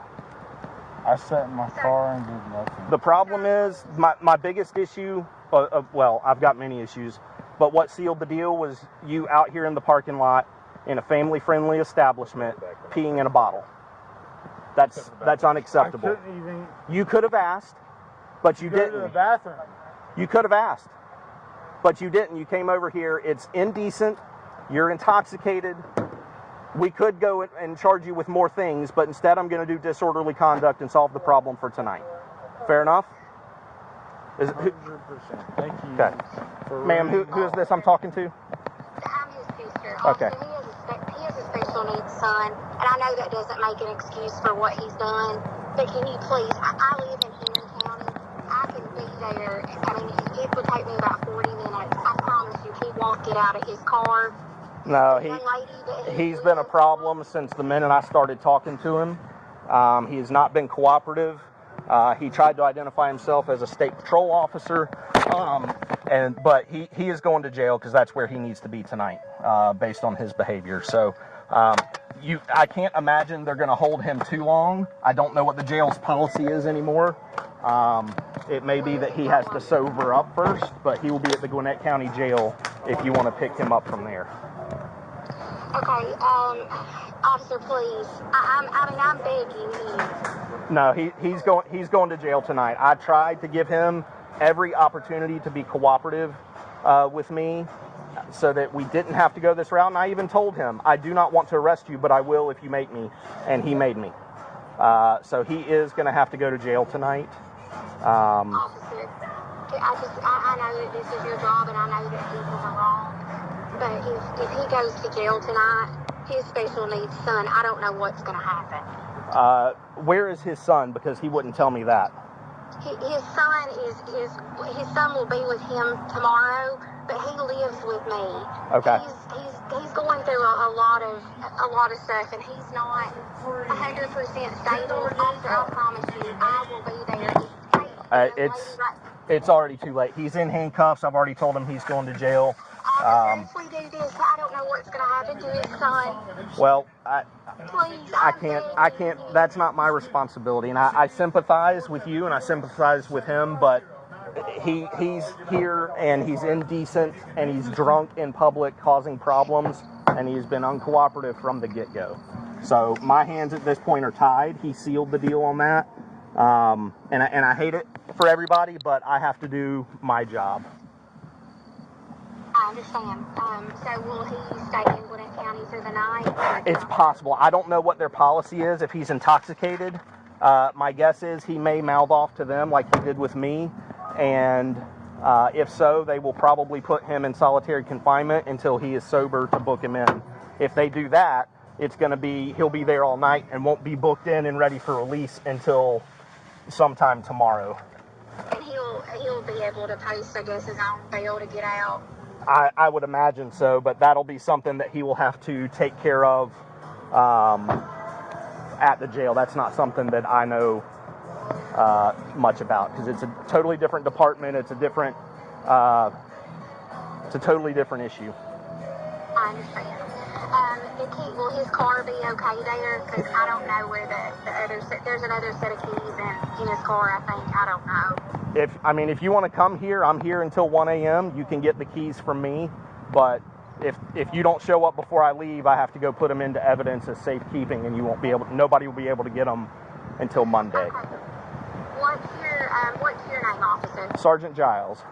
I sat in my car and did nothing. The problem is, my biggest issue, well, I've got many issues, but what sealed the deal was you out here in the parking lot in a family-friendly establishment peeing in a bottle. That's unacceptable. I couldn't even... You could have asked, but you didn't. Go to the bathroom. You could have asked, but you didn't. You came over here. It's indecent. You're intoxicated. We could go and charge you with more things, but instead I'm going to do disorderly conduct and solve the problem for tonight. Fair enough? 100%. Thank you. Okay. Ma'am, who is this I'm talking to? I'm his sister. Okay. He has a special needs son, and I know that doesn't make an excuse for what he's done, but can you please, I live in Henry County. I can be there. I mean, it would take me about 40 minutes. I promise you, he won't get out of his car. No, he's been a problem since the minute I started talking to him. He has not been cooperative. He tried to identify himself as a state patrol officer, but he is going to jail because that's where he needs to be tonight, based on his behavior. So I can't imagine they're going to hold him too long. I don't know what the jail's policy is anymore. It may be that he has to sober up first, but he will be at the Gwinnett County Jail if you want to pick him up from there. Okay, officer, please. I'm begging you. No, he's going to jail tonight. I tried to give him every opportunity to be cooperative with me so that we didn't have to go this route, and I even told him, I do not want to arrest you, but I will if you make me, and he made me. So he is going to have to go to jail tonight. Officer, I know that this is your job, and I know that people are wrong. But if he goes to jail tonight, his special needs son, I don't know what's going to happen. Where is his son? Because he wouldn't tell me that. His son will be with him tomorrow, but he lives with me. Okay. He's going through a lot of stuff, and he's not 100% stable. Officer, I promise you, I will be there. It's already too late. He's in handcuffs. I've already told him he's going to jail. If we do this, I don't know what's going to happen to his son. Well, Please, I can't, that's not my responsibility. And I sympathize with you and I sympathize with him, but he's here and he's indecent and he's drunk in public causing problems and he's been uncooperative from the get-go. So my hands at this point are tied. He sealed the deal on that. And I hate it for everybody, but I have to do my job. I understand. So will he stay in Gwinnett County for the night? It's possible. I don't know what their policy is if he's intoxicated. My guess is he may mouth off to them like he did with me. And if so, they will probably put him in solitary confinement until he is sober to book him in. If they do that, it's going to be, he'll be there all night and won't be booked in and ready for release until sometime tomorrow. And he'll be able to post, I guess, his own bail to get out. I would imagine so, but that'll be something that he will have to take care of at the jail. That's not something that I know much about because it's a totally different department. It's a totally different issue. I understand. Will his car be okay there? Because I don't know where there's another set of keys in his car, I think. I don't know. If you want to come here, I'm here until 1 a.m. You can get the keys from me, but if you don't show up before I leave, I have to go put them into evidence as safekeeping, and nobody will be able to get them until Monday. Okay. What's your name, officer? Sergeant Giles.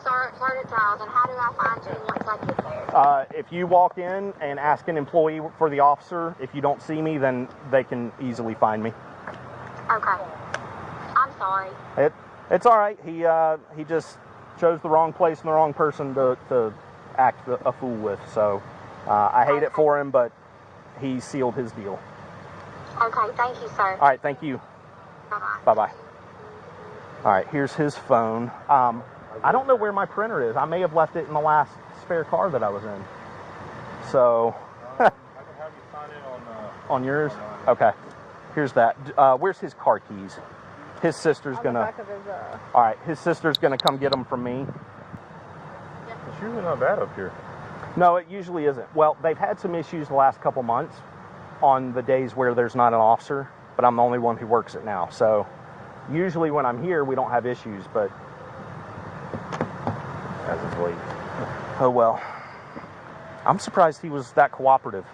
Sergeant Giles, and how do I find you once I get there? If you walk in and ask an employee for the officer, if you don't see me, then they can easily find me. Okay. I'm sorry. It's all right. He just chose the wrong place and the wrong person to act a fool with. So I hate it for him, but he sealed his deal. Okay, thank you, sir. All right, thank you. Bye-bye. Bye-bye. All right, here's his phone. I don't know where my printer is. I may have left it in the last spare car that I was in. So, I can have you sign in on yours? Okay. Here's that. Where's his car keys? His sister's gonna. All right, his sister's gonna come get them from me. It's usually not bad up here. No, it usually isn't. Well, they've had some issues the last couple months on the days where there's not an officer, but I'm the only one who works it now. So usually when I'm here, we don't have issues, but as of late. Oh well. I'm surprised he was that cooperative.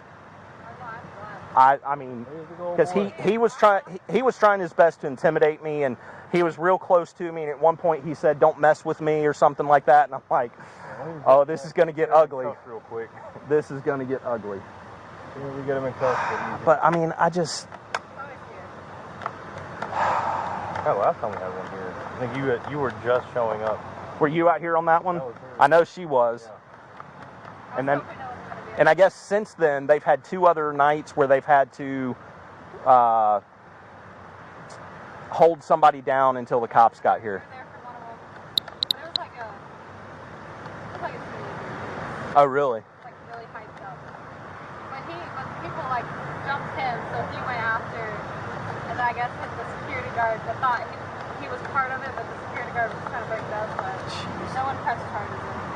I mean, because he was trying his best to intimidate me, and he was real close to me. And at one point, he said, "Don't mess with me" or something like that. And I'm like, "Oh, this is going to get ugly. Real quick. This is going to get ugly." Yeah, we get him in cuffs. But I mean, I just. Oh, last time we had one here, I think you were just showing up. Were you out here on that one? I know she was. Yeah. And I guess since then, they've had 2 other nights where they've had to hold somebody down until the cops got here. Oh, really? Like really hyped up. When people like jumped him, so he went after, and I guess the security guard that thought he was part of it, but the security guard was trying to break it up, but no one pressed charges or anything.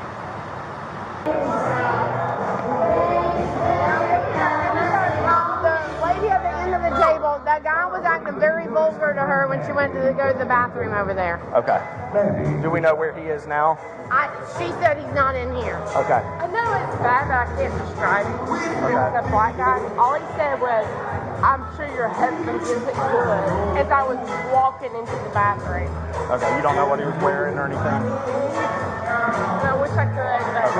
The lady at the end of the table, that guy was acting very vulgar to her when she went to go to the bathroom over there. Okay. Do we know where he is now? She said he's not in here. Okay. I know it's bad, but I can't describe it. The black guy, all he said was, "I'm sure your husband isn't good," as I was walking into the bathroom. Okay, you don't know what he was wearing or anything? I wish I could, but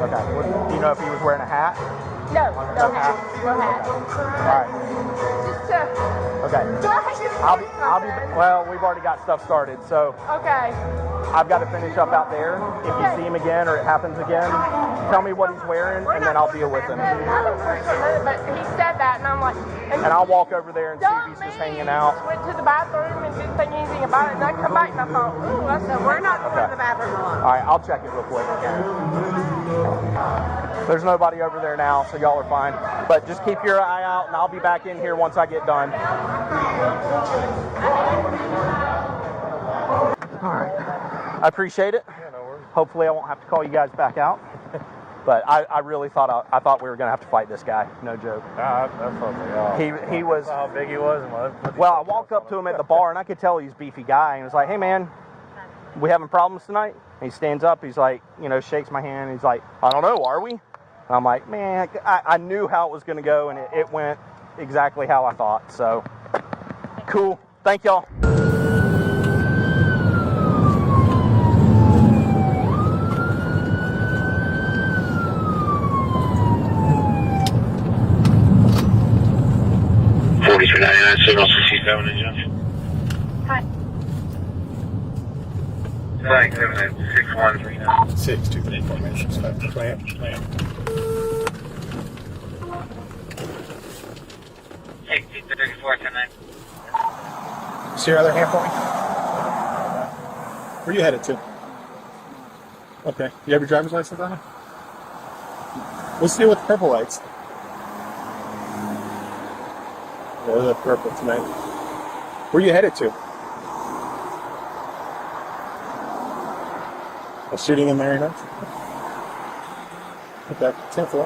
Okay. Do you know if he was wearing a hat? no hat. No hat. All right. Okay. I'll be. Well, we've already got stuff started, so. Okay. I've got to finish up out there. If you see him again or it happens again, tell me what he's wearing, and then I'll deal with him. But he said that, and I'm like. And I'll walk over there and see if he's just hanging out. Went to the bathroom and didn't think anything about it, and I come back and I thought, ooh, I said, we're not going to the bathroom alone. All right, I'll check it real quick. There's nobody over there now, so y'all are fine. But just keep your eye out, and I'll be back in here once I get done. All right. I appreciate it. Yeah, no worries. Hopefully I won't have to call you guys back out. But I really thought we were going to have to fight this guy. No joke. That's something. He was. How big he was. Well, I walked up to him at the bar, and I could tell he's a beefy guy. And was like, "Hey, man, we having problems tonight?" And he stands up. He's like, shakes my hand. He's like, "I don't know. Are we?" And I'm like, "Man, I knew how it was going to go, and it went exactly how I thought." So, cool. Thank y'all. Signal 67 in junction. Hi. Flag 76139. 623 formation. Clamp. 6034 tonight. See your other hand for me? Where you headed to? Okay. You have your driver's license on you? What's the deal with the purple lights? Yeah, they're purple tonight. Where you headed to? A shooting in Marionette? Okay, 10th floor.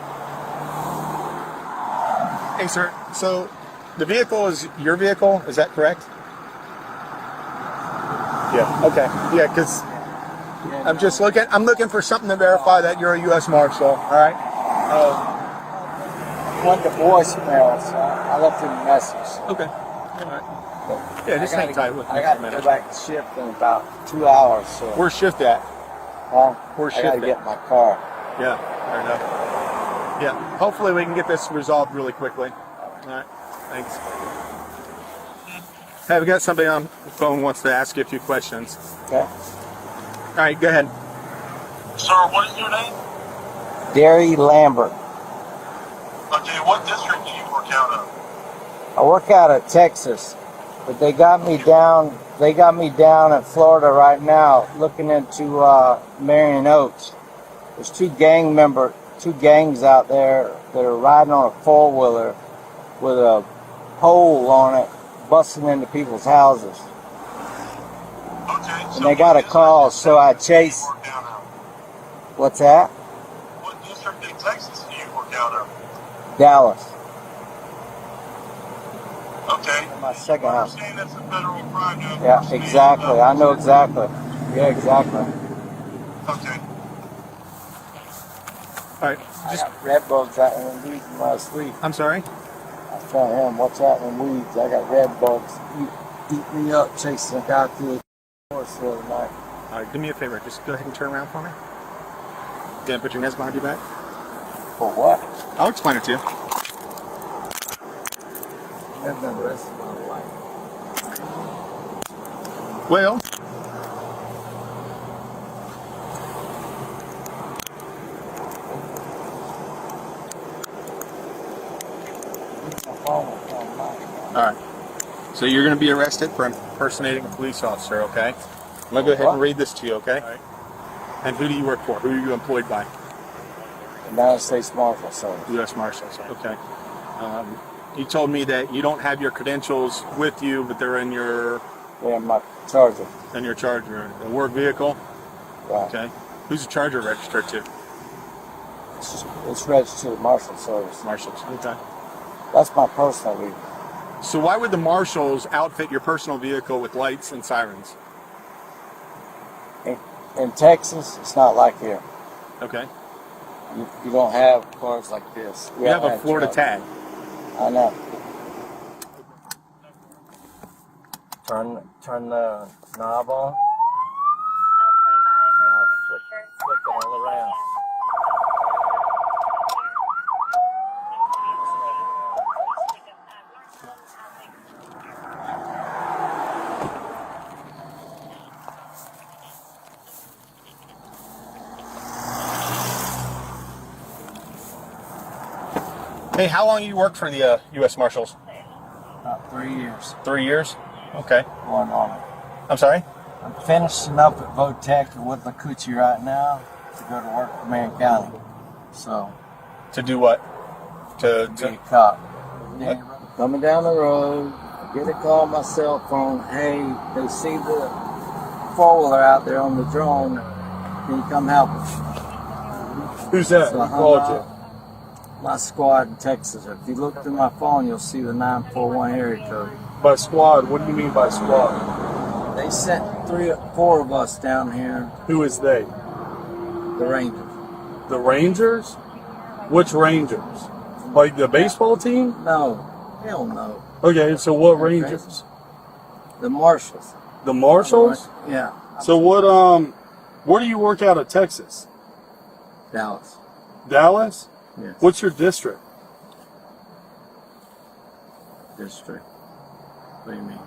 Hey, sir. So, the vehicle is your vehicle, is that correct? Yeah, okay. Yeah, because I'm just looking for something to verify that you're a U.S. Marshal, all right? Went to voicemail, so I left him a message. Okay. All right. Yeah, just hang tight with me. I got to go back to shift in about 2 hours. So. Where's shift at? Where's shift I got to get my car. Yeah, fair enough. Yeah, hopefully we can get this resolved really quickly. All right, thanks. Hey, we got somebody on the phone who wants to ask you a few questions. Okay. All right, go ahead. Sir, what is your name? Gary Lambert. Okay, what district do you work out of? I work out of Texas, but they got me down. They got me down in Florida right now, looking into Marion Oaks. There's two gangs out there that are riding on a four-wheeler with a pole on it, busting into people's houses. Okay. And they got a call, so I chased. What's that? What district in Texas do you work out of? Dallas. Okay. My second house. Saying that's a federal crime. Yeah, exactly. I know exactly. Yeah, exactly. Okay. All right. I got red bugs out in the weeds when I was asleep. I'm sorry? I was telling him, watch out in the weeds. I got red bugs. Eat me up chasing a guy through the forest the other night. All right, do me a favor. Just go ahead and turn around for me. Dan, put your hands behind your back. For what? I'll explain it to you. I've been arrested my life. Well, All right. So you're going to be arrested for impersonating a police officer, okay? I'm going to go ahead and read this to you, okay? All right. And who do you work for? Who are you employed by? United States Marshal Service. U.S. Marshals, okay. You told me that you don't have your credentials with you, but they're in your... They're in my Charger. In your Charger. A work vehicle? Right. Okay. Who's the Charger registered to? It's registered to the Marshal Service. Marshals, okay. That's my personal vehicle. So why would the Marshals outfit your personal vehicle with lights and sirens? In Texas, it's not like here. Okay. You don't have cars like this. You have a Florida tag. I know. Turn the knob on. Now flick it all around. Hey, how long you worked for the U.S. Marshals? About 3 years. 3 years? Okay. Going on it. I'm sorry? I'm finishing up at Votech or with Lacucci right now to go to work for Marion County. So. To do what? To be a cop. Yeah, coming down the road, I get a call on my cell phone. Hey, they see the four-wheeler out there on the drone. Can you come help us? Who's that? So Who called you? My squad in Texas. If you look through my phone, you'll see the 941 area code. By squad, what do you mean by squad? They sent 3 or 4 of us down here. Who is they? The Rangers. The Rangers? Which Rangers? Like the baseball team? No. Hell no. Okay, so what Rangers? The Marshals. The Marshals? Yeah. So what, where do you work out of Texas? Dallas. Dallas? Yes. What's your district? District. What do you mean?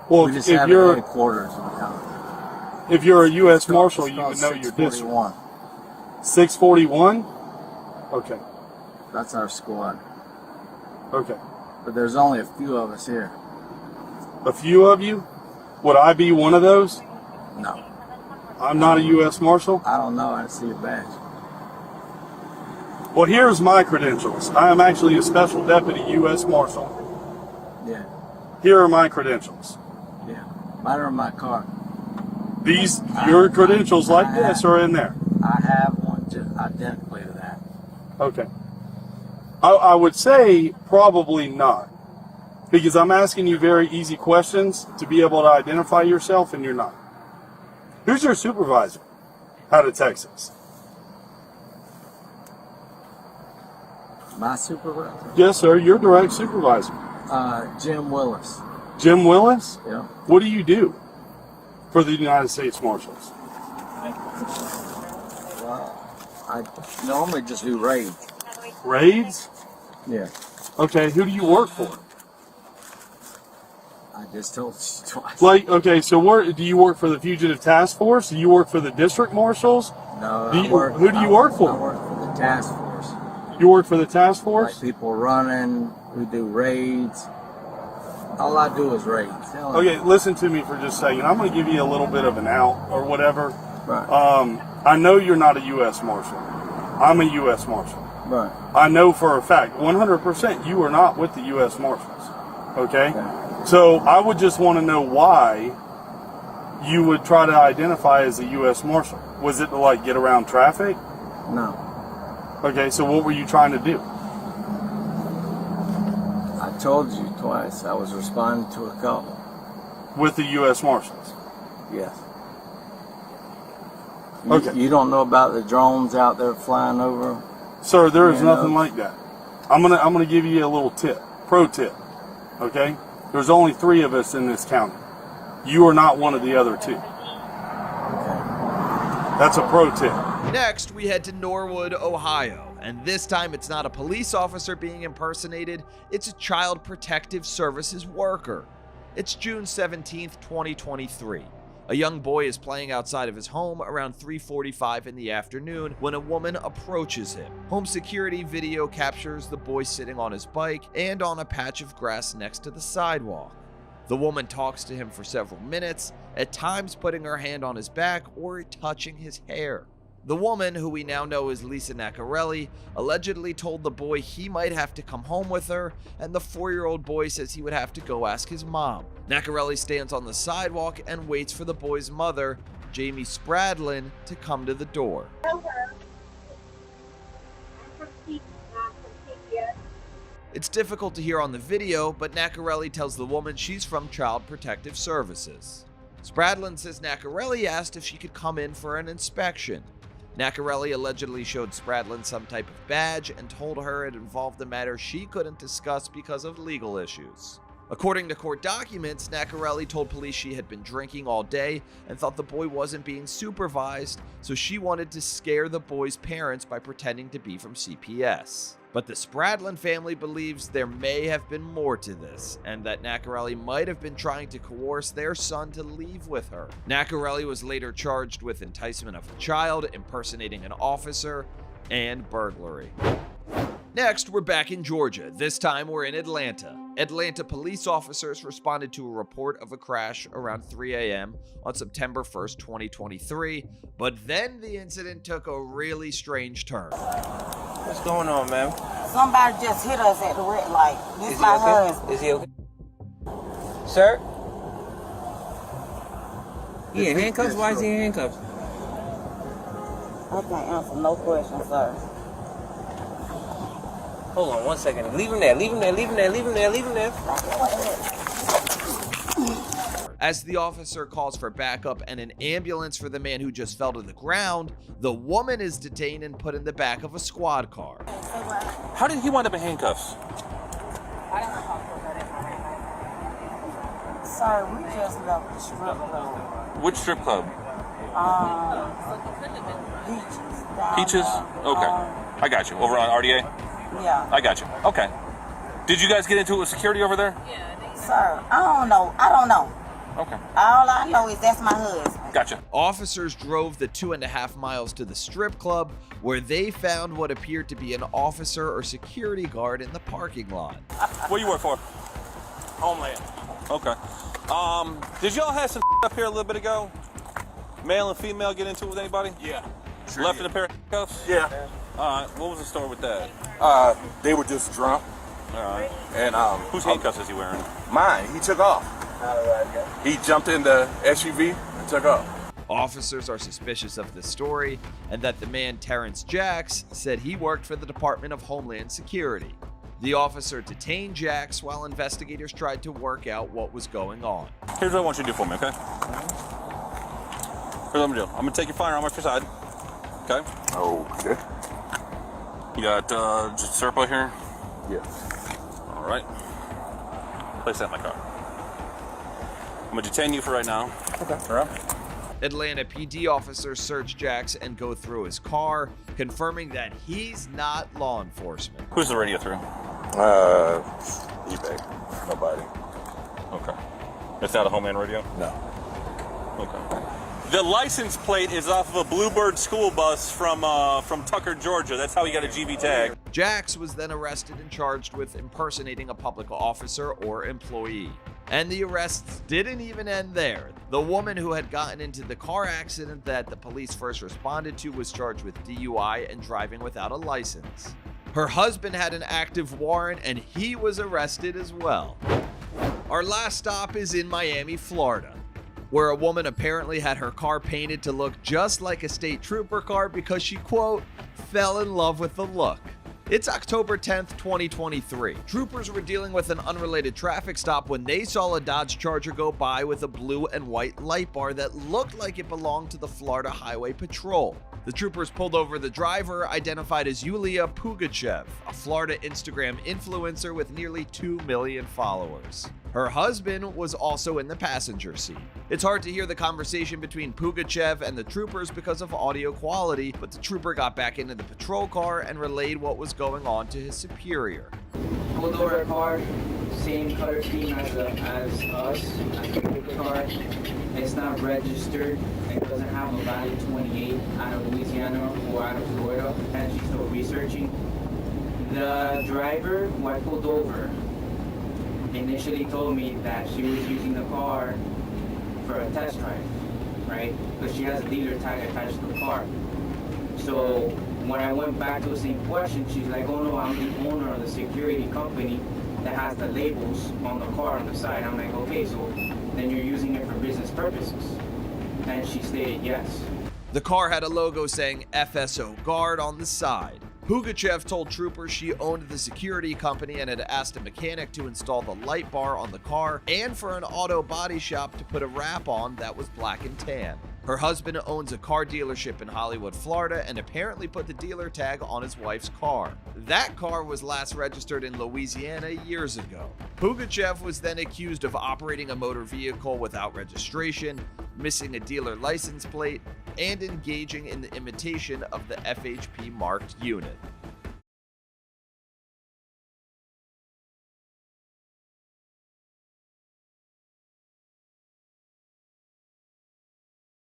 Well, we just if have you're headquarters in the county. If you're a U.S. Marshal, you would know your district. 641? Okay. That's our squad. Okay. But there's only a few of us here. A few of you? Would I be one of those? No. I'm not a U.S. Marshal? I don't know. I see a badge. Well, here's my credentials. I am actually a Special Deputy U.S. Marshal. Yeah. Here are my credentials. Yeah. Mine are in my car. These, your credentials like this are in there? I have one just identically to that. Okay. I would say probably not. Because I'm asking you very easy questions to be able to identify yourself, and you're not. Who's your supervisor out of Texas? My supervisor? Yes, sir. Your direct supervisor. Jim Willis. Jim Willis? Yeah. What do you do for the United States Marshals? Well, I normally just do raids. Raids? Yeah. Okay. Who do you work for? I I just told you twice. Like, okay, so where do you work for the Fugitive Task Force? Do you work for the district marshals? No, Who do you work for? I work for the task force. You work for the task force? Like people running, we do raids. All I do is raids. Okay, listen to me for just a second. I'm going to give you a little bit of an out or whatever. Right. I know you're not a U.S. Marshal. I'm a U.S. Marshal. Right. I know for a fact, 100%, you are not with the U.S. Marshals. Okay? So I would just want to know why you would try to identify as a U.S. Marshal. Was it to, like, get around traffic? No. Okay, so what were you trying to do? I told you twice. I was responding to a call. With the U.S. Marshals? Yes. Okay. You don't know about the drones out there flying over? Sir, there is nothing like that. I'm gonna give you a little tip, pro tip. Okay? There's only 3 of us in this county. You are not one of the other 2. That's a pro tip. Next, we head to Norwood, Ohio, and this time it's not a police officer being impersonated, it's a Child Protective Services worker. It's June 17th, 2023. A young boy is playing outside of his home around 3:45 in the afternoon when a woman approaches him. Home security video captures the boy sitting on his bike and on a patch of grass next to the sidewalk. The woman talks to him for several minutes, at times putting her hand on his back or touching his hair. The woman, who we now know as Lisa Nacarelli, allegedly told the boy he might have to come home with her, and the 4-year-old boy says he would have to go ask his mom. Nacarelli stands on the sidewalk and waits for the boy's mother, Jamie Spradlin, to come to the door. It's difficult to hear on the video, but Nacarelli tells the woman she's from Child Protective Services. Spradlin says Nacarelli asked if she could come in for an inspection. Nacarelli allegedly showed Spradlin some type of badge and told her it involved a matter she couldn't discuss because of legal issues. According to court documents, Nacarelli told police she had been drinking all day and thought the boy wasn't being supervised, so she wanted to scare the boy's parents by pretending to be from CPS. But the Spradlin family believes there may have been more to this, and that Nacarelli might have been trying to coerce their son to leave with her. Nacarelli was later charged with enticement of a child, impersonating an officer, and burglary. Next, we're back in Georgia. This time, we're in Atlanta. Atlanta police officers responded to a report of a crash around 3 a.m. on September 1st, 2023, but then the incident took a really strange turn. What's going on, man? Somebody just hit us at the red light. This is my husband. Is he okay? Sir? He in handcuffs? Why is he in handcuffs? I can't answer no questions, sir. Hold on 1 second. Leave him there. Leave him there. Leave him there. Leave him there. Leave him there. As the officer calls for backup and an ambulance for the man who just fell to the ground, the woman is detained and put in the back of a squad car. How did he wind up in handcuffs? Sir, we just left the strip club. Which strip club? Peaches. Peaches? Okay. I got you. Over on RDA? Yeah. I got you. Okay. Did you guys get into it with security over there? Sir, I don't know. I don't know. Okay. All I know is that's my husband. Gotcha. Officers drove the 2.5 miles to the strip club, where they found what appeared to be an officer or security guard in the parking lot. What do you work for? Homeland. Okay. Did y'all have some up here a little bit ago? Male and female get into it with anybody? Yeah. Sure left in a pair of cuffs? Yeah. All right. What was the story with that? They were just drunk. All right. And whose handcuffs is he wearing? Mine. He took off. He jumped in the SUV and took off. Officers are suspicious of this story, and that the man Terrence Jacks said he worked for the Department of Homeland Security. The officer detained Jacks while investigators tried to work out what was going on. Here's what I want you to do for me, okay? Here's what I'm gonna do. I'm gonna take your firearm off your side. Okay? Okay. You got just syrup right here? Yes. All right. Place that in my car. I'm gonna detain you for right now. Okay. All right. Atlanta PD officers search Jacks and go through his car, confirming that he's not law enforcement. Who's the radio through? eBay. Nobody. Okay. It's not a Homeland Radio? No. Okay. The license plate is off of a Bluebird school bus from Tucker, Georgia. That's how he got a GB tag. Jax was then arrested and charged with impersonating a public officer or employee. And the arrests didn't even end there. The woman who had gotten into the car accident that the police first responded to was charged with DUI and driving without a license. Her husband had an active warrant and he was arrested as well. Our last stop is in Miami, Florida, where a woman apparently had her car painted to look just like a state trooper car because she, quote, fell in love with the look. It's October 10th, 2023. Troopers were dealing with an unrelated traffic stop when they saw a Dodge Charger go by with a blue and white light bar that looked like it belonged to the Florida Highway Patrol. The troopers pulled over the driver, identified as Yulia Pugachev, a Florida Instagram influencer with nearly 2 million followers. Her husband was also in the passenger seat. It's hard to hear the conversation between Pugachev and the troopers because of audio quality, but the trooper got back into the patrol car and relayed what was going on to his superior. Pulled over a car, same color scheme as us, the car. It's not registered. It doesn't have a valid 28 out of Louisiana or out of Florida, and she's still researching. The driver who I pulled over initially told me that she was using the car for a test drive, right? Because she has a dealer tag attached to the car. So when I went back to the same question, she's like, oh no, I'm the owner of the security company that has the labels on the car on the side. I'm like, okay, so then you're using it for business purposes. And she stated yes. The car had a logo saying FSO Guard on the side. Pugachev told troopers she owned the security company and had asked a mechanic to install the light bar on the car and for an auto body shop to put a wrap on that was black and tan. Her husband owns a car dealership in Hollywood, Florida, and apparently put the dealer tag on his wife's car. That car was last registered in Louisiana years ago. Pugachev was then accused of operating a motor vehicle without registration, missing a dealer license plate, and engaging in the imitation of the FHP marked unit.